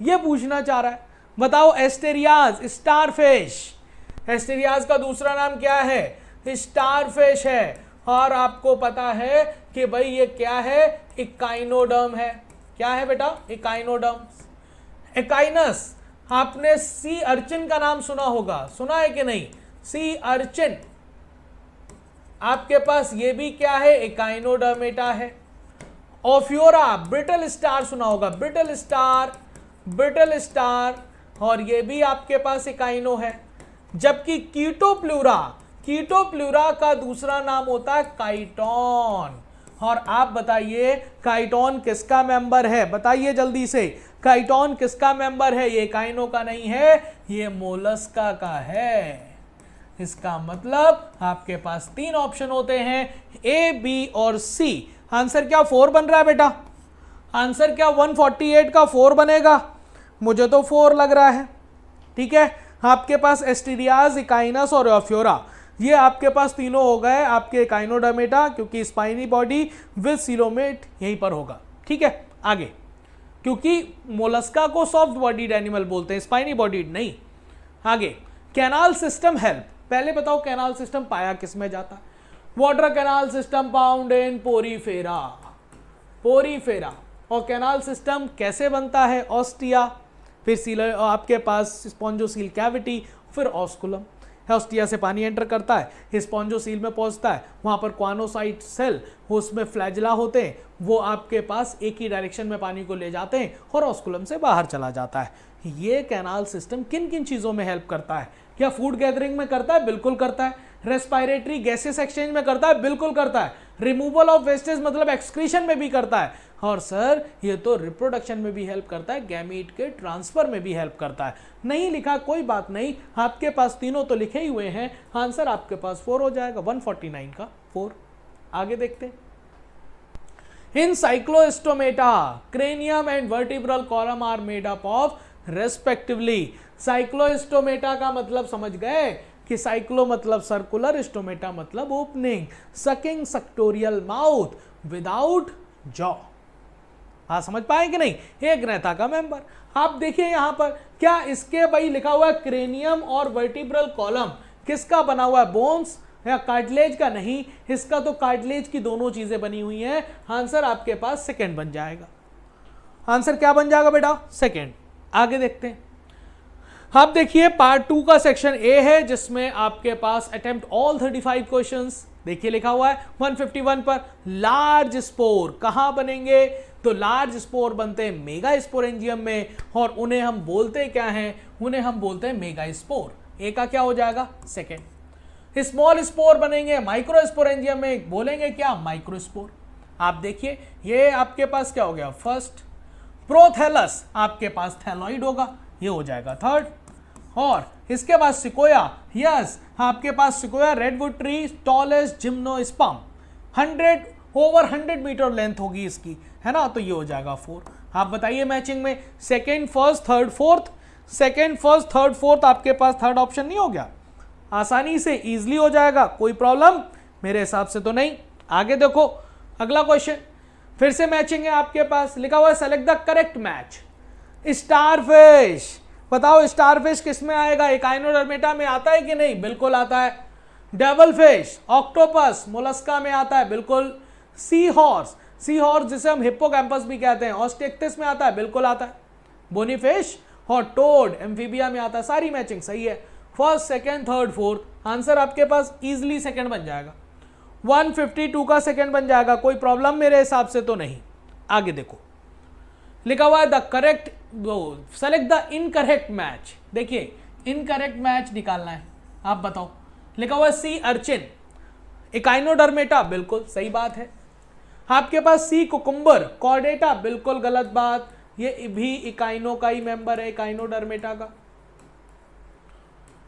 ये पूछना चाह रहा है। बताओ एस्टेरियाज, स्टारफिश, एस्टेरियाज का दूसरा नाम क्या है? स्टारफिश है। और आपको पता है कि भाई ये क्या है? इकाइनोडर्म है। क्या है बेटा? इकाइनोडर्म। एकाइनस, आपने सी अर्चिन का नाम सुना होगा, सुना है कि नहीं? सी अर्चिन आपके पास ये भी क्या है? इकाइनोडर्मेटा है। ओफ्योरा, ब्रिटल स्टार सुना होगा, ब्रिटल स्टार, और ये भी आपके पास इकाइनो है। जबकि कीटोप्लूरा का दूसरा नाम होता है काइटोन। और आप बताइए काइटोन किसका मेंबर है? बताइए जल्दी से, काइटोन किसका मेंबर है? ये काइनो का नहीं है, ये मोलस्का का है। इसका मतलब आपके पास 3 ऑप्शन होते हैं, ए, बी और सी। आंसर क्या 4 बन रहा है बेटा? आंसर क्या 148 का 4 बनेगा? मुझे तो 4 लग रहा है। ठीक है, आपके पास एस्टेरियाज, इकाइनस और ओफ्योरा, ये आपके पास तीनों हो गए आपके इकाइनोडर्मेटा, क्योंकि स्पाइनी बॉडी विद सीलोमेट यहीं पर होगा। ठीक है, आगे, क्योंकि मोलस्का को सॉफ्ट बॉडीड एनिमल बोलते हैं, स्पाइनी बॉडीड नहीं। आगे, कैनाल सिस्टम हेल्प, पहले बताओ कैनाल सिस्टम पाया किस में जाता है? Water canal system found in Porifera. और कैनाल सिस्टम कैसे बनता है? ऑस्टिया, फिर आपके पास स्पॉन्जोसील कैविटी, फिर ऑस्कुलम। ऑस्टिया से पानी एंटर करता है, स्पॉन्जोसील में पहुंचता है, वहां पर क्वानोसाइट सेल, उसमें फ्लैजला होते हैं, वो आपके पास एक ही डायरेक्शन में पानी को ले जाते हैं और ऑस्कुलम से बाहर चला जाता है। ये कैनाल सिस्टम किन किन चीज़ों में हेल्प करता है? क्या फूड गैदरिंग में करता है? बिल्कुल करता है। रेस्पिरेटरी गैसेस एक्सचेंज में करता है? बिल्कुल करता है। रिमूवल ऑफ वेस्टेज मतलब एक्सक्रीशन में भी करता है। और सर ये तो रिप्रोडक्शन में भी हेल्प करता है, गैमीट के ट्रांसफर में भी हेल्प करता है। नहीं लिखा कोई बात नहीं, आपके पास तीनों तो लिखे ही हुए हैं, आंसर आपके पास 4 हो जाएगा, 149 का 4। आगे देखते हैं। In cyclostomata cranium and vertebral column are made up of respectively. Cyclostomata का मतलब समझ गए कि साइक्लो मतलब सर्कुलर, स्टोमेटा मतलब opening, sucking suctorial mouth without jaw. हाँ, समझ पाए कि नहीं? एक रहता का मेंबर। आप देखिए यहां पर क्या इसके भाई लिखा हुआ है क्रेनियम और वर्टिब्रल कॉलम, किसका बना हुआ है? बोन्स या कार्टिलेज का? नहीं, इसका तो कार्टिलेज की दोनों चीजें बनी हुई हैं। आंसर आपके पास सेकंड बन जाएगा। आंसर क्या बन जाएगा बेटा? सेकंड। आगे देखते हैं। आप देखिए पार्ट 2 का सेक्शन ए है, जिसमें आपके पास अटेम्प्ट ऑल 35 क्वेश्चंस। देखिए लिखा हुआ है 151 पर, लार्ज स्पोर कहां बनेंगे? तो लार्ज स्पोर बनते हैं मेगा स्पोरेंजियम में, और उन्हें हम बोलते क्या हैं? उन्हें हम बोलते हैं मेगा स्पोर। ए का क्या हो जाएगा? सेकेंड। स्मॉल स्पोर बनेंगे माइक्रो स्पोरेंजियम में, बोलेंगे क्या? माइक्रोस्पोर। आप देखिए ये आपके पास क्या हो गया? फर्स्ट। प्रोथैलस आपके पास थैलॉइड होगा, ये हो जाएगा थर्ड। और इसके बाद सिकोया, यस आपके पास sequoia redwood tree tallest gymnosperm, 100 metre length होगी इसकी, है ना? तो ये हो जाएगा 4। आप बताइए मैचिंग में second first third fourth, second first third fourth आपके पास थर्ड ऑप्शन नहीं हो गया? आसानी से इजीली हो जाएगा, कोई प्रॉब्लम मेरे हिसाब से तो नहीं। आगे देखो अगला क्वेश्चन, फिर से मैचिंग है आपके पास। लिखा हुआ है select the correct match. Starfish, बताओ स्टारफिश किस में आएगा, इकाइनोडर्मेटा में आता है कि नहीं, बिल्कुल आता है। डेवल फिश, ऑक्टोपस, मोलस्का में आता है, बिल्कुल। सी हॉर्स, सी हॉर्स जिसे हम हिप्पोकैम्पस भी कहते हैं, ऑस्टेक्टिस में आता है, बिल्कुल आता है। बोनीफिश और टोड एम्फीबिया में आता है। सारी मैचिंग सही है, first second third fourth. Answer आपके पास इजीली सेकंड बन जाएगा, 152 का सेकंड बन जाएगा, कोई प्रॉब्लम मेरे हिसाब से तो नहीं। आगे देखो, लिखा हुआ है the correct, select the incorrect match. देखिए इनकरेक्ट मैच निकालना है, आप बताओ। लिखा हुआ है सी अर्चिन, इकाइनोडर्मेटा, बिल्कुल सही बात है। आपके पास सी कुकुम्बर, कॉर्डेटा, बिल्कुल गलत बात, ये भी इकाइनो का ही मेंबर है, इकाइनोडर्मेटा का।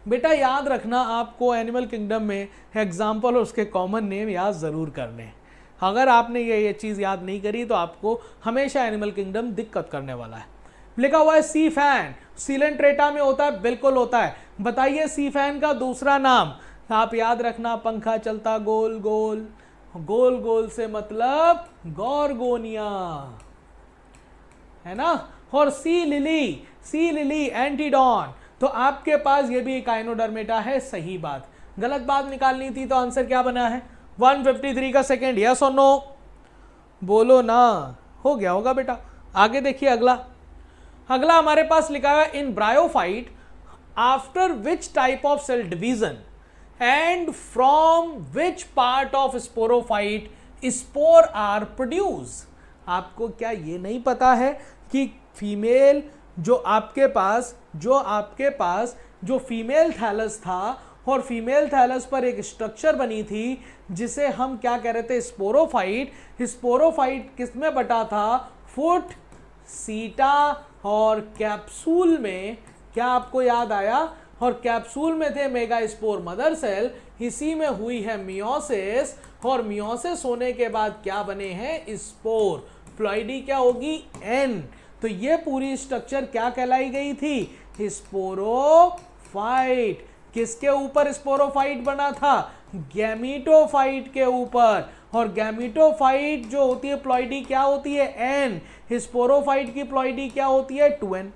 बेटा याद रखना, आपको एनिमल किंगडम में एग्जाम्पल और उसके कॉमन नेम याद जरूर करने हैं। अगर आपने ये चीज़ याद नहीं करी तो आपको हमेशा एनिमल किंगडम दिक्कत करने वाला है। लिखा हुआ है सी फैन, सीलेंट्रेटा में होता है, बिल्कुल होता है। बताइए सी फैन का दूसरा नाम, आप याद रखना, पंखा चलता गोल गोल, गोल गोल से मतलब गॉर्गोनिया, है ना। और सी लिली, सी लिली एंटीडॉन, तो आपके पास ये भी इकाइनोडर्मेटा है, सही बात। गलत बात निकालनी थी तो आंसर क्या बना है, 153 का सेकंड, यस और नो, बोलो ना, हो गया होगा बेटा। आगे देखिए अगला, अगला हमारे पास लिखा है in bryophyte after which type of cell division and from which part of sporophyte spore are produce. आपको क्या ये नहीं पता है कि फीमेल जो आपके पास जो फीमेल थैलस था, और फीमेल थैलस पर एक स्ट्रक्चर बनी थी जिसे हम क्या कह रहे थे, स्पोरोफाइट। स्पोरोफाइट किसमें बटा था, फुट, सीटा और कैप्सूल में। क्या आपको याद आया, और कैप्सूल में थे मेगास्पोर मदर सेल, इसी में हुई है मियोसिस, और मियोसिस होने के बाद क्या बने हैं, स्पोर। फ्लॉइडी क्या होगी, एन। तो ये पूरी स्ट्रक्चर क्या कहलाई गई थी, स्पोरोफाइट। किसके ऊपर स्पोरोफाइट बना था, गैमीटोफाइट के ऊपर। और गैमीटोफाइट जो होती है प्लॉइडी क्या होती है, एन। स्पोरोफाइट की प्लॉइडी क्या होती है, 2n।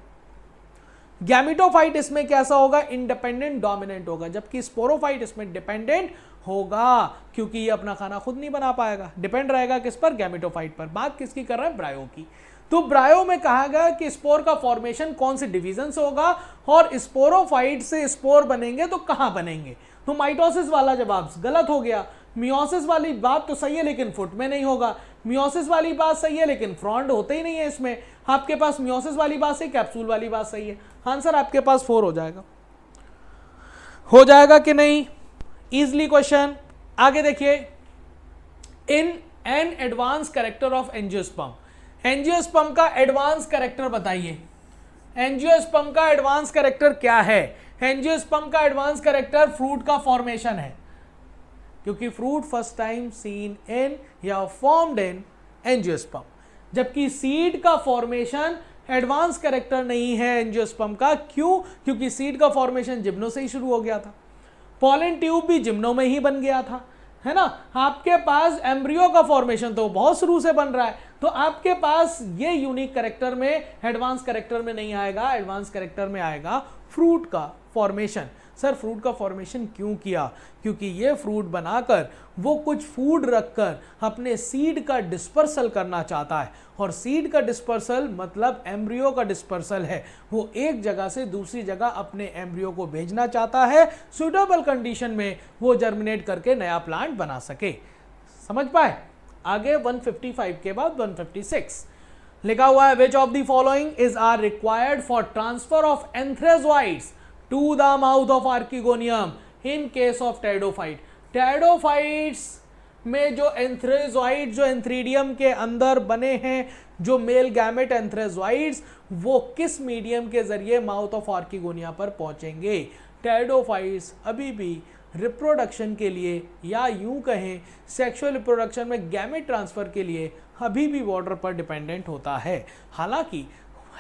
गैमीटोफाइट इसमें कैसा होगा, इंडिपेंडेंट डोमिनेंट होगा, जबकि स्पोरोफाइट इसमें डिपेंडेंट होगा, क्योंकि ये अपना खाना खुद नहीं बना पाएगा, डिपेंड रहेगा किस पर, गैमीटोफाइट पर। बात किसकी कर रहे हैं, ब्रायो की। तो ब्रायो में कहा गया कि स्पोर का फॉर्मेशन कौन से डिवीजन से होगा, और स्पोरोफाइट से स्पोर बनेंगे तो कहां बनेंगे, तो माइटोसिस वाला जवाब गलत हो गया। मियोसिस वाली बात तो सही है लेकिन फुट में नहीं होगा, मियोसिस वाली बात सही है लेकिन फ्रॉन्ड होते ही नहीं है इसमें। आपके पास मियोसिस वाली बात सही, कैप्सूल वाली बात सही है। आंसर आपके पास 4 हो जाएगा कि नहीं, इजली क्वेश्चन। आगे देखिए, in an advance character of angiosperm, angiosperm का एडवांस कैरेक्टर बताइए। एंजियोस्पर्म का एडवांस कैरेक्टर क्या है, एंजियोस्पर्म का एडवांस कैरेक्टर फ्रूट का फॉर्मेशन है, क्योंकि fruit first time seen in या फॉर्म्ड इन एंजियोस्पर्म, जबकि सीड का फॉर्मेशन एडवांस कैरेक्टर नहीं है एंजियोस्पर्म का। क्यों, क्योंकि सीड का फॉर्मेशन जिम्नो से ही शुरू हो गया था, पॉलन ट्यूब भी जिम्नो में ही बन गया था, है ना। आपके पास एम्ब्रियो का फॉर्मेशन तो बहुत शुरू से बन रहा है, तो आपके पास ये यूनिक कैरेक्टर में, एडवांस कैरेक्टर में नहीं आएगा, एडवांस कैरेक्टर में आएगा फ्रूट का फॉर्मेशन। सर फ्रूट का फॉर्मेशन क्यों किया, क्योंकि ये फ्रूट बनाकर वो कुछ फूड रखकर अपने सीड का डिस्पर्सल करना चाहता है, और सीड का डिस्पर्सल मतलब एम्ब्रियो का डिस्पर्सल है, वो एक जगह से दूसरी जगह अपने एम्ब्रियो को भेजना चाहता है, सुटेबल कंडीशन में वो जर्मिनेट करके नया प्लांट बना सके। समझ पाए। आगे 155 के बाद 156 लिखा हुआ है, which of the following is are required for transfer of antherozoids to the mouth of archegonium in case of pteridophyte. Pteridophytes में जो एंथ्रेजोइड, जो एंथ्रीडियम के अंदर बने हैं, जो मेल गैमेट एंथ्रेजोइड्स, वो किस मीडियम के जरिए माउथ ऑफ आर्किगोनिया पर पहुंचेंगे। टेरिडोफाइट्स अभी भी रिप्रोडक्शन के लिए, या यूं कहें सेक्सुअल रिप्रोडक्शन में गैमेट ट्रांसफर के लिए अभी भी वाटर पर डिपेंडेंट होता है। हालांकि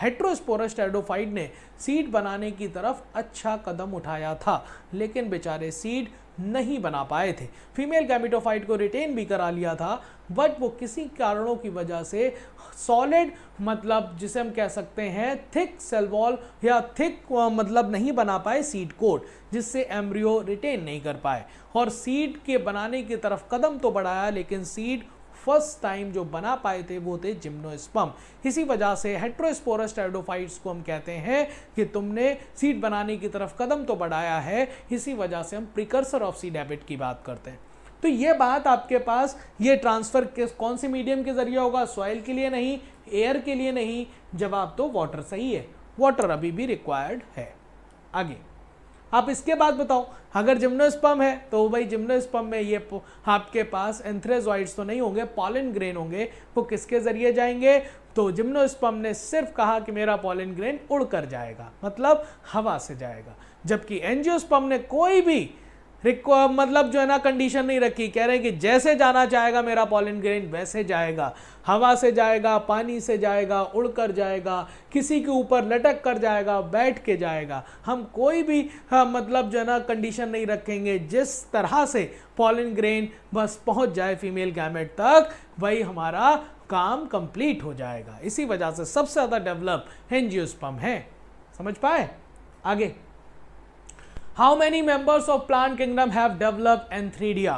हेट्रोस्पोरस टेरिडोफाइट ने सीड बनाने की तरफ अच्छा कदम उठाया था, लेकिन बेचारे सीड नहीं बना पाए थे। फीमेल गैमेटोफाइट को रिटेन भी करा लिया था, बट वो किसी कारणों की वजह से सॉलिड मतलब जिसे हम कह सकते हैं थिक सेल वॉल या थिक मतलब नहीं बना पाए सीड कोट, जिससे एम्ब्रियो रिटेन नहीं कर पाए और सीड के बनाने की तरफ कदम तो बढ़ाया, लेकिन सीड फर्स्ट टाइम जो बना पाए थे वो थे जिम्नोस्पर्म। इसी वजह से हेटेरोस्पोरस टेरिडोफाइट्स को हम कहते हैं कि तुमने सीड बनाने की तरफ कदम तो बढ़ाया है, इसी वजह से हम प्रिकर्सर ऑफ सीड हैबिट की बात करते हैं। तो ये बात आपके पास, ये ट्रांसफर कौन से मीडियम के जरिए होगा? सॉइल के लिए नहीं, एयर के लिए नहीं, जवाब तो वाटर सही है, वाटर अभी भी रिक्वायर्ड है। आगे आप इसके बाद बताओ, अगर जिम्नोस्पर्म है तो भाई जिम्नोस्पर्म में ये आपके पास एंथ्रेजॉइड्स तो नहीं होंगे, पॉलन ग्रेन होंगे, वो किसके जरिए जाएंगे? तो जिम्नोस्पर्म ने सिर्फ कहा कि मेरा पॉलन ग्रेन उड़कर जाएगा, मतलब हवा से जाएगा, जबकि एंजियोस्पर्म ने कोई भी मतलब जो है ना कंडीशन नहीं रखी, कह रहे हैं कि जैसे जाना चाहेगा मेरा पॉलन ग्रेन वैसे जाएगा, हवा से जाएगा, पानी से जाएगा, उड़कर जाएगा, किसी के ऊपर लटक कर जाएगा, बैठ के जाएगा। हम कोई भी मतलब जो है ना कंडीशन नहीं रखेंगे, जिस तरह से पॉलन ग्रेन बस पहुंच जाए फीमेल गैमेट तक, वही हमारा काम कंप्लीट हो जाएगा। इसी वजह से सबसे ज़्यादा डेवलप एंजियोस्पर्म है। समझ पाए? आगे, how many members of plant kingdom have developed antheridia?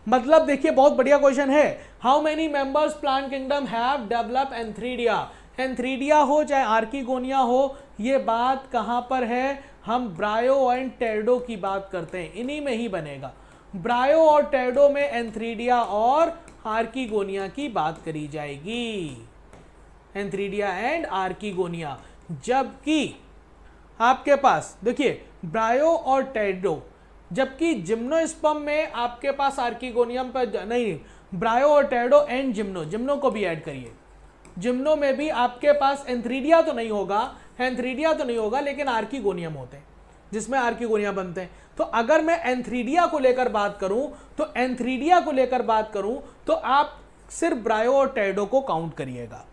मतलब देखिए बहुत बढ़िया क्वेश्चन है। How many members plant kingdom have developed antheridia? Antheridia हो चाहे आर्किगोनिया हो, ये बात कहां पर है? हम ब्रायो एंड टेरिडो की बात करते हैं, इन्हीं में ही बनेगा। ब्रायो और टेरिडो में एंथ्रीडिया और आर्किगोनिया की बात करी जाएगी, एंथ्रीडिया एंड आर्किगोनिया। जबकि आपके पास देखिए ब्रायो और टेरिडो, जबकि जिम्नोस्पर्म में आपके पास आर्किगोनियम पर नहीं, ब्रायो और टेरिडो एंड जिम्नो को भी ऐड करिए। जिम्नो में भी आपके पास एंथ्रीडिया तो नहीं होगा, लेकिन आर्किगोनियम होते हैं, जिसमें आर्किगोनिया बनते हैं। तो अगर मैं एंथ्रीडिया को लेकर बात करूं तो आप सिर्फ ब्रायो और टेरिडो को काउंट करिएगा।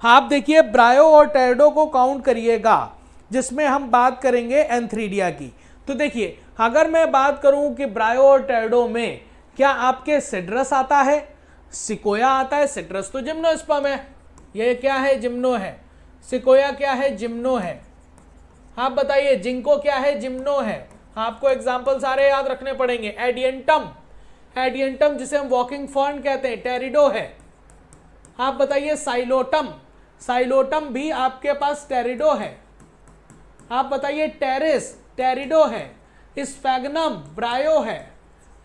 आप देखिए ब्रायो और टेरिडो को काउंट करिएगा, जिसमें हम बात करेंगे एंथ्रीडिया की। तो देखिए अगर मैं बात करूं कि ब्रायो और टेरिडो में क्या आपके सिट्रस आता है, सिकोया आता है? सिट्रस तो जिम्नोस्पर्म है, ये क्या है? जिम्नो है। सिकोया क्या है? जिम्नो है। आप बताइए जिंको क्या है? जिम्नो है। आपको एग्जाम्पल सारे याद रखने पड़ेंगे। एडियंटम जिसे हम वॉकिंग फर्न कहते हैं, टेरिडो है। आप बताइए साइलोटम भी आपके पास टेरिडो है। आप बताइए टेरिस, टेरिडो है। स्फैग्नम ब्रायो है,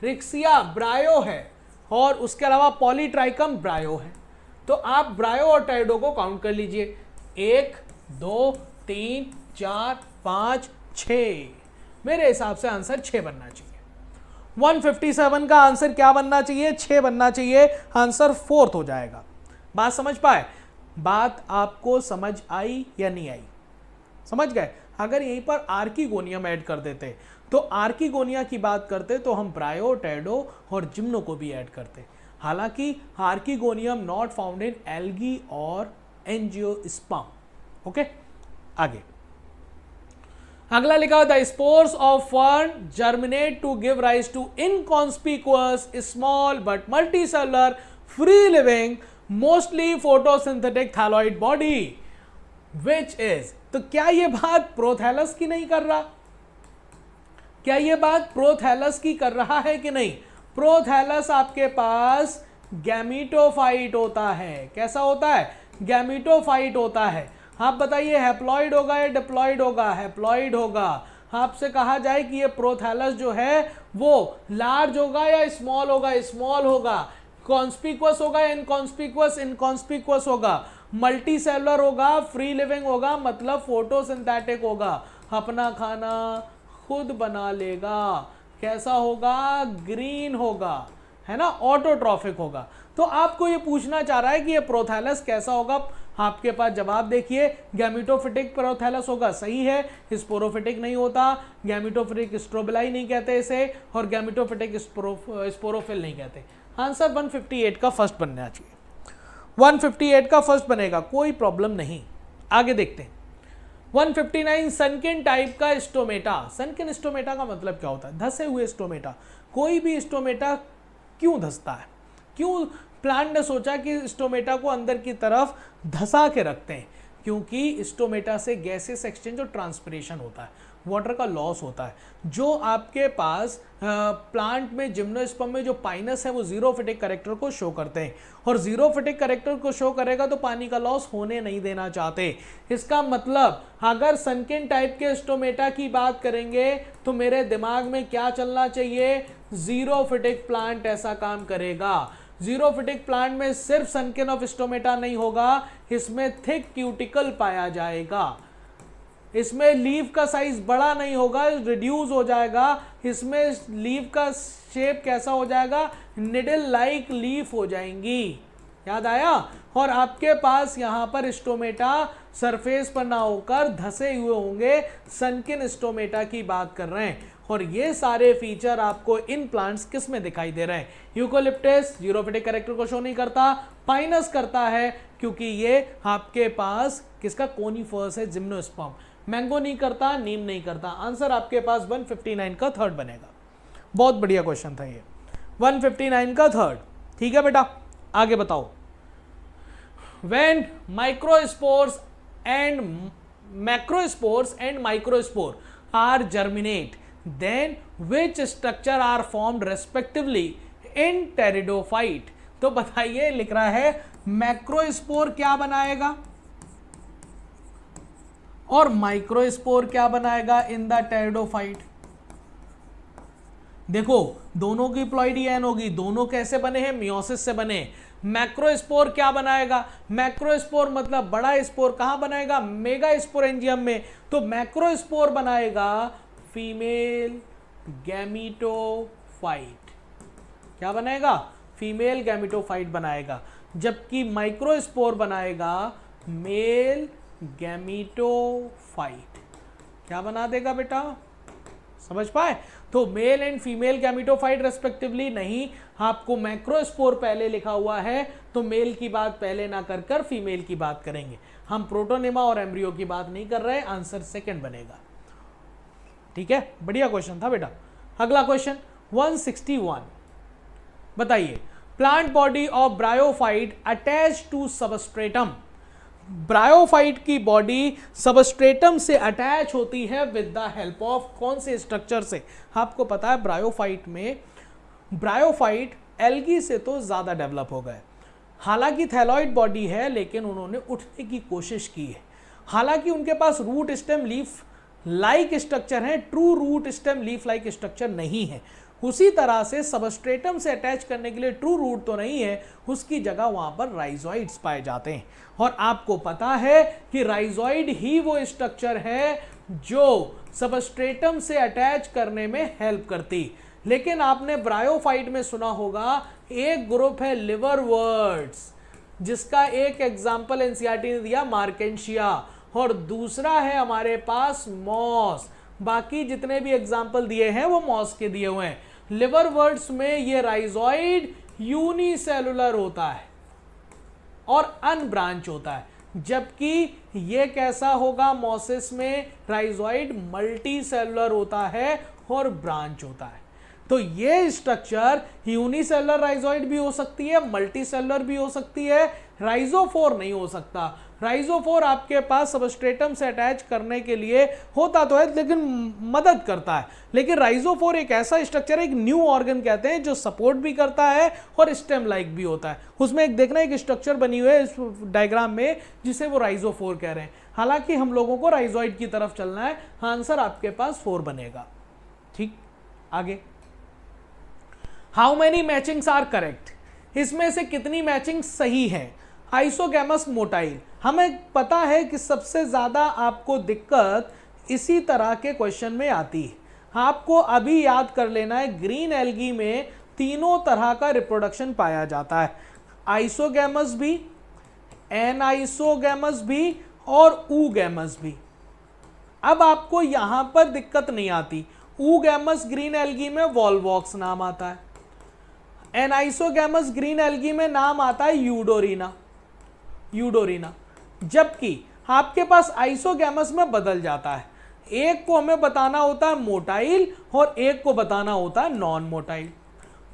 रिक्सिया ब्रायो है, और उसके अलावा पॉलीट्राइकम ब्रायो है। तो आप ब्रायो और टेरिडो को काउंट कर लीजिए, 1 2 3 4 5 6। मेरे हिसाब से आंसर 6 बनना चाहिए। 157 का आंसर क्या बनना चाहिए? 6 बनना चाहिए, आंसर 4th हो जाएगा। बात समझ पाए? बात आपको समझ आई या नहीं आई? समझ गए? अगर यहीं पर आर्किगोनियम ऐड कर देते तो आर्किगोनिया की बात करते तो हम ब्रायो, टेरिडो और जिम्नो को भी ऐड करते। हालांकि archegonium not found in algae और एंजियोस्पर्म। ओके, आगे अगला लिखा हुआ, the spores of fern germinate to give rise to inconspicuous small but multicellular free living mostly photosynthetic thalloid body which is. तो क्या ये बात प्रोथैलस की नहीं कर रहा? क्या ये बात प्रोथैलस की कर रहा है कि नहीं? प्रोथैलस आपके पास गैमीटोफाइट होता है। कैसा होता है? गैमीटोफाइट होता है। आप बताइए हैप्लॉइड होगा या डिप्लॉइड होगा? हैप्लॉइड होगा। आपसे कहा जाए कि ये प्रोथैलस जो है वो लार्ज होगा या स्मॉल होगा? स्मॉल होगा। कॉन्स्पिकुअस होगा या इनकॉन्स्पिकुअस? इनकॉन्स्पिकुअस होगा। मल्टी सेलुलर होगा, फ्री लिविंग होगा, मतलब फोटोसिंथेटिक होगा, अपना खाना खुद बना लेगा। कैसा होगा? ग्रीन होगा, है ना, ऑटोट्रॉफिक होगा। तो आपको ये पूछना चाह रहा है कि ये प्रोथैलस कैसा होगा। आपके पास जवाब देखिए, गैमेटोफिटिक प्रोथैलस होगा, सही है। स्पोरोफिटिक नहीं होता, गैमेटोफिटिक स्ट्रोबिलाई नहीं कहते इसे, और गैमेटोफिटिक स्पोरोफिल नहीं कहते। आंसर 158 का फर्स्ट बनना चाहिए। 158 का फर्स्ट बनेगा, कोई प्रॉब्लम नहीं। आगे देखते हैं। 159 सनकिन टाइप का स्टोमेटा। सनकिन स्टोमेटा का मतलब क्या होता है? धसे हुए स्टोमेटा। कोई भी स्टोमेटा क्यों धसता है? क्यों प्लांट ने सोचा कि स्टोमेटा को अंदर की तरफ धसा के रखते हैं? क्योंकि स्टोमेटा से गैसेस एक्सचेंज और ट्रांसपिरेशन होता है, वाटर का लॉस होता है। जो आपके पास प्लांट में जिम्नोस्पर्म में जो पाइनस है वो जीरोफिटिक कैरेक्टर को शो करते हैं, और जीरोफिटिक कैरेक्टर को शो करेगा तो पानी का लॉस होने नहीं देना चाहते। इसका मतलब अगर सनकिन टाइप के स्टोमेटा की बात करेंगे तो मेरे दिमाग में क्या चलना चाहिए? जीरोफिटिक प्लांट ऐसा काम करेगा। जीरोफिटिक प्लांट में सिर्फ सनकिन ऑफ स्टोमेटा नहीं होगा, इसमें थिक क्यूटिकल पाया जाएगा। इसमें लीफ का साइज बड़ा नहीं होगा, रिड्यूस हो जाएगा। इसमें लीफ का शेप कैसा हो जाएगा? निडल लाइक लीफ हो जाएंगी। याद आया? और आपके पास यहां पर स्टोमेटा सरफेस पर ना होकर धसे हुए होंगे। सनकिन स्टोमेटा की बात कर रहे हैं, और ये सारे फीचर आपको इन प्लांट्स किस में दिखाई दे रहे हैं? यूकोलिप्टस जीरोफिटिक कैरेक्टर को शो नहीं करता, पाइनस करता है क्योंकि ये आपके पास किसका? कोनिफर्स है, जिम्नोस्पर्म। मैंगो नहीं करता, नीम नहीं करता। आंसर आपके पास 159 का थर्ड बनेगा। बहुत बढ़िया क्वेश्चन था ये, 159 का थर्ड। ठीक है बेटा, आगे बताओ। When microspores and macrospores and microspore are germinate, then which structure are formed respectively in pteridophyte? तो बताइए, लिख रहा है मैक्रोस्पोर क्या बनाएगा और माइक्रोस्पोर क्या बनाएगा इन द टेरिडोफाइट। देखो, दोनों की प्लॉइडी एन होगी। दोनों कैसे बने हैं? मियोसिस से बने। मैक्रोस्पोर क्या बनाएगा? मैक्रोस्पोर मतलब बड़ा स्पोर। कहां बनाएगा? मेगा स्पोरेंजियम में। तो मैक्रोस्पोर बनाएगा फीमेल गैमीटोफाइट। क्या बनाएगा? फीमेल गैमीटोफाइट बनाएगा, जबकि माइक्रोस्पोर बनाएगा मेल गैमीटोफाइट। क्या बना देगा बेटा? समझ पाए? तो male and female gametophyte respectively नहीं, आपको मैक्रोस्पोर पहले लिखा हुआ है तो मेल की बात पहले ना कर कर फीमेल की बात करेंगे। हम प्रोटोनेमा और एम्ब्रियो की बात नहीं कर रहे। आंसर सेकंड बनेगा। ठीक है, बढ़िया क्वेश्चन था बेटा। अगला क्वेश्चन 161, बताइए plant body of bryophyte attach to substratum. Bryophyte की बॉडी सबस्ट्रेटम से अटैच होती है विद द हेल्प ऑफ कौन से स्ट्रक्चर से? आपको पता है ब्रायोफाइट एल्गी से तो ज्यादा डेवलप हो गए। हालांकि थैलॉइड बॉडी है, लेकिन उन्होंने उठने की कोशिश की है। हालांकि उनके पास root stem leaf like structure है, true root stem leaf like structure नहीं है। उसी तरह से सबस्ट्रेटम से अटैच करने के लिए ट्रू रूट तो नहीं है, उसकी जगह वहां पर राइजोइड्स पाए जाते हैं। और आपको पता है कि राइजोइड ही वो स्ट्रक्चर है जो सबस्ट्रेटम से अटैच करने में हेल्प करती। लेकिन आपने ब्रायोफाइट में सुना होगा एक ग्रुप है लिवरवर्ट्स, जिसका एक एग्जांपल एनसीईआरटी ने दिया मार्केंशिया, और दूसरा है हमारे पास मॉस। बाकी जितने भी एग्जांपल दिए हैं वो मॉस के दिए हुए हैं। लिवरवर्ट्स में ये राइजोइड यूनिसेलुलर होता है और अनब्रांच होता है, जबकि ये कैसा होगा? मॉसिस में राइजोइड मल्टी सेलुलर होता है और ब्रांच होता है। तो ये स्ट्रक्चर यूनिसेलुलर राइजोइड भी हो सकती है, मल्टी सेलुलर भी हो सकती है, राइजोफोर नहीं हो सकता। राइजोफोर आपके पास सबस्ट्रेटम से अटैच करने के लिए होता तो है, लेकिन मदद करता है। लेकिन राइजोफोर एक ऐसा स्ट्रक्चर है, एक न्यू ऑर्गन कहते हैं, जो सपोर्ट भी करता है और स्टेम लाइक भी होता है। उसमें एक देखना एक स्ट्रक्चर बनी हुई है इस डायग्राम में, जिसे वो राइजोफोर कह रहे हैं। हालांकि हम लोगों को राइजोइड की तरफ चलना है। आंसर आपके पास 4 बनेगा। ठीक, आगे how many matchings are correct? इसमें से कितनी मैचिंग सही है? आइसोगैमस मोटाइल, हमें पता है कि सबसे ज्यादा आपको दिक्कत इसी तरह के क्वेश्चन में आती है। आपको अभी याद कर लेना है, ग्रीन एल्गी में तीनों तरह का रिप्रोडक्शन पाया जाता है, आइसोगैमस भी, एनाइसोगैमस भी और ऊगैमस भी। अब आपको यहां पर दिक्कत नहीं आती। ऊगैमस ग्रीन एल्गी में वॉल्वॉक्स नाम आता है, एनाइसोगैमस ग्रीन एल्गी में नाम आता है यूडोरिना, जबकि आपके पास आइसोगैमस में बदल जाता है। एक को हमें बताना होता है मोटाइल और एक को बताना होता है नॉन मोटाइल।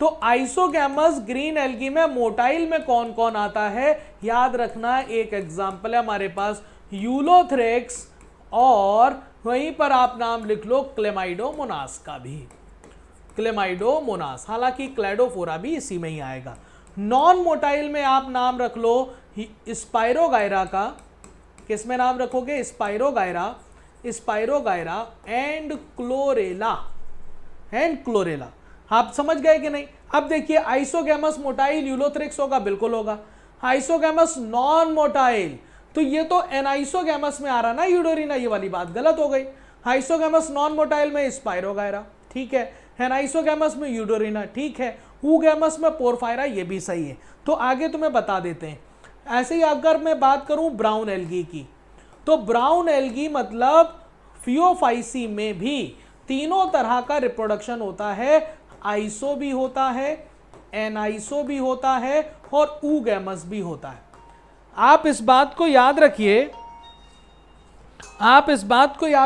तो आइसोगैमस ग्रीन एल्गी में मोटाइल में कौन कौन आता है याद रखना। एक एग्जांपल है हमारे पास यूलोथ्रेक्स, और वहीं पर आप नाम लिख लो क्लेमाइडोमोनास का भी, क्लेमाइडोमोनास, हालांकि क्लैडोफोरा भी इसी में ही आएगा। नॉन मोटाइल में आप नाम रख लो स्पाइरोगायरा का, किसमें नाम रखोगे? स्पाइरोगायरा, स्पाइरोगायरा एंड क्लोरेला, आप समझ गए कि नहीं? अब देखिए आइसोगैमस मोटाइल यूलोथ्रिक्स होगा, बिल्कुल होगा। आइसोगैमस नॉन मोटाइल, तो ये तो एनाइसोगैमस में आ रहा ना यूडोरिना, ये वाली बात गलत हो गई। आइसोगैमस नॉन मोटाइल में स्पाइरोगायरा, ठीक है। एनाइसोगैमस में यूडोरिना, ठीक है। ऊगैमस में पोरफायरा, ये भी सही है। तो आगे तुम्हें बता देते हैं। ऐसे ही अगर मैं बात करूं ब्राउन एल्गी की, तो ब्राउन एल्गी मतलब फियोफाइसी में भी तीनों तरह का रिप्रोडक्शन होता है। आइसो भी होता है, एनाइसो भी होता है और ऊगैमस भी होता है। आप इस बात को याद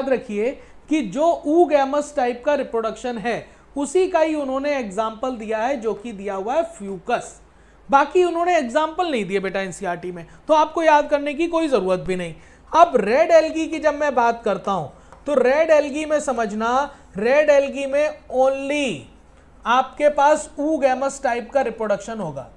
रखिए, कि जो ऊगैमस टाइप का रिप्रोडक्शन है उसी का ही उन्होंने एग्जाम्पल दिया है, जो कि दिया हुआ है फ्यूकस। बाकी उन्होंने एग्जाम्पल नहीं दिए बेटा एनसीईआरटी में, तो आपको याद करने की कोई जरूरत भी नहीं। अब रेड एल्गी की जब मैं बात करता हूं, तो रेड एल्गी में समझना, रेड एल्गी में ओनली आपके पास ऊगैमस टाइप का रिप्रोडक्शन होगा।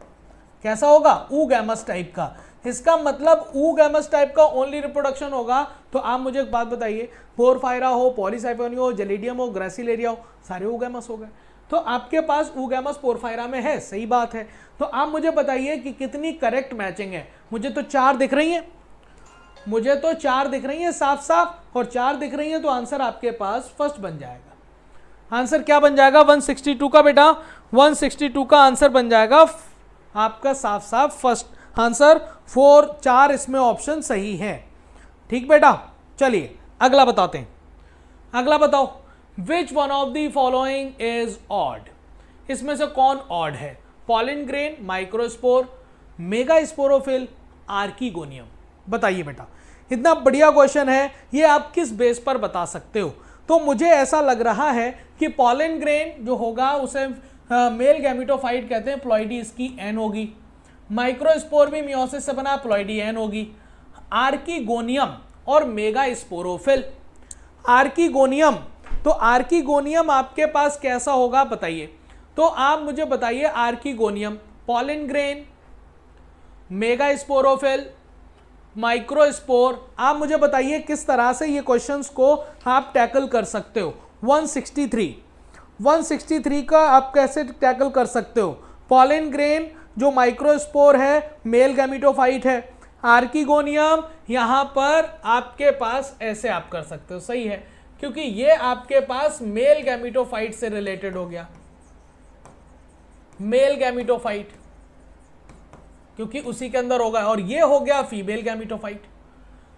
कैसा होगा? ऊगैमस टाइप का। इसका मतलब ऊगैमस टाइप का ओनली रिप्रोडक्शन होगा। तो आप मुझे एक बात बताइए, पोरफायरा हो, पॉलीसाइफोनिया हो, जेलिडियम हो, ग्रेसिलेरिया हो, सारे ऊगैमस हो गए। तो आपके पास ऊगैमस पोरफायरा में है, सही बात है। तो आप मुझे बताइए कि कितनी करेक्ट मैचिंग है। मुझे तो 4 दिख रही है, साफ साफ, और 4 दिख रही है, तो आंसर आपके पास फर्स्ट बन जाएगा। आंसर क्या बन जाएगा? 162 का बेटा, 162 का आंसर बन जाएगा आपका साफ साफ फर्स्ट आंसर। 4 इसमें ऑप्शन सही है। ठीक बेटा, चलिए अगला बताते हैं। अगला बताओ, which one of the following is odd? इसमें से कौन ऑड है? Pollen grain, microspore, mega sporophyll, archegonium. बताइए बेटा, इतना बढ़िया क्वेश्चन है, ये आप किस बेस पर बता सकते हो? तो मुझे ऐसा लग रहा है कि पॉलिन ग्रेन जो होगा उसे मेल गैमिटोफाइट कहते हैं, प्लॉइडी इसकी एन होगी। माइक्रोस्पोर भी मियोसिस से बना, प्लॉइडी एन होगी। आर्कीगोनियम और मेगा स्पोरोफिल, आर्कीगोनियम, तो आर्कीगोनियम आपके पास कैसा होगा बताइए? तो आप मुझे बताइए, archegonium, pollen grain, mega sporophyll, microspore, आप मुझे बताइए किस तरह से ये क्वेश्चंस को आप टैकल कर सकते हो। 163 का आप कैसे टैकल कर सकते हो? पॉलिन ग्रेन जो माइक्रोस्पोर है, मेल गैमिटोफाइट है। आर्कीगोनियम यहां पर आपके पास ऐसे आप कर सकते हो, सही है, क्योंकि ये आपके पास मेल गैमिटोफाइट से रिलेटेड हो गया, मेल गैमिटोफाइट, क्योंकि उसी के अंदर होगा। और ये हो गया फीमेल गैमिटोफाइट।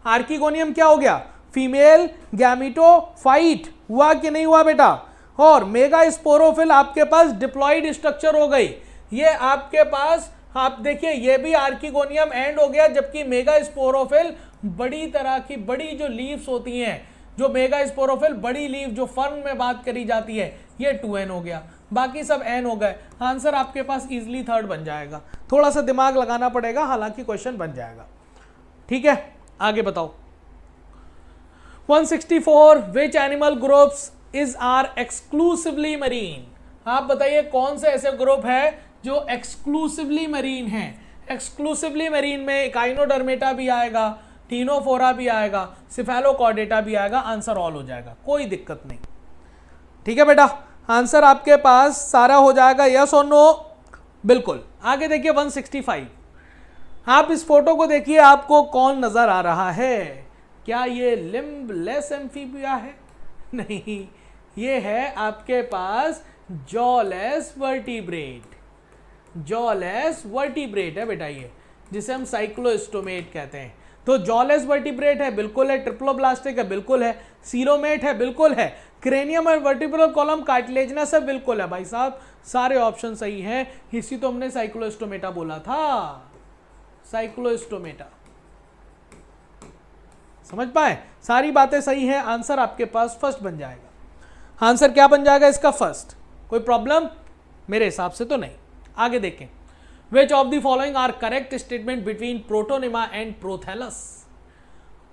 आर्कीगोनियम क्या हो गया? फीमेल गैमिटोफाइट हुआ कि नहीं हुआ बेटा? और मेगा स्पोरोफिल आपके पास डिप्लॉइड स्ट्रक्चर हो गई। ये आपके पास आप देखिए, ये भी आर्कीगोनियम एंड हो गया, जबकि मेगा स्पोरोफिल बड़ी तरह की बड़ी जो लीव्स होती हैं, जो मेगा स्पोरोफिल बड़ी लीव जो फर्न में बात करी जाती है, ये 2n हो गया, बाकी सब n हो गए। आंसर आपके पास इजीली थर्ड बन जाएगा। थोड़ा सा दिमाग लगाना पड़ेगा, हालांकि क्वेश्चन बन जाएगा। ठीक है, आगे बताओ। 164 which animal groups is are exclusively marine? आप बताइए कौन से ऐसे ग्रुप है जो एक्सक्लूसिवली मरीन है? एक्सक्लूसिवली मरीन में काइनोडर्मेटा भी आएगा, टीनोफोरा भी आएगा, सिफेलोकॉर्डेटा भी आएगा। आंसर ऑल हो जाएगा, कोई दिक्कत नहीं। ठीक है बेटा, आंसर आपके पास सारा हो जाएगा, यस और नो? बिल्कुल। आगे देखिए 165। आप इस फोटो को देखिए, आपको कौन नजर आ रहा है? क्या ये लिम्बलेस एम्फीबिया है? नहीं, ये है आपके पास जॉलेस वर्टिब्रेट। जॉलेस वर्टिब्रेट है बेटा ये, जिसे हम साइक्लोस्टोमेट कहते हैं। तो जॉलेस वर्टिब्रेट है, बिल्कुल है। ट्रिप्लोब्लास्टिक है, बिल्कुल है। सीलोमेट है, बिल्कुल है। क्रेनियम और वर्टिब्रल कॉलम कार्टिलेजिनस है, बिल्कुल है। भाई साहब सारे ऑप्शन सही हैं, इसी तो हमने साइक्लोस्टोमेटा बोला था, साइक्लोस्टोमेटा। समझ पाए, सारी बातें सही हैं, आंसर आपके पास फर्स्ट बन जाएगा। आंसर क्या बन जाएगा इसका? फर्स्ट। कोई प्रॉब्लम? मेरे हिसाब से तो नहीं। आगे देखें, which of the following are correct statement between protonema and prothallus.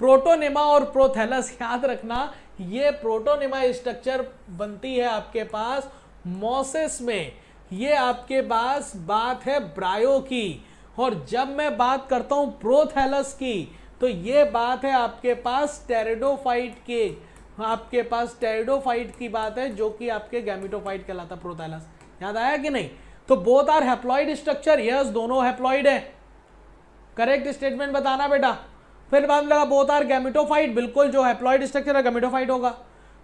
Protonema और प्रोथैलस, याद रखना ये प्रोटोनिमा स्ट्रक्चर बनती है आपके पास मोसेस में, ये आपके पास बात है ब्रायो की, और जब मैं बात करता हूं प्रोथैलस की तो ये बात है आपके पास टेरिडोफाइट की, आपके पास टेरिडोफाइट की बात है जो कि आपके गैमेटोफाइट कहलाता है प्रोथैलस। याद आया कि नहीं? तो both are haploid structure, yes दोनों हैप्लॉइड है। करेक्ट स्टेटमेंट बताना बेटा। फिर बाद में लगा बोथ आर गैमेटोफाइट, बिल्कुल जो हैप्लॉइड स्ट्रक्चर है गैमेटोफाइट होगा।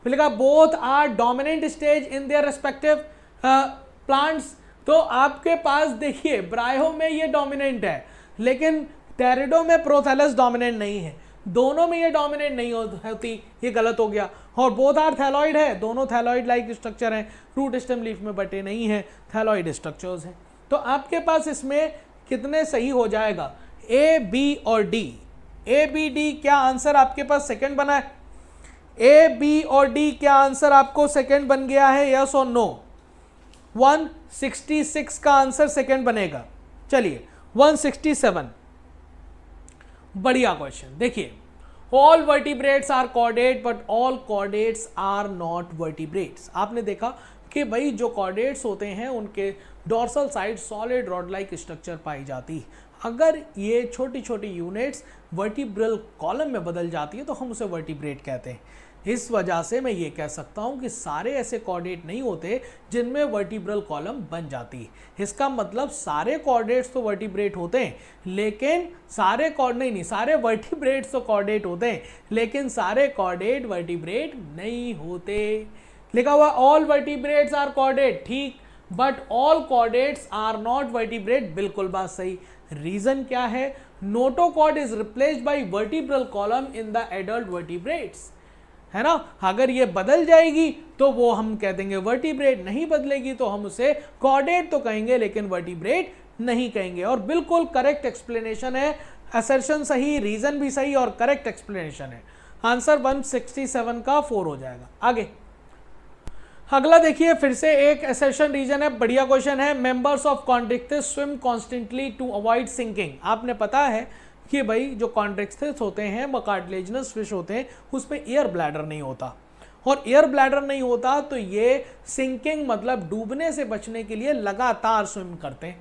फिर लगा both are dominant stage in their respective plants, तो आपके पास देखिए ब्रायो में ये डोमिनेंट है लेकिन टेरिडो में प्रोथैलस डोमिनेंट नहीं है, दोनों में ये डोमिनेंट नहीं होती, ये गलत हो गया। और बोथ आर थैलॉइड है, दोनों थैलॉइड लाइक स्ट्रक्चर हैं, रूट स्टेम लीफ में बटे नहीं है, थैलॉइड स्ट्रक्चर्स हैं। तो आपके पास इसमें कितने सही हो जाएगा? ए, बी और डी। ए, बी, डी क्या आंसर आपके पास सेकंड बना है? ए, बी और डी क्या आंसर आपको सेकंड बन गया है? यस और नो? 166 का आंसर सेकंड बनेगा। चलिए 167, बढ़िया क्वेश्चन। देखिए, all vertebrates are chordate but all chordates are not vertebrates. आपने देखा कि भाई जो कॉर्डेट्स होते हैं उनके dorsal side solid rod like structure पाई जाती है। अगर ये छोटी छोटी यूनिट्स वर्टिब्रल कॉलम में बदल जाती है तो हम उसे वर्टिब्रेट कहते हैं। इस वजह से मैं ये कह सकता हूं कि सारे ऐसे कॉर्डेट नहीं होते जिनमें वर्टिब्रल कॉलम बन जाती है। इसका मतलब सारे कॉर्डेट्स तो वर्टिब्रेट होते हैं लेकिन सारे सारे वर्टिब्रेट्स तो कॉर्डेट होते हैं लेकिन सारे कॉर्डेट वर्टिब्रेट नहीं होते। लिखा हुआ ऑल वर्टिब्रेट्स आर कॉर्डेट, ठीक, but all chordates are not vertebrate, बिल्कुल बात सही। रीजन क्या है? Notochord is replaced by vertebral column in the adult vertebrates, है ना। अगर ये बदल जाएगी तो वो हम कह देंगे वर्टिब्रेट, नहीं बदलेगी तो हम उसे कॉर्डेट तो कहेंगे लेकिन वर्टिब्रेट नहीं कहेंगे। और बिल्कुल करेक्ट एक्सप्लेनेशन है, असर्शन सही, रीजन भी सही और करेक्ट एक्सप्लेनेशन है। आंसर 167 का 4 हो जाएगा। आगे अगला देखिए, फिर से एक असर्शन रीजन है, बढ़िया क्वेश्चन है। Members of chondrichthyes swim constantly to avoid sinking. आपने पता है कि भाई जो कॉन्ड्रिक्थिस होते हैं वो कार्टिलेजिनस फिश होते हैं, उसमें एयर ब्लैडर नहीं होता, और एयर ब्लैडर नहीं होता तो ये सिंकिंग मतलब डूबने से बचने के लिए लगातार स्विम करते हैं।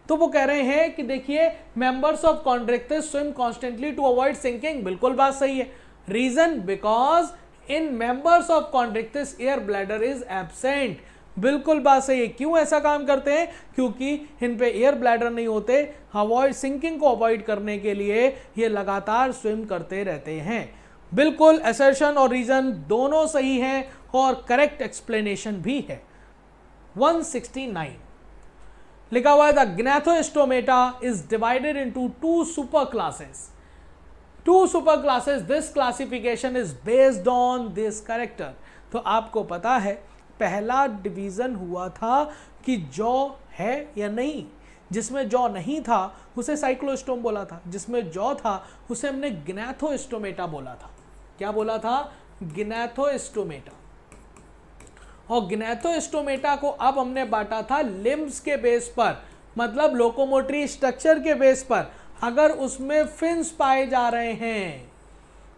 तो वो कह रहे हैं कि देखिए members of chondrichthyes swim constantly to avoid sinking, बिल्कुल बात सही है। Reason because in members of chondrichthyes air bladder is absent, बिल्कुल बात सही है। क्यों ऐसा काम करते हैं? क्योंकि इन पे एयर ब्लैडर नहीं होते, अवॉइड सिंकिंग को अवॉइड करने के लिए ये लगातार स्विम करते रहते हैं। बिल्कुल असर्शन और रीजन दोनों सही हैं और करेक्ट एक्सप्लेनेशन भी है। 169 लिखा हुआ है the Gnathostomata is divided into 2 super classes. 2 super classes, this classification is based on this character. तो आपको पता है पहला डिवीजन हुआ था कि जॉ है या नहीं, जिसमें जॉ नहीं था उसे साइक्लोस्टोम बोला था, जिसमें जॉ था उसे हमने ग्नैथोस्टोमेटा बोला था। क्या बोला था? ग्नैथोस्टोमेटा। और ग्नैथोस्टोमेटा को अब हमने बांटा था लिम्ब्स के बेस पर, मतलब लोकोमोटरी स्ट्रक्चर के बेस पर। अगर उसमें फिन्स पाए जा रहे हैं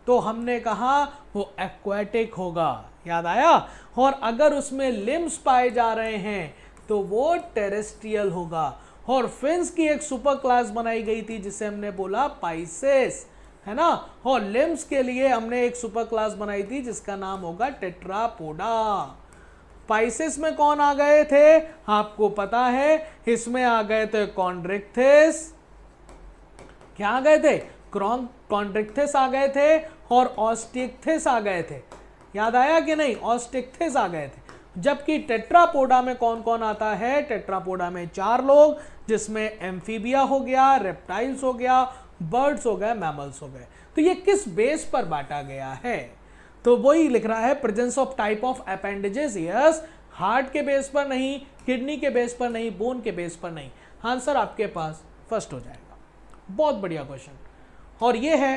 तो हमने कहा वो एक्वाटिक होगा, याद आया। और अगर उसमें लिम्स पाए जा रहे हैं तो वो टेरेस्ट्रियल होगा। और फिन्स की एक सुपर क्लास बनाई गई थी जिसे हमने बोला पाइसेस, है ना। और लिम्स के लिए हमने एक सुपर क्लास बनाई थी जिसका नाम होगा टेट्रापोडा। पाइसेस में कौन आ गए थे आपको पता है? इसमें आ गए थे कॉन्ड्रिक्थिस, क्या आ गए थे? कॉन्ड्रिक्थिस आ गए थे और ऑस्टिक्थिस आ गए थे, याद आया कि नहीं? ऑस्टिक्थिस आ गए थे। जबकि टेट्रापोडा में कौन कौन आता है? टेट्रापोडा में 4 लोग, जिसमें एम्फीबिया हो गया, रेप्टाइल्स हो गया, बर्ड्स हो गए, मैमल्स हो गए। तो ये किस बेस पर बांटा गया है? तो वही लिख रहा है presence of type of appendages, yes, heart के बेस पर नहीं, किडनी के बेस पर नहीं, बोन के बेस पर नहीं। आंसर आपके पास फर्स्ट हो जाएगा। बहुत बढ़िया क्वेश्चन। और ये है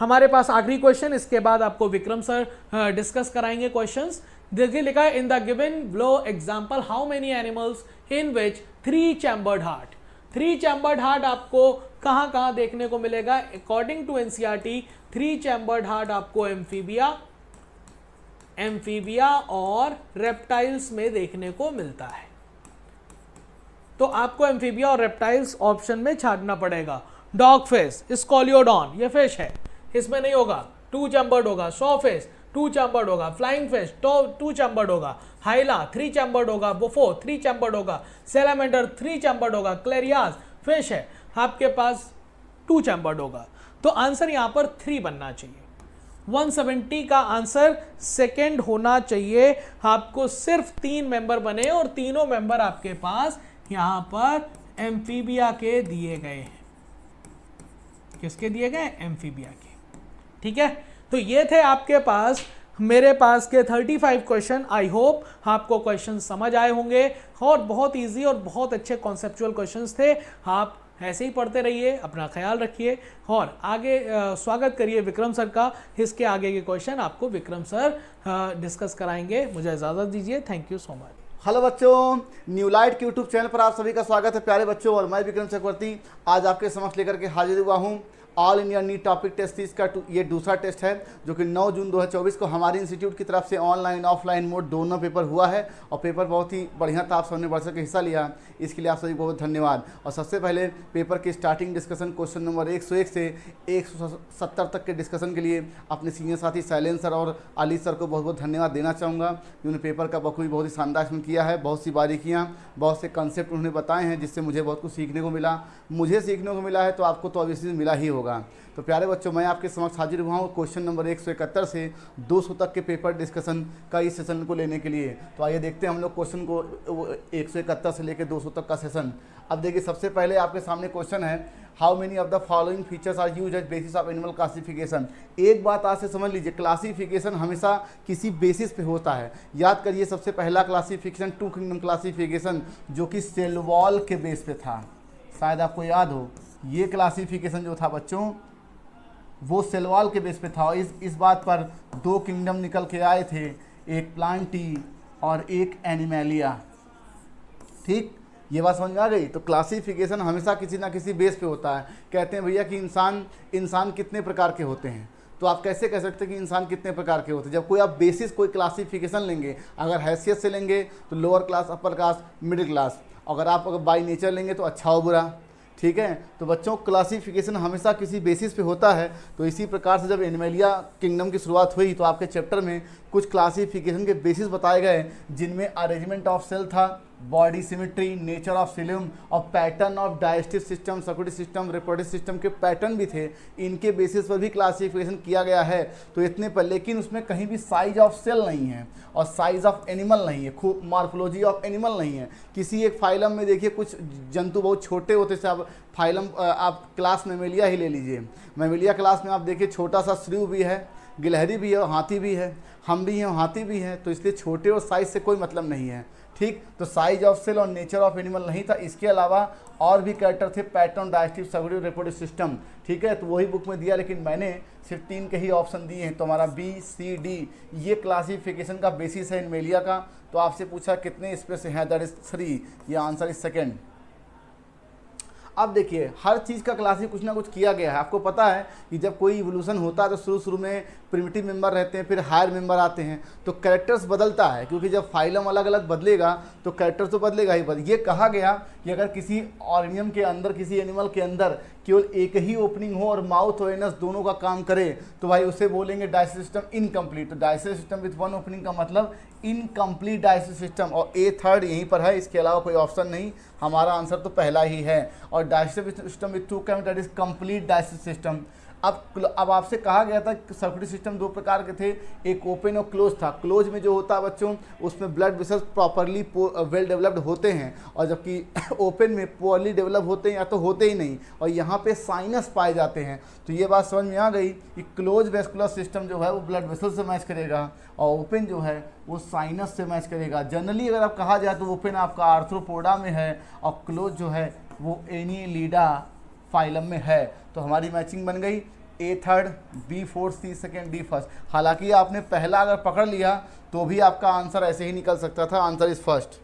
हमारे पास आखिरी क्वेश्चन, इसके बाद आपको विक्रम सर डिस्कस कराएंगे क्वेश्चंस। देखिए लिखा है in the given below example how many animals in which 3 chambered heart. 3 chambered heart आपको कहाँ कहाँ देखने को मिलेगा? According to NCERT 3 chambered heart आपको एम्फीबिया और रेप्टाइल्स में देखने को मिलता है। तो आपको एम्फीबिया और रेप्टाइल्स ऑप्शन में छांटना पड़ेगा। डॉग फिश, स्कॉलियोडॉन, ये फिश है, इसमें नहीं होगा, 2 चैम्बर्ड होगा। सॉ फिश 2 चैम्बर्ड होगा। फ्लाइंग फिश 2 चैम्बर्ड होगा। हाइला 3 चैम्बर्ड होगा। बुफो 3 चैम्बर्ड होगा। सैलामेंडर 3 चैम्बर्ड होगा। क्लेरियास फिश है, आपके पास 2 चैम्बर्ड होगा। तो आंसर यहां पर 3 बनना चाहिए। 170 का आंसर सेकंड होना चाहिए। आपको सिर्फ 3 मेंबर बने और तीनों मेंबर आपके पास यहां पर एम्फीबिया के दिए गए हैं। किसके दिए गए? एम्फीबिया के। ठीक है, तो ये थे आपके पास मेरे पास के 35 क्वेश्चन। आई होप आपको क्वेश्चन समझ आए होंगे और बहुत इजी और बहुत अच्छे कॉन्सेप्चुअल क्वेश्चंस थे। आप ऐसे ही पढ़ते रहिए, अपना ख्याल रखिए और आगे स्वागत करिए विक्रम सर का। इसके आगे के क्वेश्चन आपको विक्रम सर डिस्कस कराएंगे। मुझे इजाज़त दीजिए। Thank you so much. Hello बच्चों, न्यू लाइट के यूट्यूब चैनल पर आप सभी का स्वागत है प्यारे बच्चों। और मैं विक्रम चक्रवर्ती आज आपके समक्ष लेकर के हाजिर हुआ हूं। All India NEET topic test series का ये दूसरा टेस्ट है जो कि 9 जून 2024 को हमारे इंस्टीट्यूट की तरफ से ऑनलाइन ऑफलाइन मोड दोनों पेपर हुआ है और पेपर बहुत ही बढ़िया था। आप सबने बढ़ सके हिस्सा लिया, इसके लिए आप सभी को बहुत धन्यवाद। और सबसे पहले पेपर की स्टार्टिंग डिस्कशन क्वेश्चन नंबर 101 से 170 तक के डिस्कशन के लिए अपने सीनियर साथी शैलेंद्र सर और अली सर को बहुत बहुत धन्यवाद देना चाहूँगा। उन्होंने पेपर का बखूबी बहुत ही शानदार इसमें किया है। बहुत सी बारीकियाँ, बहुत से कंसेप्ट उन्होंने बताए हैं जिससे मुझे बहुत कुछ सीखने को मिला। मुझे सीखने को मिला है तो आपको तो ऑब्वियसली मिला ही होगा। तो प्यारे बच्चों, मैं आपके समक्ष हाजिर हुआ हूँ क्वेश्चन नंबर 171 से 200 तक के पेपर डिस्कशन का इस सेशन को लेने के लिए। तो आइए देखते हैं हम लोग क्वेश्चन को 171 से लेकर 200 तक का सेशन। अब देखिए, सबसे पहले आपके सामने क्वेश्चन है how many of the following features are used as basis of animal classification. एक बात आज से समझ लीजिए, क्लासिफिकेशन हमेशा किसी बेसिस पे होता है। याद करिए, सबसे पहला क्लासिफिकेशन 2 किंगडम क्लासिफिकेशन जो कि सेल वॉल के बेस पे था, शायद आपको याद हो। ये क्लासिफिकेशन जो था बच्चों वो सेल वॉल के बेस पे था। और इस बात पर 2 किंगडम निकल के आए थे, एक प्लांटी और एक एनिमेलिया। ठीक, ये बात समझ में आ गई। तो क्लासिफिकेशन हमेशा किसी ना किसी बेस पे होता है। कहते हैं भैया कि इंसान कितने प्रकार के होते हैं, तो आप कैसे कह सकते हैं कि इंसान कितने प्रकार के होते हैं? जब कोई आप बेसिस कोई क्लासिफिकेशन लेंगे, अगर हैसियत से लेंगे तो lower class, upper class, middle class. अगर बाई नेचर लेंगे तो अच्छा हो बुरा। ठीक है, तो बच्चों क्लासिफिकेशन हमेशा किसी बेसिस पे होता है। तो इसी प्रकार से जब एनिमेलिया किंगडम की शुरुआत हुई तो आपके चैप्टर में कुछ क्लासिफिकेशन के बेसिस बताए गए, जिनमें अरेंजमेंट ऑफ सेल था, बॉडी सिमेट्री, नेचर ऑफ सिलम और pattern of digestive system, circulatory system, reproductive system के पैटर्न भी थे। इनके बेसिस पर भी क्लासिफिकेशन किया गया है। तो इतने पर, लेकिन उसमें कहीं भी साइज ऑफ सेल नहीं है और साइज ऑफ एनिमल नहीं है, खूब मॉर्फोलॉजी ऑफ एनिमल नहीं है। किसी एक फाइलम में देखिए कुछ जंतु बहुत छोटे होते हैं। आप फाइलम आप क्लास मेमेलिया ही ले लीजिए। मेमेलिया क्लास में आप देखिए छोटा सा श्रीव भी है, गिलहरी भी है और हाथी भी है, हम भी हैं, हाथी भी हैं। तो इसलिए छोटे और साइज से कोई मतलब नहीं है। ठीक, तो साइज ऑफ सेल और नेचर ऑफ एनिमल नहीं था। इसके अलावा और भी कैरेक्टर थे, pattern, digestive, circulatory, reproductive system. ठीक है, तो वही बुक में दिया, लेकिन मैंने सिर्फ 3 के ही ऑप्शन दिए हैं। तो हमारा बी, सी, डी ये क्लासिफिकेशन का बेसिस है एनिमेलिया का। तो आपसे पूछा कितने इसमें से हैं, दैट इज 3। ये आंसर इज सेकेंड। अब देखिए, हर चीज़ का क्लासिफिकेशन कुछ ना कुछ किया गया है। आपको पता है कि जब कोई इवोल्यूशन होता है तो शुरू में प्रिमिटिव मेंबर रहते हैं, फिर हायर मेंबर आते हैं, तो कैरेक्टर्स बदलता है। क्योंकि जब फाइलम अलग अलग बदलेगा तो कैरेक्टर तो बदलेगा ही। ये कहा गया कि अगर किसी ऑर्गेनिज्म के अंदर, किसी एनिमल के अंदर केवल एक ही ओपनिंग हो और माउथ और एनस दोनों का काम करे तो भाई उसे बोलेंगे डाइजेस्टिव सिस्टम इनकम्प्लीट। तो डाइजेस्टिव सिस्टम विथ 1 ओपनिंग का मतलब इनकम्प्लीट डाइजेस्टिव सिस्टम। और ए थर्ड यहीं पर है, इसके अलावा कोई ऑप्शन नहीं। हमारा आंसर तो पहला ही है। और digestive system with 2 cam, that is complete digestive system. अब आपसे कहा गया था कि सर्कुलेटरी सिस्टम 2 प्रकार के थे, एक ओपन और क्लोज था। क्लोज में जो होता है बच्चों, उसमें blood vessels properly well developed होते हैं, और जबकि ओपन में पुअरली डेवलप होते हैं या तो होते ही नहीं, और यहाँ पे साइनस पाए जाते हैं। तो ये बात समझ में आ गई कि क्लोज वेस्कुलर सिस्टम जो है वो ब्लड वेसल से मैच करेगा और ओपन जो है वो साइनस से मैच करेगा। जनरली अगर आप कहा जाए तो ओपन आपका आर्थ्रोपोडा में है और क्लोज जो है वो एनिलिडा फाइलम में है। तो हमारी मैचिंग बन गई। ए थर्ड, बी फोर्थ, सी सेकेंड, डी फर्स्ट। हालांकि आपने पहला अगर पकड़ लिया तो भी आपका आंसर ऐसे ही निकल सकता था, आंसर इज फर्स्ट।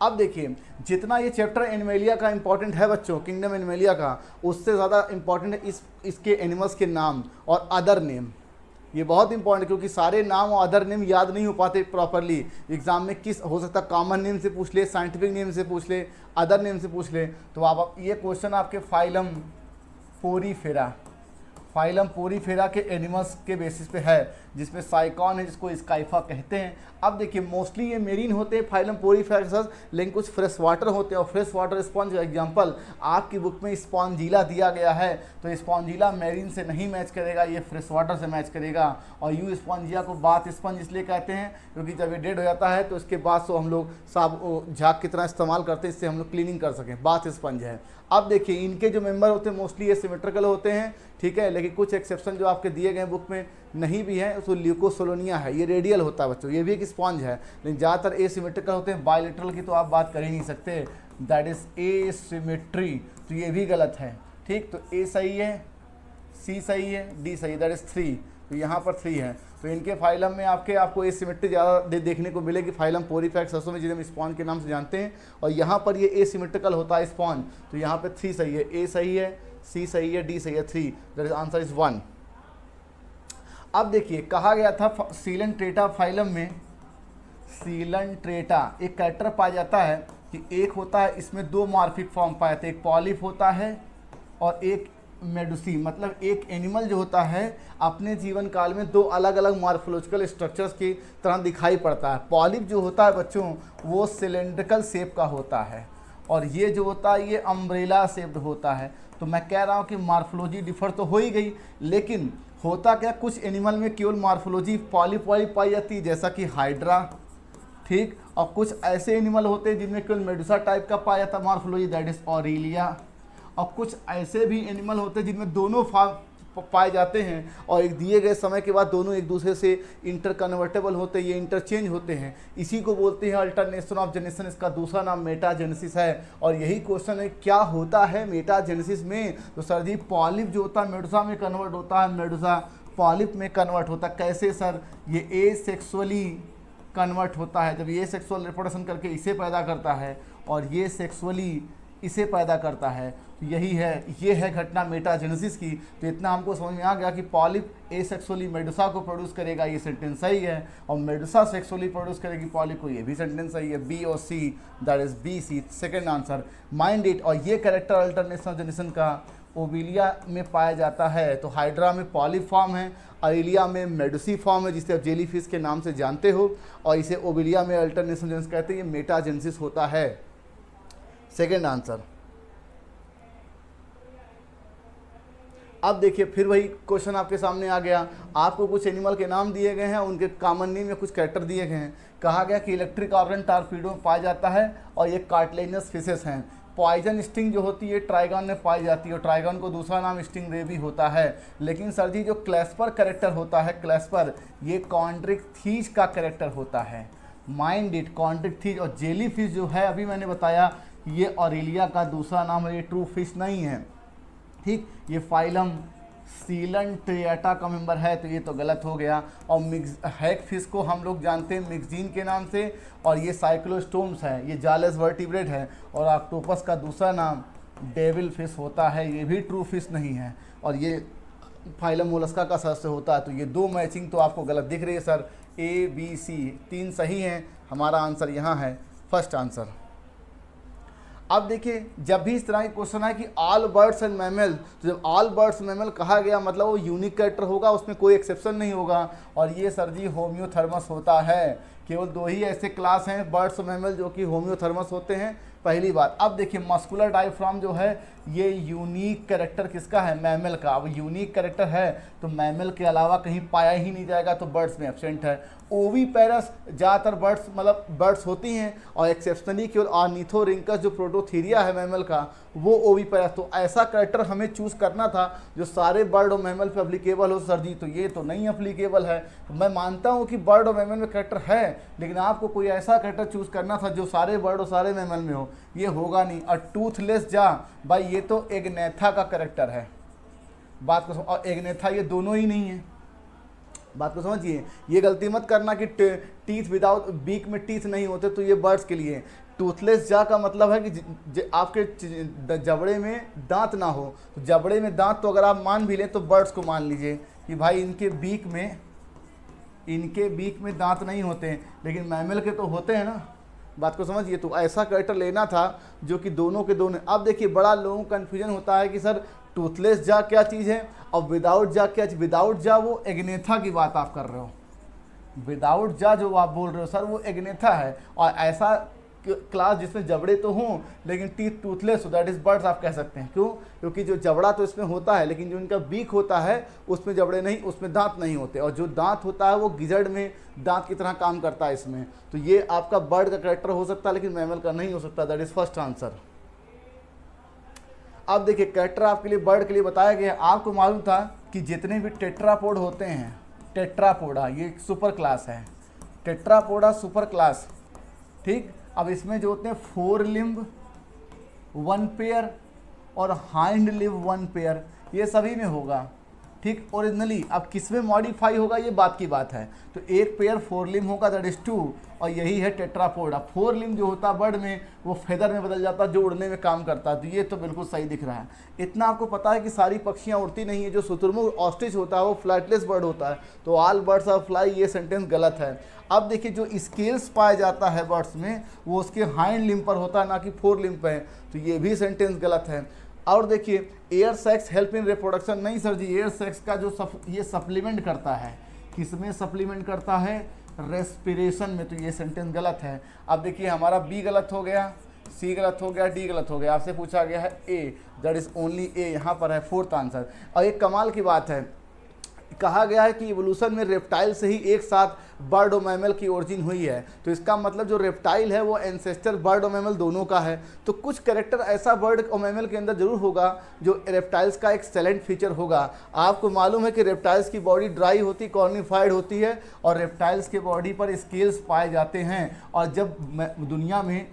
अब देखिए जितना ये चैप्टर एनिमलिया का इंपॉर्टेंट है बच्चों, किंगडम एनिमलिया का, उससे ज़्यादा इंपॉर्टेंट है इसके एनिमल्स के नाम और अदर नेम। ये बहुत इंपॉर्टेंट है क्योंकि सारे नाम और अदर नेम याद नहीं हो पाते प्रॉपरली एग्जाम में। किस हो सकता है कॉमन नेम से पूछ ले, साइंटिफिक नेम से पूछ ले, अदर नेम से पूछ ले। तो आप ये क्वेश्चन आपके फाइलम पोरीफेरा, फाइलम पोरीफेरा के एनिमल्स के बेसिस पे है, जिसमें साइकॉन है जिसको स्काइफा कहते हैं। अब देखिए मोस्टली ये मेरीन होते हैं फाइलम पोरीफेरा के साथ, लेकिन कुछ फ्रेश वाटर होते हैं। और फ्रेश वाटर स्पॉन्ज का एग्जाम्पल आपकी बुक में स्पॉन्जिला दिया गया है, तो स्पॉन्जिला मेरीन से नहीं मैच करेगा, ये फ्रेश वाटर से मैच करेगा। और यू स्पॉन्जिया को बाथ स्पंज इसलिए कहते हैं क्योंकि जब ये डेड हो जाता है तो इसके बाद हम लोग साब झाग की तरह इस्तेमाल करते हैं, इससे हम लोग क्लीनिंग कर सकें, बाथ स्पंज है। अब देखिए इनके जो मेंबर होते हैं मोस्टली ये सिमेट्रिकल होते हैं, ठीक है, लेकिन कुछ एक्सेप्शन जो आपके दिए गए बुक में नहीं भी है, तो ल्यूकोसोलोनिया है, ये रेडियल होता है बच्चों, ये भी एक स्पॉन्ज है, लेकिन ज़्यादातर एसिमेट्रिकल होते हैं। बायलेटरल की तो आप बात कर ही नहीं सकते, दैट इज एसिमेट्री, तो ये भी गलत है, ठीक। तो ए सही है, सी सही है, डी सही है, दैट इज 3, तो यहाँ पर 3 है। तो इनके फाइलम में आपको एसिमेट्री ज़्यादा देखने को मिलेगी, फाइलम पोरीफेरा सरसों जिन्हें हम स्पॉन्ज के नाम से जानते हैं, और यहाँ पर ये एसिमेट्रिकल होता है स्पॉन्ज, तो यहाँ पे 3 सही है, ए सही है, सी सही है, डी सही है, 3, दैट इज आंसर इज 1। अब देखिए कहा गया था सीलेंट्रेटा फाइलम में, सीलेंट्रेटा एक कैरेक्टर पाया जाता है कि एक होता है इसमें 2 मॉर्फिक फॉर्म पाए जाते हैं, एक पॉलिप होता है और एक मेडुसी। मतलब एक एनिमल जो होता है अपने जीवन काल में 2 अलग अलग मॉर्फोलॉजिकल स्ट्रक्चर्स की तरह दिखाई पड़ता है। पॉलिप जो होता है बच्चों वो सिलेंड्रिकल शेप का होता है, और ये जो होता है ये अम्ब्रेला शेप्ड होता है। तो मैं कह रहा हूँ कि मॉर्फोलॉजी डिफर तो हो ही गई, लेकिन होता क्या, कुछ एनिमल में केवल मॉर्फोलॉजी पॉलिप वाली पाई जाती है, जैसा कि हाइड्रा, ठीक। और कुछ ऐसे एनिमल होते हैं जिनमें केवल मेडुसा टाइप का पाया जाता है मॉर्फोलॉजी, दैट इज ऑरेलिया। और कुछ ऐसे भी एनिमल होते हैं जिनमें दोनों पाए जाते हैं, और एक दिए गए समय के बाद दोनों एक दूसरे से इंटर कन्वर्टेबल होते हैं, ये इंटरचेंज होते हैं, इसी को बोलते हैं अल्टरनेशन ऑफ जेनेसिस। इसका दूसरा नाम मेटाजेनेसिस है। और यही क्वेश्चन है क्या होता है मेटाजेनेसिस में, तो सर जी पॉलिप जो होता है मेडुसा में कन्वर्ट होता है, मेडुसा पॉलिप में कन्वर्ट होता है। कैसे सर, ये एसेक्सुअली कन्वर्ट होता है, जब ये सेक्सुअल रिप्रोडक्शन करके इसे पैदा करता है और ये सेक्सुअली इसे पैदा करता है, तो यही है, ये है घटना मेटाजेनेसिस की। तो इतना हमको समझ में आ गया कि पॉलिप एसेक्सुअली मेडुसा को प्रोड्यूस करेगा, ये सेंटेंस सही है, और मेडुसा सेक्सुअली प्रोड्यूस करेगी पॉलिप को, ये भी सेंटेंस सही है, बी और C, that is B C, second answer, mind it. और ये कैरेक्टर अल्टरनेशन ऑफ जेनेशन का ओविलिया में पाया जाता है। तो हाइड्रा में पॉलिप फॉर्म है, ऑरेलिया में मेडुसी फॉर्म है जिसे आप जेलीफिश के नाम से जानते हो, और इसे ओविलिया में अल्टरनेशन जेनेसिस कहते हैं, ये मेटाजेनेसिस होता है, सेकेंड आंसर। अब देखिए फिर वही क्वेश्चन आपके सामने आ गया, आपको कुछ एनिमल के नाम दिए गए हैं, उनके कॉमन नेम या कुछ कैरेक्टर दिए गए हैं। कहा गया कि इलेक्ट्रिक ऑर्गन टारपीडो में पाया जाता है और ये कार्टिलेजिनस फिशेस हैं। पॉइजन स्टिंग जो होती है ट्राइगन में पाई जाती है, और ट्राइगन को दूसरा नाम स्टिंग रे भी होता है। लेकिन सर जी जो क्लैस्पर कैरेक्टर होता है, क्लैस्पर ये कॉन्ड्रिक्थीज का कैरेक्टर होता है, माइंड इट, कॉन्ड्रिक्थीज। और जेलीफिश जो है अभी मैंने बताया ये ऑरेलिया का दूसरा नाम है, ये ट्रू फिश नहीं है, ठीक। ये फाइलम सीलेंट्रेटा का मेंबर है, तो ये तो गलत हो गया। और हैग फिश को हम लोग जानते हैं मिक्जीन के नाम से, और ये साइक्लोस्टोम्स है, ये जालस वर्टिब्रेट है। और ऑक्टोपस का दूसरा नाम डेविल फिश होता है, ये भी ट्रू फिश नहीं है, और ये फाइलम मोलस्का का सदस्य होता है। तो ये 2 मैचिंग तो आपको गलत दिख रही है सर, ए बी सी 3 सही हैं, हमारा आंसर यहाँ है फर्स्ट आंसर। अब देखिए जब भी इस तरह के क्वेश्चन है कि ऑल बर्ड्स एंड मैमल, तो जब ऑल बर्ड्स मैमल कहा गया मतलब वो यूनिक कैरेक्टर होगा, उसमें कोई एक्सेप्शन नहीं होगा। और ये सर जी होम्योथर्मस होता है, केवल 2 ही ऐसे क्लास हैं बर्ड्स मैमल जो कि होम्योथर्मस होते हैं, पहली बात। अब देखिए मस्कुलर डायफ्राम जो है ये यूनिक कैरेक्टर किसका है, मैमल का। अब यूनिक कैरेक्टर है तो मैमल के अलावा कहीं पाया ही नहीं जाएगा, तो बर्ड्स में एब्सेंट है। ओवीपेरस ज़्यादातर बर्ड्स मतलब बर्ड्स होती हैं, और एक्सेप्शनली केवल ऑर्निथोरिंकस जो प्रोटोथीरिया है मैमल का वो ओवीपेरस। तो ऐसा कैरेक्टर हमें चूज़ करना था जो सारे बर्ड और मैमल पे अप्लीकेबल हो सर जी, तो ये तो नहीं अप्लीकेबल है। तो मैं मानता हूँ कि बर्ड और मैमल में कैरेक्टर है, लेकिन आपको कोई ऐसा कैरेक्टर चूज़ करना था जो सारे बर्ड और सारे मैमल में हो, ये होगा नहीं। और टूथलेस जा भाई ये तो एग्नेथा का कैरेक्टर है, बात को और एग्नेथा ये दोनों ही नहीं है। बात को समझिए, ये गलती मत करना कि टीथ विदाउट बीक में टीथ नहीं होते तो ये बर्ड्स के लिए। टूथलेस जा का मतलब है कि आपके जबड़े में दांत ना हो। तो जबड़े में दांत तो अगर आप मान भी लें तो बर्ड्स को मान लीजिए कि भाई इनके बीक में दांत नहीं होते हैं, लेकिन मैमल के तो होते हैं ना। बात को समझिए, तो ऐसा कैरेक्टर लेना था जो कि दोनों के दोनों। अब देखिए बड़ा लोगों को कन्फ्यूजन होता है कि सर टूथलेस जा क्या चीज़ है और विदाउट जा क्या चीज़। विदाउट जा वो एग्नेथा की बात आप कर रहे हो, विदाउट जा जो आप बोल रहे हो सर वो एग्नेथा है। और ऐसा क्लास जिसमें जबड़े तो हों लेकिन टीथ टूथलेस हो, दैट इज बर्ड्स आप कह सकते हैं। क्यों? क्योंकि जो जबड़ा तो इसमें होता है लेकिन जो इनका बीक होता है उसमें जबड़े नहीं, उसमें दांत नहीं होते। और जो दांत होता है वो गिजड़ में दांत की तरह काम करता है इसमें। तो ये आपका बर्ड का कैरेक्टर हो सकता है लेकिन मैमल का नहीं हो सकता। That is first answer. अब देखिए कैरेक्टर आपके लिए बर्ड के लिए बताया गया। आपको मालूम था कि जितने भी टेट्रापोड होते हैं, टेट्रापोडा ये सुपर क्लास है, टेट्रापोडा सुपर क्लास, ठीक। अब इसमें जो होते हैं 4 लिम्ब 1 पेयर और हाइंड लिम्ब 1 पेयर, ये सभी में होगा, ठीक। ओरिजिनली अब किस में मॉडिफाई होगा ये बात की बात है। तो 1 पेयर 4 लिम्ब होगा, दैट इज 2, और यही है टेट्रापोड। अब 4 लिम्ब जो होता है बर्ड में वो फेदर में बदल जाता है जो उड़ने में काम करता है। तो ये तो बिल्कुल सही दिख रहा है। इतना आपको पता है कि सारी पक्षियाँ उड़ती नहीं है। जो शुतुरमुर्ग ऑस्ट्रिच होता है वो फ्लाइटलेस बर्ड होता है। तो ऑल बर्ड्स आर फ्लाई, ये सेंटेंस गलत है। अब देखिए जो स्केल्स पाया जाता है बर्ड्स में वो उसके हाइंड लिम्ब पर होता है ना कि 4 लिम्ब पे। तो ये भी सेंटेंस गलत है। और देखिए air sacs help in reproduction, नहीं सर जी, एयर सेक्स का जो ये सप्लीमेंट करता है, किसमें सप्लीमेंट करता है? रेस्पिरेशन में। तो ये सेंटेंस गलत है। अब देखिए हमारा बी गलत हो गया, सी गलत हो गया, डी गलत हो गया। आपसे पूछा गया है ए, दैट इज ओनली ए, यहाँ पर है 4th आंसर। और एक कमाल की बात है, कहा गया है कि इवोल्यूशन में रेप्टाइल से ही एक साथ बर्ड और मैमल की ओरिजिन हुई है। तो इसका मतलब जो रेप्टाइल है वो एंसेस्टर बर्ड और मैमल दोनों का है। तो कुछ कैरेक्टर ऐसा बर्ड और मैमल के अंदर जरूर होगा जो रेप्टाइल्स का एक सेलेंट फीचर होगा। आपको मालूम है कि रेप्टाइल्स की बॉडी ड्राई होती, कॉर्निफाइड होती है और रेप्टाइल्स के बॉडी पर स्केल्स पाए जाते हैं। और जब दुनिया में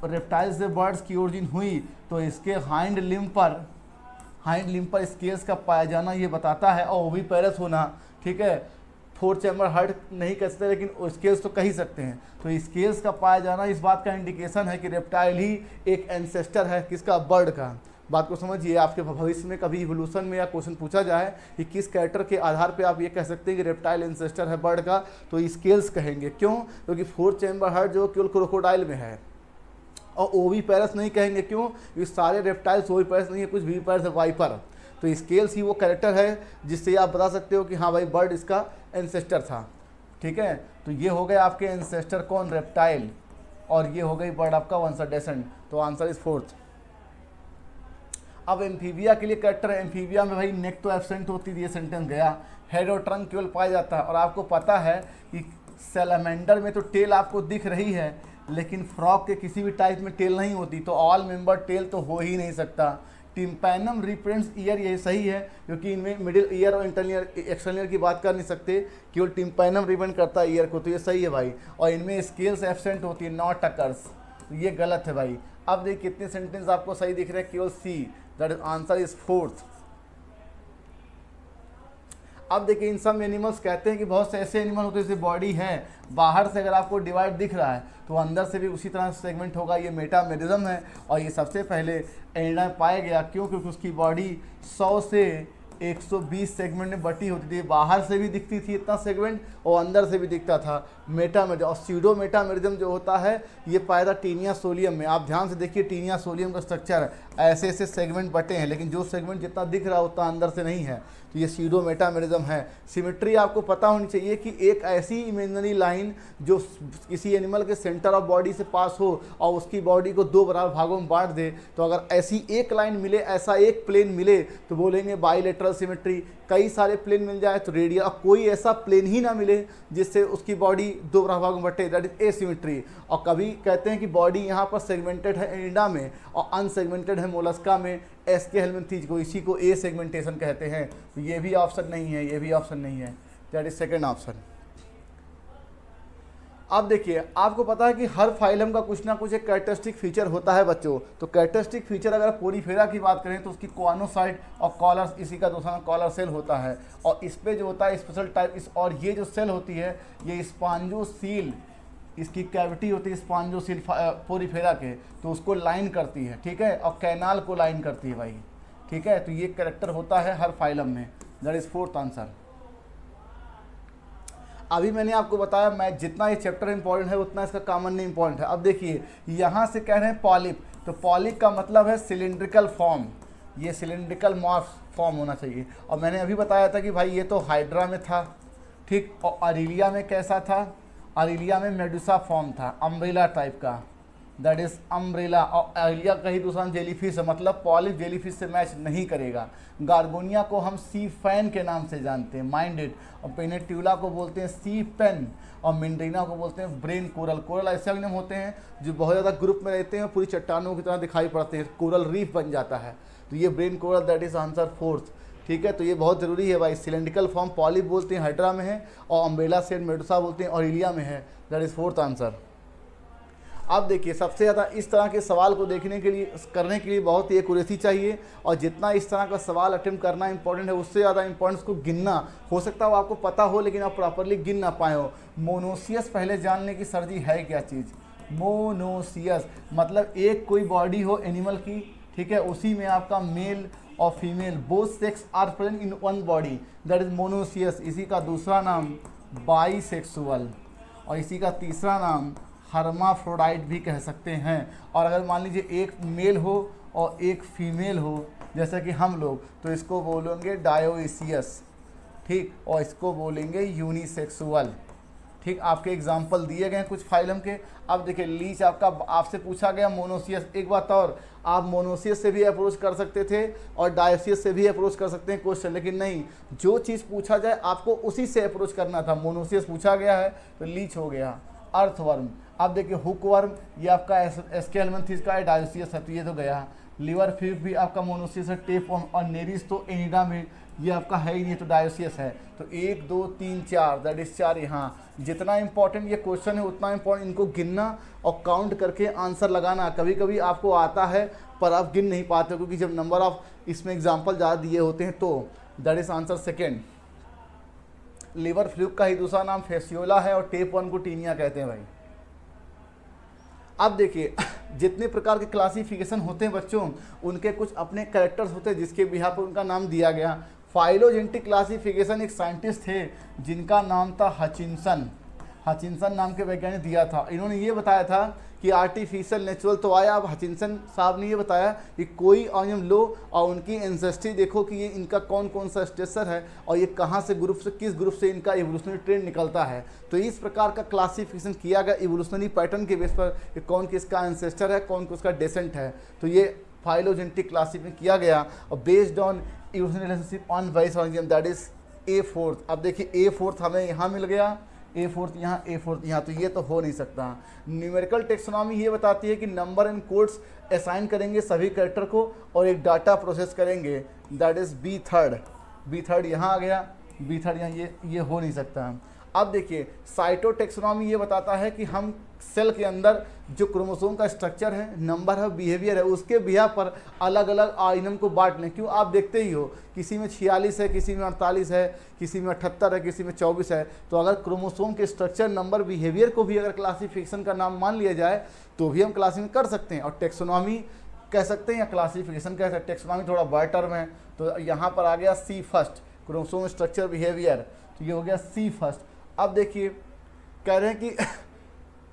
रेप्टाइल्स से बर्ड्स की ओरिजिन हुई तो इसके हाइंड लिम्ब पर स्केल्स का पाया जाना ये बताता है, और ओविपेरस होना, ठीक है। 4 चैम्बर हार्ट नहीं कह सकते लेकिन स्केल्स तो कह ही सकते हैं। तो स्केल्स का पाया जाना इस बात का इंडिकेशन है कि रेप्टाइल ही एक एंसेस्टर है किसका? बर्ड का। बात को समझिए, आपके भविष्य में कभी इवोल्यूशन में या क्वेश्चन पूछा जाए कि किस कैरेक्टर के आधार पे आप ये कह सकते हैं कि रेप्टाइल एंसेस्टर है बर्ड का, तो स्केल्स कहेंगे। क्यों? क्योंकि 4 चैम्बर हार्ट जो केवल क्रोकोडाइल में है। और ओविपेरस नहीं कहेंगे, क्यों? ये सारे रेप्टाइल्स ओविपेरस नहीं है, कुछ विविपेरस है, वाइपर। तो स्केल्स ही वो कैरेक्टर है जिससे आप बता सकते हो कि हाँ भाई बर्ड इसका एंसेस्टर था, ठीक है। तो ये हो गए आपके एंसेस्टर कौन? रेप्टाइल। और ये हो गई बर्ड आपका वंस डेसेंट। तो आंसर इज 4th। अब एम्फीबिया के लिए कैरेक्टर है। एम्फीबिया में भाई नेक तो एब्सेंट होती थी, ये सेंटेंस गया। हेड और ट्रंक केवल पाया जाता है। और आपको पता है कि सैलामेंडर में तो टेल आपको दिख रही है लेकिन फ्रॉग के किसी भी टाइप में टेल नहीं होती। तो ऑल मेंबर टेल तो हो ही नहीं सकता। टिम्पैनम रिप्रेजेंट्स ईयर, ये सही है क्योंकि इनमें मिडिल ईयर और इंटरनियर एक्सटर्नियर की बात कर नहीं सकते, केवल टिम्पैनम रिप्रेजेंट करता है ईयर को। तो ये सही है भाई। और इनमें स्केल्स एब्सेंट होती है, नॉट अकर्स। तो ये गलत है भाई। अब देखिए कितने सेंटेंस आपको सही दिख रहे हैं? केवल C, that is answer is 4th। अब देखिए इन सब एनिमल्स कहते हैं कि बहुत से ऐसे एनिमल होते हैं जैसे बॉडी है, बाहर से अगर आपको डिवाइड दिख रहा है तो अंदर से भी उसी तरह सेगमेंट होगा। ये मेटामेरिज्म है और ये सबसे पहले एनिडा में पाया गया। क्यों? क्योंकि उसकी बॉडी 100 से 120 सेगमेंट में बटी होती थी। बाहर से भी दिखती थी इतना सेगमेंट और अंदर से भी दिखता था मेटामेरिज्म। और सीडो मेटामेरिज्म जो होता है ये पाया था टीनिया सोलियम में। आप ध्यान से देखिए टीनिया सोलियम का स्ट्रक्चर, ऐसे ऐसे सेगमेंट बटे हैं लेकिन जो सेगमेंट जितना दिख रहा है उतना अंदर से नहीं है। तो ये सीडो मेटामेरिज्म है। सिमेट्री आपको पता होनी चाहिए कि एक ऐसी इमेजिनरी लाइन जो किसी एनिमल के सेंटर ऑफ बॉडी से पास हो और उसकी बॉडी को 2 बराबर भागों में बांट दे। तो अगर ऐसी एक लाइन मिले, ऐसा एक प्लेन मिले तो बोलेंगे बाइलेटरल सिमेट्री। कई सारे प्लेन मिल जाए तो रेडियल, और कोई ऐसा प्लेन ही ना मिले जिससे उसकी बॉडी 2 बराबर भागों में बटे, दैट इज एसिमेट्री। और कभी कहते हैं कि बॉडी यहाँ पर सेगमेंटेड है एनिडा में और अनसेगमेंटेड है मोलस्का में, एस्के हेलमिंथीज को, इसी को ए सेगमेंटेशन कहते हैं। तो ये भी ऑप्शन नहीं है, ये भी ऑप्शन नहीं है, दैट इज सेकंड ऑप्शन। अब देखिए, आपको पता है कि हर फाइलम का कुछ ना कुछ एक कैरेक्टरिस्टिक फीचर होता है बच्चों। तो कैरेक्टरिस्टिक फीचर अगर पोरीफेरा की बात करें तो उसकी कोआनोसाइट और कॉलर, इसी का दूसरा कॉलर सेल होता है, और इस पे जो होता है स्पेशल टाइप और ये जो सेल होती है ये स्पॉन्जोसील, इसकी कैविटी होती है स्पॉन्जोसील पोरीफेरा के, तो उसको लाइन करती है, ठीक है, और कैनाल को लाइन करती है भाई, ठीक है। तो ये कैरेक्टर होता है हर फाइलम में। That is fourth answer. अभी मैंने आपको बताया, मैं जितना ये चैप्टर इंपॉर्टेंट है उतना इसका कॉमन नहीं इंपॉर्टेंट है। अब देखिए यहाँ से कह रहे हैं पॉलिप, तो पॉलिप का मतलब है सिलिंड्रिकल फॉर्म, ये सिलिंड्रिकल फॉर्म होना चाहिए। और मैंने अभी बताया था कि भाई ये तो हाइड्रा में था, ठीक, और अरेलिया में कैसा था, अरेलिया में मेडुसा फॉर्म था, अम्ब्रेला टाइप का, दैट इज अम्ब्रेला। और अरेलिया का ही दूसरा जेलीफिश है, मतलब पॉलिप जेलीफिश से मैच नहीं करेगा। गार्गोनिया को हम सी फैन के नाम से जानते हैं, माइंडेड, और पेनेट्यूला को बोलते हैं सी पेन, और मिंड्रीना को बोलते हैं ब्रेन कोरल। कोरल ऐसे एनिमल होते हैं जो बहुत ज़्यादा ग्रुप में रहते हैं, पूरी चट्टानों की तरह दिखाई पड़ते हैं, कोरल रीफ बन जाता है। तो ये brain coral, that is answer fourth, ठीक है। तो ये बहुत ज़रूरी है भाई। सिलेंड्रिकल फॉर्म पॉलिप बोलते हैं, हाइड्रा में है, और अम्ब्रेला सेड मेडुसा बोलते हैं, ऑरेलिया में है, दैट इज फोर्थ आंसर। अब देखिए, सबसे ज़्यादा इस तरह के सवाल को देखने के लिए, करने के लिए बहुत ही एक्यूरेसी चाहिए, और जितना इस तरह का सवाल अटेम्प्ट करना इंपॉर्टेंट है उससे ज़्यादा इंपॉर्टेंस को गिनना, हो सकता है वो आपको पता हो लेकिन आप प्रॉपरली गिन ना पाए हो। मोनोसियस पहले जान लें कि सर जी है क्या चीज़। मोनोसियस मतलब एक कोई बॉडी हो एनिमल की, ठीक है, उसी में आपका मेल और female both sex are present in one body, that is monoecious. इसी का दूसरा नाम बाईसेक्सुअल, और इसी का तीसरा नाम हर्माफ्रोडाइट भी कह सकते हैं। और अगर मान लीजिए एक मेल हो और एक फीमेल हो, जैसा कि हम लोग, तो इसको बोलेंगे डायोइसियस, ठीक, और इसको बोलेंगे यूनिसेक्सुअल, ठीक। आपके एग्जाम्पल दिए गए हैं कुछ फाइलम के। अब देखिए, लीच आपसे पूछा गया मोनोसियस। एक बात और, आप मोनोसियस से भी अप्रोच कर सकते थे और डायोसियस से भी अप्रोच कर सकते हैं क्वेश्चन, लेकिन नहीं, जो चीज़ पूछा जाए आपको उसी से अप्रोच करना था। मोनोसियस पूछा गया है तो लीच हो गया। अर्थवर्म, अब देखिए हुकवर्म, ये आपका एस्केलमेंथिस का डायोसियस है, तो ये तो गया। लिवर फ्यूक भी आपका मोनोसियस है। टेपवर्म और नेरिस तो एनिडा में ये आपका है ही नहीं, तो डायोसियस है। तो 1 2 3 4, दैट इज 4 यहाँ। जितना इंपॉर्टेंट ये क्वेश्चन है उतना इंपॉर्टेंट इनको गिनना और काउंट करके आंसर लगाना। कभी कभी आपको आता है पर आप गिन नहीं पाते, क्योंकि जब नंबर ऑफ इसमें एग्जाम्पल ज़्यादा दिए होते हैं, तो that is answer second. Liver fluke का ही दूसरा नाम फेसियोला है, और टेपवर्म को टीनिया कहते हैं भाई। अब देखिए, जितने प्रकार के क्लासिफिकेशन होते हैं बच्चों, उनके कुछ अपने कैरेक्टर्स होते हैं जिसके बिहाफ पर उनका नाम दिया गया। फाइलोजेनेटिक क्लासिफिकेशन एक साइंटिस्ट थे जिनका नाम था हचिनसन। हचिनसन नाम के वैज्ञानिक दिया था। इन्होंने ये बताया था कि आर्टिफिशियल नेचुरल तो आया। अब हचिनसन साहब ने ये बताया कि कोई ऑर्गेनिज्म लो और उनकी एंसेस्ट्री देखो कि ये इनका कौन कौन सा स्ट्रेसर है और ये कहाँ से ग्रुप से, किस ग्रुप से इनका इवोल्यूशनरी ट्रेंड निकलता है। तो इस प्रकार का क्लासिफिकेशन किया गया इवोल्यूशनरी पैटर्न के बेस पर कि कौन किसका एंसेस्टर है, कौन किसका डेसेंट है। तो ये फाइलोजेनेटिक क्लासिफिकेशन किया गया और based on evolutionary relationship on vice organism, that is A4। अब देखिए A4 हमें यहाँ मिल गया, A4 यहाँ, A4 यहाँ, तो ये तो हो नहीं सकता। न्यूमेरिकल टेक्सोनॉमी ये बताती है कि नंबर एंड कोड्स असाइन करेंगे सभी कैरेक्टर को और एक डाटा प्रोसेस करेंगे, दैट इज B3 यहाँ आ गया, B3 यहाँ, ये हो नहीं सकता। अब देखिए, साइटोटेक्सोनॉमी ये बताता है कि हम सेल के अंदर जो क्रोमोसोम का स्ट्रक्चर है, नंबर है, बिहेवियर है, उसके बिहा पर अलग अलग आइनम को बांट लें। क्यों, आप देखते ही हो किसी में 46 है, किसी में 48 है, किसी में 78 है, किसी में 24 है। तो अगर क्रोमोसोम के स्ट्रक्चर, नंबर, बिहेवियर को भी अगर क्लासिफिकेशन का नाम मान लिया जाए तो भी हम क्लासिफिकेशन कर सकते हैं और टेक्सोनॉमी कह सकते हैं या क्लासिफिकेशन कह सकते हैं। टेक्सोनॉमी थोड़ा बड़ा टर्म है, तो यहाँ पर आ गया C1, क्रोमोसोम स्ट्रक्चर बिहेवियर, तो ये हो गया C1। अब देखिए, कह रहे हैं कि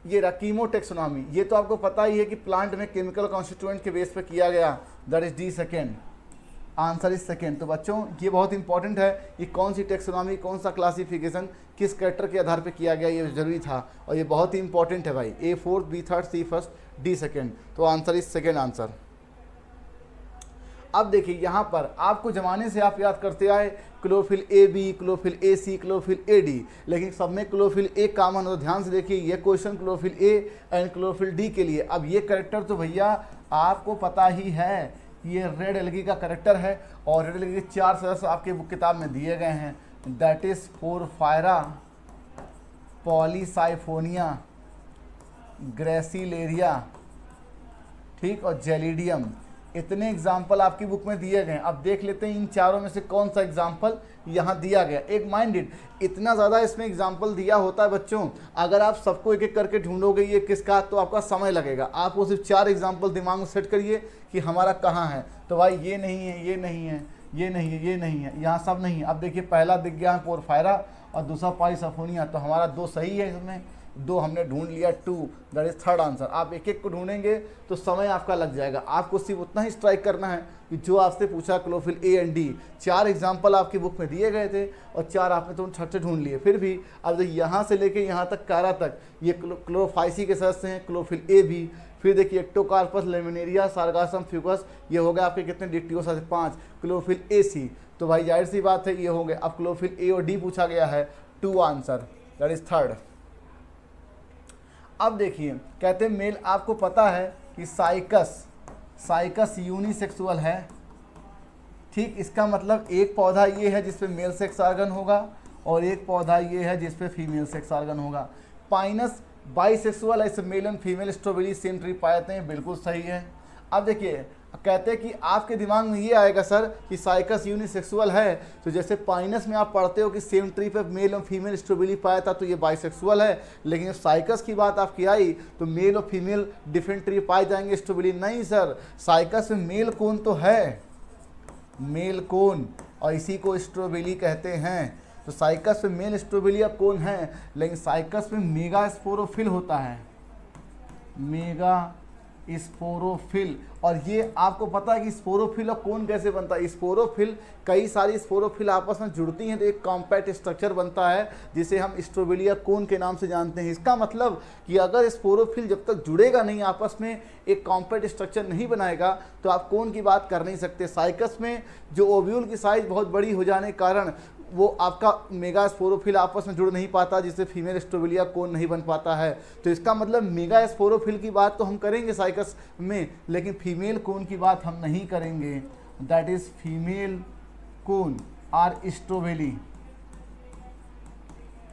ये कीमोटेक्सोनॉमी, ये तो आपको पता ही है कि प्लांट में केमिकल कॉन्स्टिट्यूएंट के बेस पर किया गया, that is D2, answer is second. तो बच्चों ये बहुत इंपॉर्टेंट है कि कौन सी टेक्सोनॉमी, कौन सा क्लासिफिकेशन किस कैरेक्टर के आधार पर किया गया, ये जरूरी था और ये बहुत ही इंपॉर्टेंट है भाई। A4, B3, C1, D2, तो आंसर इज सेकेंड आंसर। अब देखिए, यहाँ पर आपको जमाने से आप याद करते आए chlorophyll AB, chlorophyll AC, chlorophyll AD, लेकिन सब में क्लोरोफिल A कॉमन हो। ध्यान से देखिए, ये question chlorophyll A and chlorophyll D के लिए। अब ये कैरेक्टर तो भैया आपको पता ही है, ये रेड एल्गी का कैरेक्टर है और रेड एल्गी के 4 सदस्य आपके बुक किताब में दिए गए हैं, that is porphyra, Polysiphonia, gracilaria, ठीक, और जेलिडियम। इतने एग्जाम्पल आपकी बुक में दिए गए हैं। अब देख लेते हैं इन चारों में से कौन सा एग्जाम्पल यहाँ दिया गया। एक माइंडेड, इतना ज़्यादा इसमें एग्जाम्पल दिया होता है बच्चों, अगर आप सबको एक एक करके ढूंढोगे ये किसका, तो आपका समय लगेगा। आप वो सिर्फ 4 एग्जाम्पल दिमाग में सेट करिए कि हमारा कहाँ है। तो भाई ये नहीं है, ये नहीं है, ये नहीं है, ये नहीं है, यहाँ सब नहीं है। अब देखिए पहला दिख गया है पोरफायरा और दूसरा पाइसफोनिया, तो हमारा 2 सही है इसमें, 2 हमने ढूंढ लिया, 2 दैट इज थर्ड आंसर। आप एक एक को ढूंढेंगे तो समय आपका लग जाएगा। आपको सिर्फ उतना ही स्ट्राइक करना है कि जो आपसे पूछा chlorophyll A and D. 4 example आपकी बुक में दिए गए थे और 4 आपने तो छठ से ढूंढ लिए। फिर भी अब देखिए यहाँ से लेके यहाँ तक कारा तक ये क्लोरोफाइसी के सदस्य हैं, क्लोरोफिल ए भी। फिर देखिए एक्टोकार्पस, लेमिनेरिया, सार्गासम, फ्यूगस, ये हो गए आपके कितने डिक्टियो से 5। क्लोरोफिल ए सी, तो भाई जाहिर सी बात है ये हो गए। अब क्लोरोफिल ए और डी पूछा गया है, 2 आंसर दैट इज थर्ड। अब देखिए कहते हैं मेल, आपको पता है कि साइकस यूनिसेक्सुअल है, ठीक। इसका मतलब एक पौधा ये है जिसपे मेल सेक्स ऑर्गन होगा और एक पौधा ये है जिसपे फीमेल सेक्स ऑर्गन होगा। पाइनस बाइसेक्सुअल है, इसे male and female strawberry same tree पाए जाते हैं, बिल्कुल सही है। अब देखिए कहते हैं कि आपके दिमाग में ये आएगा सर कि साइकस यूनिसेक्सुअल है, तो जैसे पाइनस में आप पढ़ते हो कि सेम ट्री पे मेल और फीमेल स्ट्रॉबेरी पाया था तो ये बाइसेक्सुअल है। लेकिन जब साइकस की बात आपकी आई तो मेल और फीमेल डिफरेंट ट्री पाए जाएंगे स्ट्रॉबेरी, नहीं सर, साइकस में मेल कोन तो है, मेल कोन, और इसी को स्ट्रॉबेरी कहते हैं। तो साइकस में मेल स्ट्रॉबेरी अब कोन है, लेकिन साइकस में मेगा स्पोरोफिल होता है, मेगा स्पोरोफिल। और ये आपको पता है कि स्पोरोफिल और कोन कैसे बनता है। स्पोरोफिल, कई सारी स्पोरोफिल आपस में जुड़ती हैं तो एक कॉम्पैक्ट स्ट्रक्चर बनता है जिसे हम स्ट्रॉबेरिया कोन के नाम से जानते हैं। इसका मतलब कि अगर स्पोरोफिल जब तक जुड़ेगा नहीं, आपस में एक कॉम्पैक्ट स्ट्रक्चर नहीं बनाएगा, तो आप कोन की बात कर नहीं सकते। साइकस में जो ओव्यूल की साइज बहुत बड़ी हो जाने के कारण वो आपका मेगा स्पोरोफिल आपस में जुड़ नहीं पाता, जिससे फीमेल स्ट्रॉबेरिया कोन नहीं बन पाता है। तो इसका मतलब मेगा स्पोरोफिल की बात तो हम करेंगे साइकस में, लेकिन फीमेल कोन की बात हम नहीं करेंगे। That is female cone or strawberry,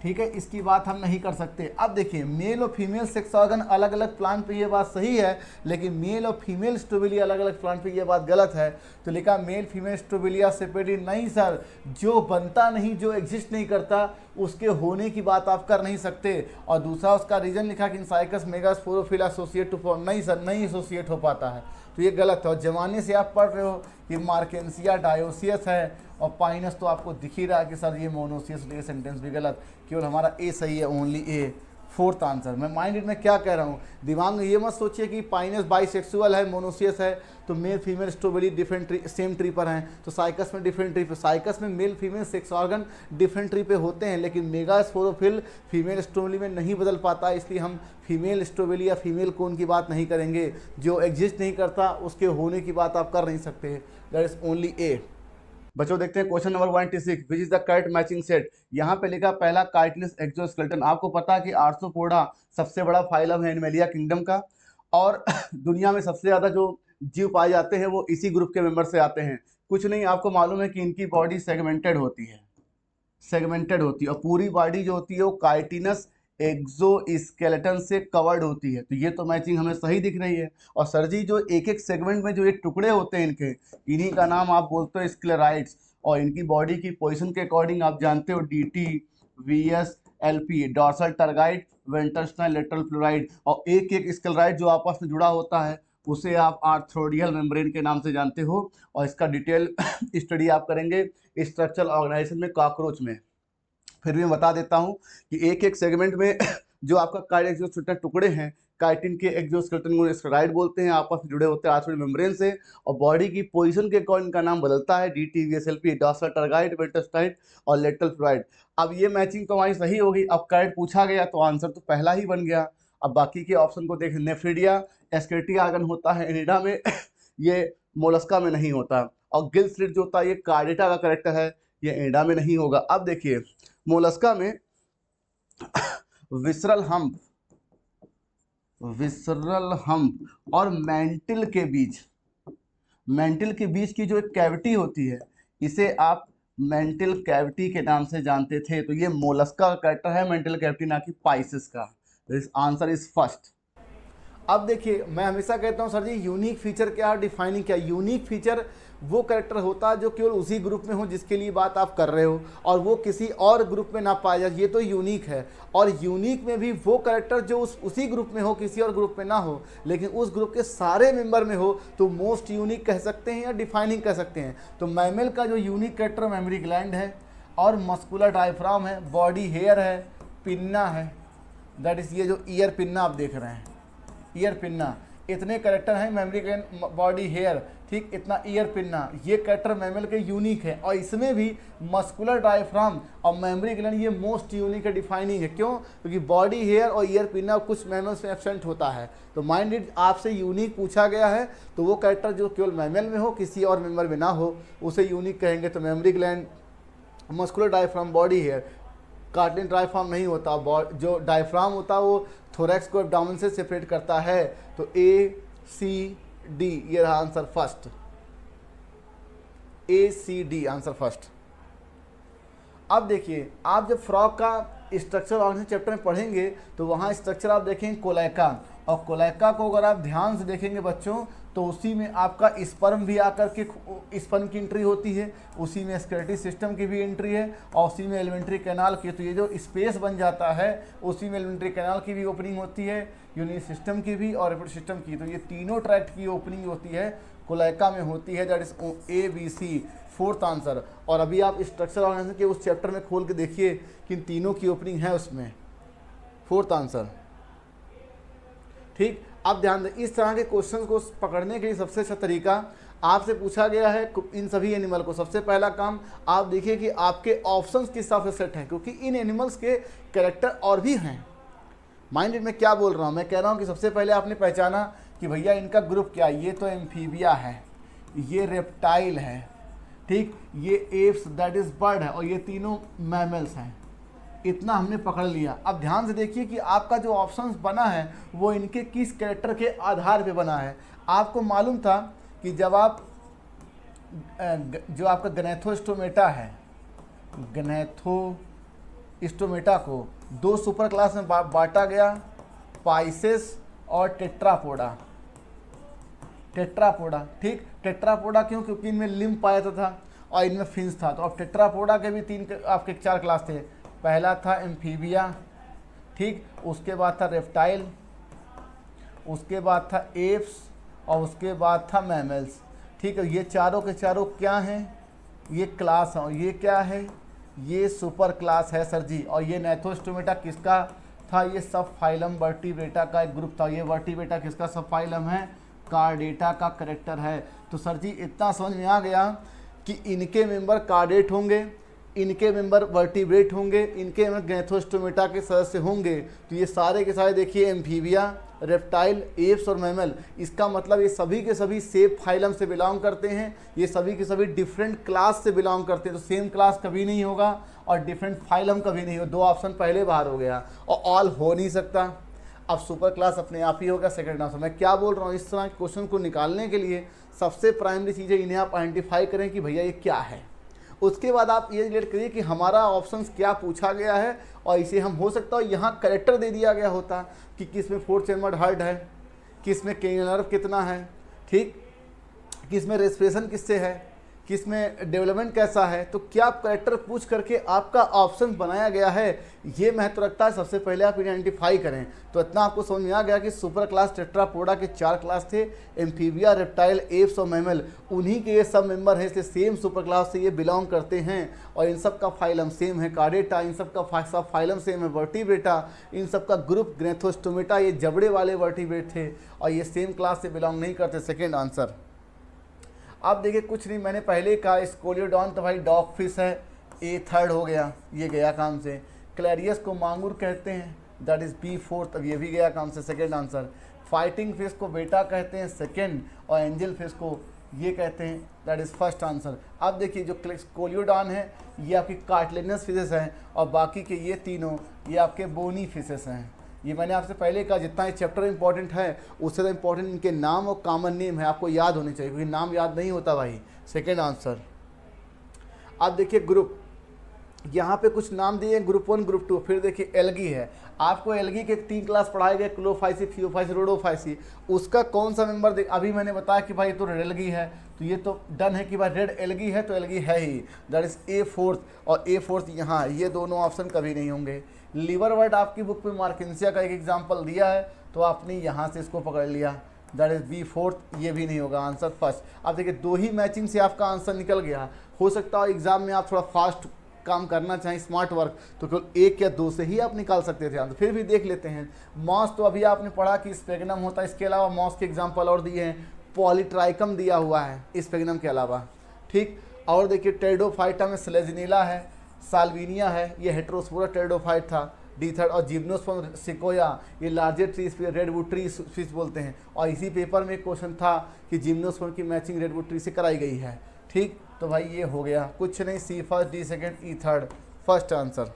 ठीक है, इसकी बात हम नहीं कर सकते। अब देखिए मेल और फीमेल सेक्स ऑर्गन अलग अलग प्लांट पे ये बात सही है, लेकिन मेल और फीमेल स्ट्रॉबेरी अलग अलग प्लांट पे ये बात गलत है। तो लिखा मेल फीमेल स्ट्रॉबेरिया सेपरेटली, नहीं सर, जो बनता नहीं, जो एग्जिस्ट नहीं करता, उसके होने की बात आप कर नहीं सकते। और दूसरा उसका रीजन लिखा कि cycas mega sporophyll associate to form, नहीं सर, नहीं एसोसिएट हो पाता है, तो ये गलत है। और जमाने से आप पढ़ रहे हो कि मार्केंसिया डायोसियस है और पाइनस तो आपको दिख ही रहा है कि सर ये मोनोसियस, ये सेंटेंस भी गलत, केवल हमारा ए सही है, ओनली ए, फोर्थ आंसर। मैं माइंडेड में क्या कह रहा हूँ, दिमाग में ये मत सोचिए कि पाइनस बाइसेक्सुअल है, मोनोसियस है, तो male female strawberry different tree, same tree पर हैं, तो साइकस में डिफरेंट ट्री पे, साइकस में male female sex organ different tree पे होते हैं, लेकिन मेगा स्पोरोफिल फीमेल स्ट्रॉबेरी में नहीं बदल पाता, इसलिए हम फीमेल स्ट्रॉबेरी या फीमेल कोन की बात नहीं करेंगे। जो एग्जिस्ट नहीं करता उसके होने की बात आप कर नहीं सकते, दैट इज ओनली ए। बच्चों देखते हैं question number 196, which is the correct matching set. यहाँ पे लिखा पहला काइटिनस एक्सोस्केलेटन। आपको पता है कि आर्थ्रोपोडा सबसे बड़ा फाइलम है एनिमलिया किंगडम का, और दुनिया में सबसे ज़्यादा जो जीव पाए जाते हैं वो इसी ग्रुप के मेंबर से आते हैं। कुछ नहीं, आपको मालूम है कि इनकी बॉडी सेगमेंटेड होती है, सेगमेंटेड होती है, और पूरी बॉडी जो होती है वो काइटिनस एक्सोस्केलेटन से कवर्ड होती है। तो ये तो मैचिंग हमें सही दिख रही है। और सर जी जो एक एक सेगमेंट में जो ये टुकड़े होते हैं इनके, इन्हीं का नाम आप बोलते हो स्क्लेराइड्स। और इनकी बॉडी की पोजीशन के अकॉर्डिंग आप जानते हो DT, VS, LP, dorsal tergite, ventral lateral pleurite, और एक एक स्क्लेराइड जो आपस में जुड़ा होता है उसे आप आर्थ्रोडियल मेम्ब्रेन के नाम से जानते हो। और इसका डिटेल स्टडी आप करेंगे स्ट्रक्चरल ऑर्गेनाइजेशन में, कॉकरोच में। फिर भी मैं बता देता हूं कि एक एक सेगमेंट में जो आपका काइटिन एक्सोस्केलेटन टुकड़े हैं, काइटिन के एक्सोस्केलेटन को स्क्लेराइड बोलते हैं, आपस में जुड़े होते हैं आर्थ्रोडियल मेम्ब्रेन से। और बॉडी की पोजीशन के अकॉर्डिंग का नाम बदलता है, DT, VS, LP, dorsal tergite, ventral और लेटरल फ्लोराइड। अब ये मैचिंग तो हमारी सही होगी। अब काइट पूछा गया तो आंसर तो पहला ही बन गया। अब बाकी के ऑप्शन को देखें, नेफ्रिडिया एक्सक्रीटरी ऑर्गन होता है एनिडा में, ये मोलस्का में नहीं होता। और गिल स्लिट जो होता है ये कार्डेटा का करेक्टर है, ये एनिडा में नहीं होगा। अब देखिए मोलस्का में विसरल हम्प और मेंटिल के बीच की जो एक कैविटी होती है, इसे आप मेंटिल कैविटी के नाम से जानते थे। तो ये मोलस्का का कैरेक्टर है, मेंटिल कैविटी, ना कि पाइसेस का। This answer is first. अब देखिए, मैं हमेशा कहता हूँ सर जी यूनिक फीचर क्या है, डिफाइनिंग क्या है। यूनिक फीचर वो कैरेक्टर होता है जो केवल उसी ग्रुप में हो जिसके लिए बात आप कर रहे हो, और वो किसी और ग्रुप में ना पाया जाए, ये तो यूनिक है। और यूनिक में भी वो कैरेक्टर जो उसी ग्रुप में हो, किसी और ग्रुप में ना हो, लेकिन उस ग्रुप के सारे मेंबर में हो, तो मोस्ट यूनिक कह सकते हैं या डिफाइनिंग कह सकते हैं। तो मैमल का जो यूनिक कैरेक्टर मेमोरी ग्लैंड है, और मस्कुलर डायफ्राम है, बॉडी हेयर है, पिन्ना है, दैट इज ये जो ईयर पिन्ना आप देख रहे हैं, ईयर पिन्ना, इतने कैरेक्टर हैं, मेमोरी ग्लैंड, बॉडी हेयर, ठीक, इतना ईयर पिन्ना, ये कैरेक्टर मैमल के यूनिक है। और इसमें भी मस्कुलर डायफ्राम और मेमोरी ग्लैंड ये मोस्ट यूनिक है, डिफाइनिंग है। क्यों? क्योंकि बॉडी हेयर और ईयर पिन्ना कुछ मैमल्स में एब्सेंट होता है। तो माइंड इट, आपसे यूनिक पूछा गया है, तो वो कैरेक्टर जो केवल मैमल में हो, किसी और मेंबर में ना हो, उसे यूनिक कहेंगे। तो mammary gland, muscular diaphragm, body hair, cartilage diaphragm नहीं होता, जो डायफ्राम होता है वो थोरैक्स को एब्डोमेन से सेपरेट करता है। तो ACD ये रहा answer first, ACD answer first. अब देखिए, आप जब फ्रॉग का स्ट्रक्चर ऑर्गेनिज्म चैप्टर में पढ़ेंगे तो वहाँ स्ट्रक्चर आप देखेंगे कोलैका, और कोलैका को अगर आप ध्यान से देखेंगे बच्चों, तो उसी में आपका स्पर्म भी आकर के स्पर्म की एंट्री होती है, उसी में स्केलेटल सिस्टम की भी एंट्री है, और उसी में एलिमेंट्री कैनाल की। तो ये जो स्पेस बन जाता है, उसी में एलिमेंट्री कैनाल की भी ओपनिंग होती है, यूनिट सिस्टम की भी और रिप्रोडक्टिव सिस्टम की। तो ये तीनों ट्रैक्ट की ओपनिंग होती है कोलैका में होती है, that is ABC, fourth answer. और अभी आप स्ट्रक्चर ऑर्गेनिज्म के उस चैप्टर में खोल के देखिए कि इन तीनों की ओपनिंग है उसमें, फोर्थ आंसर। ठीक, अब ध्यान दें, इस तरह के क्वेश्चंस को पकड़ने के लिए सबसे अच्छा तरीका, आपसे पूछा गया है इन सभी एनिमल को, सबसे पहला काम आप देखिए कि आपके ऑप्शंस किस हिसाब से सेट हैं, क्योंकि इन एनिमल्स के कैरेक्टर और भी हैं। माइंड में क्या बोल रहा हूँ, मैं कह रहा हूँ कि सबसे पहले आपने पहचाना कि भैया इनका ग्रुप क्या है, ये तो एम्फीबिया है, ये रेप्टाइल है, ठीक, ये एप्स दैट इज बर्ड है, और ये तीनों मैमल्स हैं। इतना हमने पकड़ लिया। अब ध्यान से देखिए कि आपका जो ऑप्शंस बना है वो इनके किस कैरेक्टर के आधार पे बना है। आपको मालूम था कि जब आप जो आपका गनेथोस्टोमेटा है, गनेथोस्टोमेटा को दो सुपर क्लास में बांटा गया, पाइसेस और टेट्रापोडा। टेट्रापोडा, ठीक, टेट्रापोडा क्यों? क्योंकि इनमें लिम्ब पाया था और इनमें फिन्स था। तो अब टेट्रापोडा के भी आपके 4 क्लास थे। पहला था एम्फीबिया, ठीक, उसके बाद था रेप्टाइल, उसके बाद था एप्स, और उसके बाद था मैमल्स। ठीक है, ये चारों के चारों क्या हैं? ये क्लास है। और ये क्या है? ये सुपर क्लास है सर जी। और ये नेथोस्टोमेटा किसका था? ये सब फाइलम वर्टिब्रेटा का एक ग्रुप था। ये वर्टिब्रेटा किसका सब फाइलम है? कार्डेटा का कैरेक्टर है। तो सर जी इतना समझ में आ गया कि इनके मेंबर कार्डेट होंगे, इनके मेंबर वर्टिब्रेट होंगे, इनके मेंबर गैथोस्टोमेटा के सदस्य होंगे। तो ये सारे के सारे देखिए एम्फीबिया, रेप्टाइल, एप्स और मैमल। इसका मतलब ये सभी के सभी सेम फाइलम से बिलोंग करते हैं, ये सभी के सभी डिफरेंट क्लास से बिलोंग करते हैं। तो सेम क्लास कभी नहीं होगा और डिफरेंट फाइलम कभी नहीं होगा। 2 ऑप्शन पहले बाहर हो गया और ऑल हो नहीं सकता। अब सुपर क्लास अपने आप ही होगा सेकंड आंसर। मैं क्या बोल रहा हूँ, इस तरह के क्वेश्चन को निकालने के लिए सबसे प्राइमरी चीज़ें इन्हें आप आइडेंटिफाई करें कि भैया ये क्या है। उसके बाद आप ये रिलेट करिए कि हमारा ऑप्शंस क्या पूछा गया है, और इसे हम हो सकता है यहाँ करेक्टर दे दिया गया होता कि किस में 4th चैम्बर्ड हार्ट है, किस में क्रेनियल नर्व कितना है, ठीक, किस में रेस्पिरेशन किससे है, किस में डेवलपमेंट कैसा है। तो क्या करेक्टर पूछ करके आपका ऑप्शन बनाया गया है, ये महत्व रखता है। सबसे पहले आप आइडेंटिफाई करें। तो इतना आपको समझ में आ गया कि सुपर क्लास टेट्रापोडा के 4 क्लास थे, एम्फीबिया, रेप्टाइल, एप्स और मैमल। उन्हीं के ये सब मेंबर हैं, इसलिए सेम सुपर क्लास से ये बिलोंग करते हैं। और इन सब का फाइलम सेम है, कार्डेटा, इन सब का सब फाइलम सेम है, वर्टिब्रेटा, इन सब का ग्रुप ग्रेथोस्टोमेटा, ये जबड़े वाले वर्टिब्रेट थे और ये सेम क्लास से बिलोंग नहीं करते। Second answer. अब देखिए कुछ नहीं, मैंने पहले कहा स्कोलियोडॉन तो भाई डॉग फिश है, ए थर्ड हो गया, ये गया काम से। क्लैरियस को मांगूर कहते हैं, दैट इज बी फोर्थ, अब ये भी गया काम से, सेकेंड आंसर। फाइटिंग फिश को बेटा कहते हैं, सेकेंड, और एंजल फिश को ये कहते हैं, दैट इज फर्स्ट आंसर। अब देखिए जो स्कोलियोडॉन है ये आपकी कार्टिलेजिनस फिशेस हैं, और बाकी के ये तीनों ये आपके बोनी फिशेस हैं। ये मैंने आपसे पहले कहा जितना ये चैप्टर इंपॉर्टेंट है उससे तो इंपॉर्टेंट इनके नाम और कॉमन नेम है, आपको याद होने चाहिए, क्योंकि नाम याद नहीं होता भाई। Second answer. अब देखिए ग्रुप, यहाँ पे कुछ नाम दिए, ग्रुप 1, ग्रुप 2, फिर देखिए एल्गी है। आपको एल्गी के 3 क्लास पढ़ाए गए, क्लोफाइसी, फियोफाइसी, रोडोफाइसी, उसका कौन सा मेंबर अभी मैंने बताया कि भाई तो रेड एल्गी है, तो ये तो डन है कि भाई रेड एल्गी है तो एल्गी है ही, दैट इज A4 और A4 यहाँ, ये दोनों ऑप्शन कभी नहीं होंगे। लीवर वर्ड आपकी बुक में मार्किंसिया का एक एग्जाम्पल दिया है तो आपने यहाँ से इसको पकड़ लिया, दैट इज B4, ये भी नहीं होगा आंसर फर्स्ट। अब देखिए 2 ही मैचिंग से आपका आंसर निकल गया। हो सकता है एग्जाम में आप थोड़ा फास्ट काम करना चाहें, स्मार्ट वर्क, तो केवल 1 या 2 से ही आप निकाल सकते थे आंसर, फिर भी देख लेते हैं। मॉस तो अभी आपने पढ़ा कि स्पेगनम होता है, इसके अलावा मॉस के एग्जाम्पल और दिए हैं, पॉलीट्राइकम दिया हुआ है स्पेगनम के अलावा, ठीक। और देखिए टेरिडोफाइटा में स्लेजिनिला है, साल्विनिया है, ये हेट्रोस्पोरा टेरिडोफाइट था, D3, और जिम्नोस्पर्म सिकोया, ये largest tree species, redwood tree species बोलते हैं। और इसी पेपर में एक क्वेश्चन था कि जिम्नोस्पर्म की मैचिंग रेडवुड ट्री से कराई गई है, ठीक। तो भाई ये हो गया, कुछ नहीं, C first, D second, E third, first answer.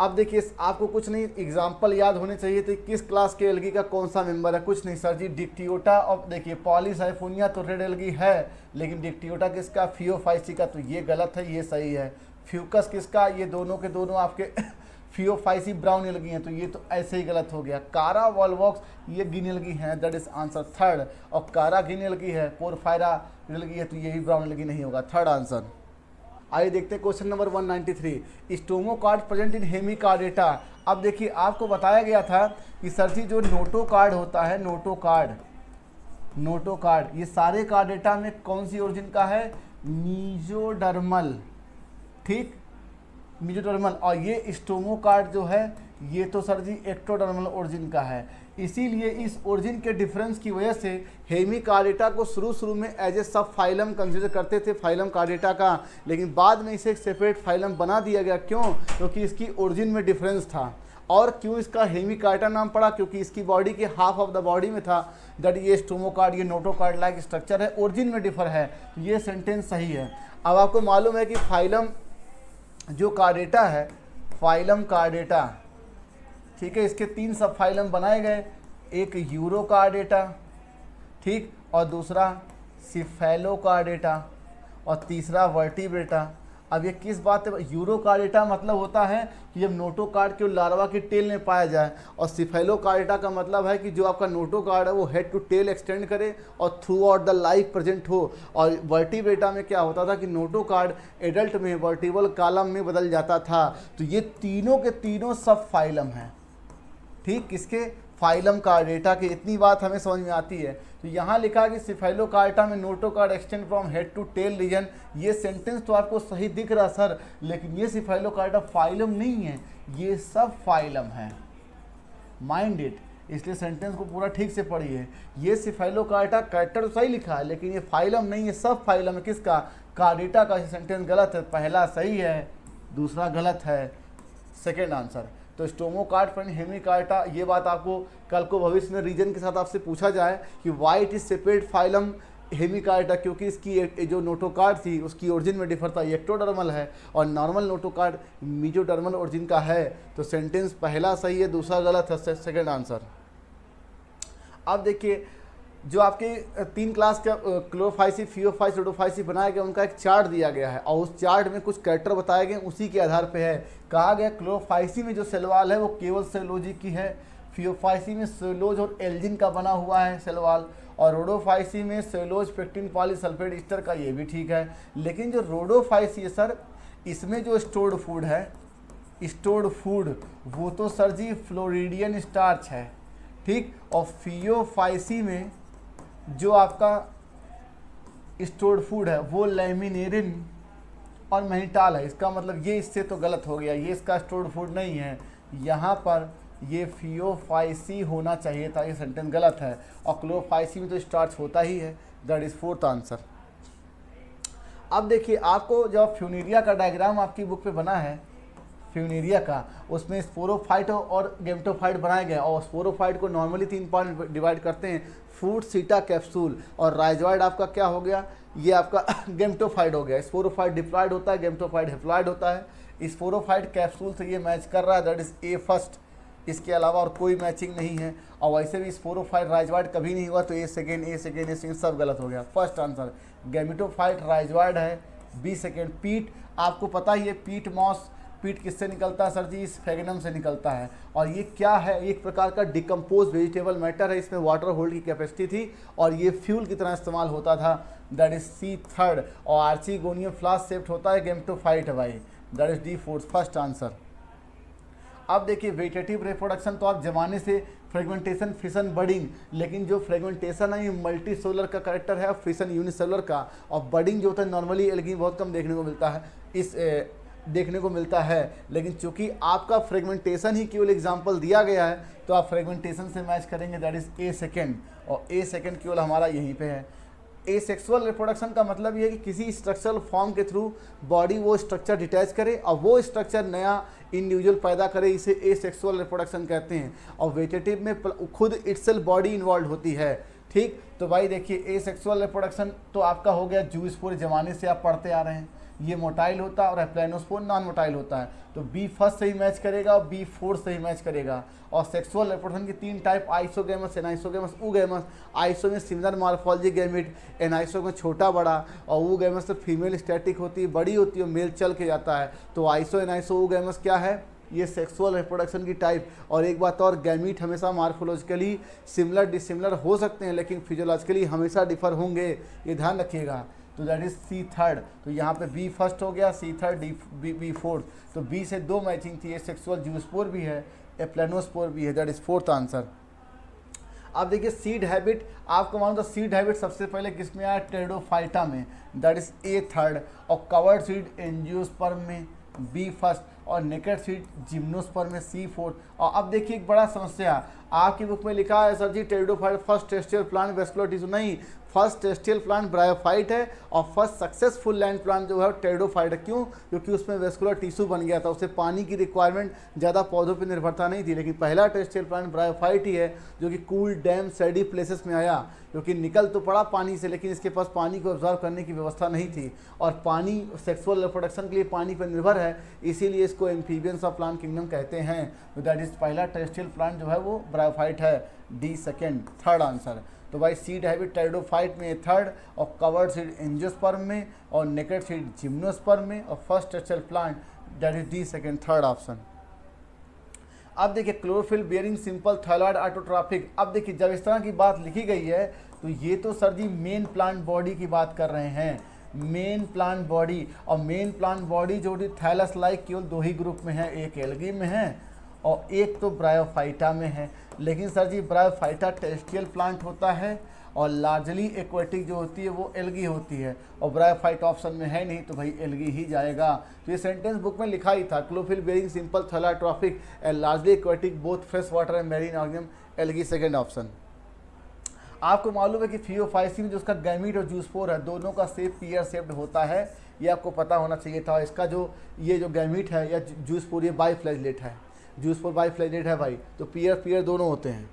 अब देखिए आपको कुछ नहीं, एग्जाम्पल याद होने चाहिए तो किस क्लास के एल्गी का कौन सा मेंबर है, कुछ नहीं सर जी, डिक्टियोटा। और देखिए पॉलीसाइफोनिया तो रेड एल्गी है, लेकिन डिक्टियोटा किसका, फियोफाइसी का, तो ये गलत है, ये सही है। फ्यूकस किसका, ये दोनों के दोनों आपके फियोफाइसी ब्राउन एल्गी हैं, तो ये तो ऐसे ही गलत हो गया। कारा वॉलवॉक्स ये गिन एल्गी है, दैट इज आंसर थर्ड। और कारा गिन एल्गी है, पोरफायरा एल्गी है, तो ये भी ब्राउन एल्गी नहीं होगा, थर्ड आंसर। आइए देखते हैं question number 193, stomochord present in hemichordata. अब देखिए आपको बताया गया था कि सर जी जो नोटोकार्ड होता है, नोटोकार्ड, ये सारे कार्डेटा में कौन सी ओरिजिन का है, मीजोडर्मल, ठीक, मीजोडर्मल। और ये स्टोमोकार्ड जो है ये तो सर जी एक्टोडर्मल ओरिजिन का है। इसीलिए इस ओरिजिन के डिफरेंस की वजह से हेमिकार्डेटा को शुरू में एज ए सब फाइलम कंसिडर करते थे, फाइलम कार्डेटा का, लेकिन बाद में इसे एक सेपरेट फाइलम बना दिया गया। क्यों? क्योंकि इसकी ओरिजिन में डिफरेंस था। और क्यों इसका हेमिकार्डेटा नाम पड़ा? क्योंकि इसकी बॉडी के हाफ ऑफ द बॉडी में था, दैट ये स्टोमोकार्ड, ये नोटोकार्ड लाइक स्ट्रक्चर है, ओरिजिन में डिफर है। ये सेंटेंस सही है। अब आपको मालूम है कि फाइलम जो कार्डेटा है, फाइलम कार्डेटा, ठीक है, इसके 3 सब फाइलम बनाए गए, एक यूरोकार्डेटा, ठीक, और दूसरा सिफेलोकार्डेटा, और तीसरा वर्टिब्रेटा। अब ये किस बात है? यूरोकार्डेटा मतलब होता है कि जब नोटोकार्ड के लार्वा की टेल में पाया जाए, और सिफेलोकार्डेटा का मतलब है कि जो आपका नोटोकार्ड है वो हेड टू टेल एक्सटेंड करे और through out the life present हो। और वर्टिब्रेटा में क्या होता था कि नोटोकार्ड एडल्ट में वर्टिबल कॉलम में बदल जाता था। तो ये तीनों के तीनों सब फाइलम हैं, ठीक, किसके? फाइलम कार्डेटा के। इतनी बात हमें समझ में आती है। तो यहाँ लिखा कि सिफेलोकार्डेटा में notochord extend from head to tail region. ये सेंटेंस तो आपको सही दिख रहा सर, लेकिन ये सिफेलोकार्डेटा फाइलम नहीं है, ये सब फाइलम है, माइंड इट। इसलिए सेंटेंस को पूरा ठीक से पढ़िए। ये सिफेलोकार्डेटा कैरेक्टर तो सही लिखा है, लेकिन ये फाइलम नहीं है, सब फाइलम है। किसका? कार्डेटा का। सेंटेंस गलत है, पहला सही है, दूसरा गलत है, सेकेंड आंसर। तो स्टोमोकार्ड फ्रेंड हेमिकार्डेटा, ये बात आपको कल को भविष्य में रीजन के साथ आपसे पूछा जाए कि why it is separate phylum Hemichordata, क्योंकि इसकी जो नोटोकार्ड थी उसकी ओरिजिन में डिफर था, एक्टोडर्मल है, और नॉर्मल नोटोकार्ड मीजोडर्मल ओरिजिन का है। तो सेंटेंस पहला सही है, दूसरा गलत है, सेकेंड आंसर। अब देखिए जो आपके 3 क्लास का क्लोरोफाइसी, फियोफाइसी, रोडोफाइसी बनाया गया, उनका एक चार्ट दिया गया है, और उस चार्ट में कुछ कैरेक्टर बताए गए, उसी के आधार पे है। कहा गया क्लोरोफाइसी में जो सेलवाल है वो केवल सेलुलोजी की है, फियोफाइसी में सेलुलोज और एल्जिन का बना हुआ है सेलवाल, और रोडोफाइसी में सेलुलोज, पेक्टिन, पॉलीसल्फेट ईस्टर का, ये भी ठीक है। लेकिन जो रोडोफाइसी है सर, इसमें जो स्टोर्ड फूड है, स्टोर्ड फूड, वो तो सर जी फ्लोरिडियन स्टार्च है, ठीक। और फियोफाइसी में जो आपका स्टोर्ड फूड है वो लैमिनेरिन और मैनिटाल है। इसका मतलब ये इससे तो गलत हो गया, ये इसका स्टोर्ड फूड नहीं है, यहाँ पर ये फियोफाइसी होना चाहिए था, ये सेंटेंस गलत है। और क्लोरोफाइसी में तो स्टार्च होता ही है, दैट इज फोर्थ आंसर। अब देखिए आपको जब फ्यूनेरिया का डायग्राम आपकी बुक पे बना है, फ्यूनेरिया का, उसमें स्पोरोफाइट और गेमेटोफाइट बनाया गया, और स्पोरोफाइट को नॉर्मली 3 पार्ट डिवाइड करते हैं, फूट, सीटा, कैप्सूल, और राइजॉइड आपका क्या हो गया? ये आपका गेमेटोफाइट हो गया। स्पोरोफाइट डिप्लॉयड होता है, गेमेटोफाइट हेप्लॉयड होता है। स्पोरोफाइट कैप्सूल से ये मैच कर रहा है, दैट इज ए फर्स्ट, इसके अलावा और कोई मैचिंग नहीं है। और वैसे भी स्पोरोफाइट राइजॉइड कभी नहीं हुआ, तो ए सेकेंड, ए सेकेंड, ए सेकेंड, सब गलत हो गया। फर्स्ट आंसर गेमेटोफाइट राइजॉइड है, बी सेकेंड। पीट, आपको पता ही है, पीट मॉस पीट किससे निकलता है सर जी? इस फेगनम से निकलता है। और ये क्या है? एक प्रकार का डिकम्पोज वेजिटेबल मैटर है, इसमें वाटर होल्ड की कैपेसिटी थी और ये फ्यूल की तरह इस्तेमाल होता था। That is C3। और आर्चिगोनियम फ्लास्क शेप्ड होता है, गेमेटोफाइट है भाई। That is D4 first answer. अब देखिए वेजिटेटिव रिप्रोडक्शन तो आप जमाने से फ्रेगमेंटेशन, फिशन, बडिंग, लेकिन जो फ्रेगमेंटेशन है ये मल्टी सेलुलर का करेक्टर है, फिशन यूनिसेलुलर का, और बडिंग जो होता है नॉर्मली एल्गी बहुत कम देखने को मिलता है, देखने को मिलता है। लेकिन चूंकि आपका फ्रेगमेंटेशन ही केवल एग्जांपल दिया गया है तो आप फ्रेगमेंटेशन से मैच करेंगे, दैट इज A सेकेंड, और A सेकेंड केवल हमारा यहीं पे है। एसेक्सुअल रिप्रोडक्शन का मतलब ये है कि किसी स्ट्रक्चरल फॉर्म के थ्रू बॉडी वो स्ट्रक्चर डिटैच करे और वो स्ट्रक्चर नया इंडिविजुअल पैदा करे, इसे एसेक्सुअल रिप्रोडक्शन कहते हैं। और वेजिटेटिव में खुद इटसेल्फ बॉडी इन्वॉल्व होती है। ठीक, तो भाई देखिए एसेक्सुअल रिप्रोडक्शन तो आपका हो गया जूस्पोर, जमाने से आप पढ़ते आ रहे हैं, ये मोटाइल होता है और एप्लानोस्पोर नॉन मोटाइल होता है। तो B फर्स्ट से ही मैच करेगा और B फोर्थ से ही मैच करेगा। और सेक्सुअल रिप्रोडक्शन की 3 type, isogamous, anisogamous, oogamous. Iso में सिमिलर मॉर्फोलॉजी गैमेट, एनाइसो में छोटा बड़ा, और ऊगैमस से फीमेल स्टैटिक होती है, बड़ी होती है, मेल चल के जाता है। तो आइसो, एनाइसो, ऊगैमस क्या है? ये सेक्सुअल रिप्रोडक्शन की टाइप। और एक बात और, गैमीट हमेशा मॉर्फोलॉजिकली सिमिलर डिसिमिलर हो सकते हैं लेकिन फिजियोलॉजिकली हमेशा डिफर होंगे, ये ध्यान रखिएगा। तो दैट इज C3। तो यहाँ पे B फर्स्ट हो गया, C3, B फोर्थ। तो B से 2 मैचिंग थी, सेक्सुअल जूस्पोर भी है, एप्लानोस्पोर भी है, दैट इज फोर्थ आंसर। अब देखिए सीड हैबिट, आपको मालूम था सीड हैबिट सबसे पहले किस में आया? टेरिडोफाइटा में, दैट इज A3। और कवर्ड सीड एंजियोस्पर्म में B फर्स्ट, और नेकेड सीड जिम्नोस्पर्म में C4। और अब देखिए एक बड़ा समस्या, आपकी बुक में लिखा है sir ji pteridophyte first terrestrial plant vascular tissue, नहीं, फर्स्ट टेरेस्ट्रियल प्लांट ब्रायोफाइट है और फर्स्ट सक्सेसफुल लैंड प्लांट जो है टेरिडोफाइट है। क्यों? क्योंकि उसमें वेस्कुलर टिश्यू बन गया था, उसे पानी की रिक्वायरमेंट ज़्यादा पौधों पर निर्भरता नहीं थी। लेकिन पहला टेरेस्ट्रियल प्लांट ब्रायोफाइट ही है जो कि कूल, डैम, सैडी प्लेसेस में आया, क्योंकि निकल तो पड़ा पानी से लेकिन इसके पास पानी को ऑब्जॉर्व करने की व्यवस्था नहीं थी। और पानी सेक्सुअल रिप्रोडक्शन के लिए पानी पर निर्भर है, इसीलिए इसको एम्फीबियंस ऑफ प्लांट किंगडम कहते हैं। तो दैट इज पहला टेरेस्ट्रियल प्लांट जो है वो ब्रायोफाइट है, D सेकेंड, थर्ड आंसर। तो भाई सीड हैबिट टेरिडोफाइट में 3rd, और कवर्ड सीड एंजियोस्पर्म में, और नेकेड सीड जिम्नोस्पर्म में, और first terrestrial plant that is D second, third option. अब देखिए chlorophyll bearing simple thyroid autotrophic. अब देखिए जब इस तरह की बात लिखी गई है तो ये तो सर जी मेन प्लांट बॉडी की बात कर रहे हैं, मेन प्लांट बॉडी। और मेन प्लांट बॉडी जो थैलस लाइक केवल 2 ही ग्रुप में है, एक एल्गी में है और एक तो ब्रायोफाइटा में है। लेकिन सर जी ब्रायोफाइटा टेरेस्ट्रियल प्लांट होता है और लार्जली एक्वेटिक जो होती है वो एल्गी होती है, और ब्रायोफाइट ऑप्शन में है नहीं तो भाई एल्गी ही जाएगा। तो ये सेंटेंस बुक में लिखा ही था, chlorophyll bearing simple thallotrophic and largely aquatic both fresh water and marine organism, algae second option. आपको मालूम है कि फियोफाइसिन जो उसका गैमीट और जूस्पोर है दोनों का शेप पीयर शेप्ड होता है, ये आपको पता होना चाहिए था। इसका जो ये जो गैमीट है या जूस्पोर ये बाईफ्लैजलेट है, जूस्पोर बाईफ्लैजलेट है भाई, तो पीयर दोनों होते हैं।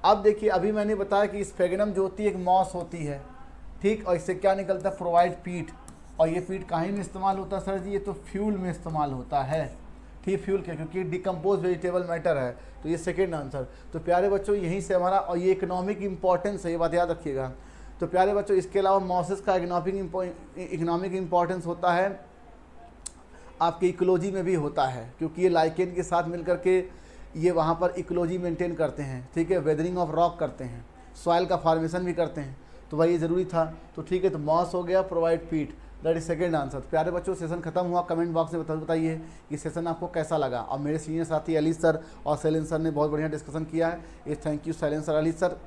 अब देखिए अभी मैंने बताया कि स्फेगनम जो होती है एक मॉस होती है, ठीक, और इससे क्या निकलता है? प्रोवाइड पीट। और ये पीट कहीं में इस्तेमाल होता है सर जी? ये तो फ्यूल में इस्तेमाल होता है, ठीक, फ्यूल के, क्योंकि डिकम्पोज वेजिटेबल मैटर है। तो ये सेकेंड आंसर। तो प्यारे बच्चों यहीं से हमारा, और ये इकोनॉमिक इंपॉर्टेंस है, ये बात याद रखिएगा। तो प्यारे बच्चों इसके अलावा मॉसेस का इकोनॉमिक इंपॉर्टेंस होता है, आपकी इकोलॉजी में भी होता है, क्योंकि ये लाइकेन के साथ मिलकर के ये वहाँ पर इकोलॉजी मेंटेन करते हैं, ठीक है, वेदरिंग ऑफ रॉक करते हैं, सॉइल का फॉर्मेशन भी करते हैं। तो भाई ये ज़रूरी था। तो ठीक है, तो मॉस हो गया, प्रोवाइड पीट, दैट इज सेकेंड आंसर। प्यारे बच्चों सेशन खत्म हुआ, कमेंट बॉक्स में बताइए कि सेशन आपको कैसा लगा। और मेरे सीनियर साथी अली सर और शैलेंद्र सर ने बहुत बढ़िया डिस्कशन किया है, ये thank you Shailendra sir, Ali sir.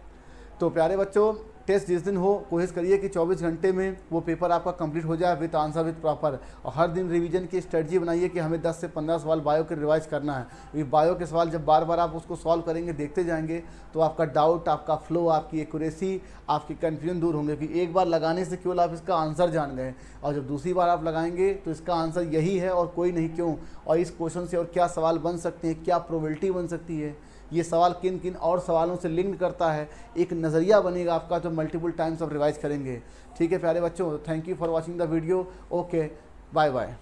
तो प्यारे बच्चों टेस्ट जिस दिन हो कोशिश करिए कि 24 घंटे में वो पेपर आपका कंप्लीट हो जाए विद आंसर विद प्रॉपर। और हर दिन रिवीजन की स्ट्रेटजी बनाइए कि हमें 10 से 15 सवाल बायो के रिवाइज करना है। ये बायो के सवाल जब बार बार आप उसको सॉल्व करेंगे, देखते जाएंगे, तो आपका डाउट, आपका फ्लो, आपकी एक्यूरेसी, आपकी कन्फ्यूजन दूर होंगे। कि एक बार लगाने से केवल आप इसका आंसर जान गए, और जब दूसरी बार आप लगाएंगे तो इसका आंसर यही है और कोई नहीं, क्यों, और इस क्वेश्चन से और क्या सवाल बन सकते हैं, क्या प्रोबेबिलिटी बन सकती है, ये सवाल किन किन और सवालों से लिंक करता है, एक नज़रिया बनेगा आपका जो मल्टीपल टाइम्स आप रिवाइज करेंगे। ठीक है प्यारे बच्चों, thank you for watching the video, okay, bye bye.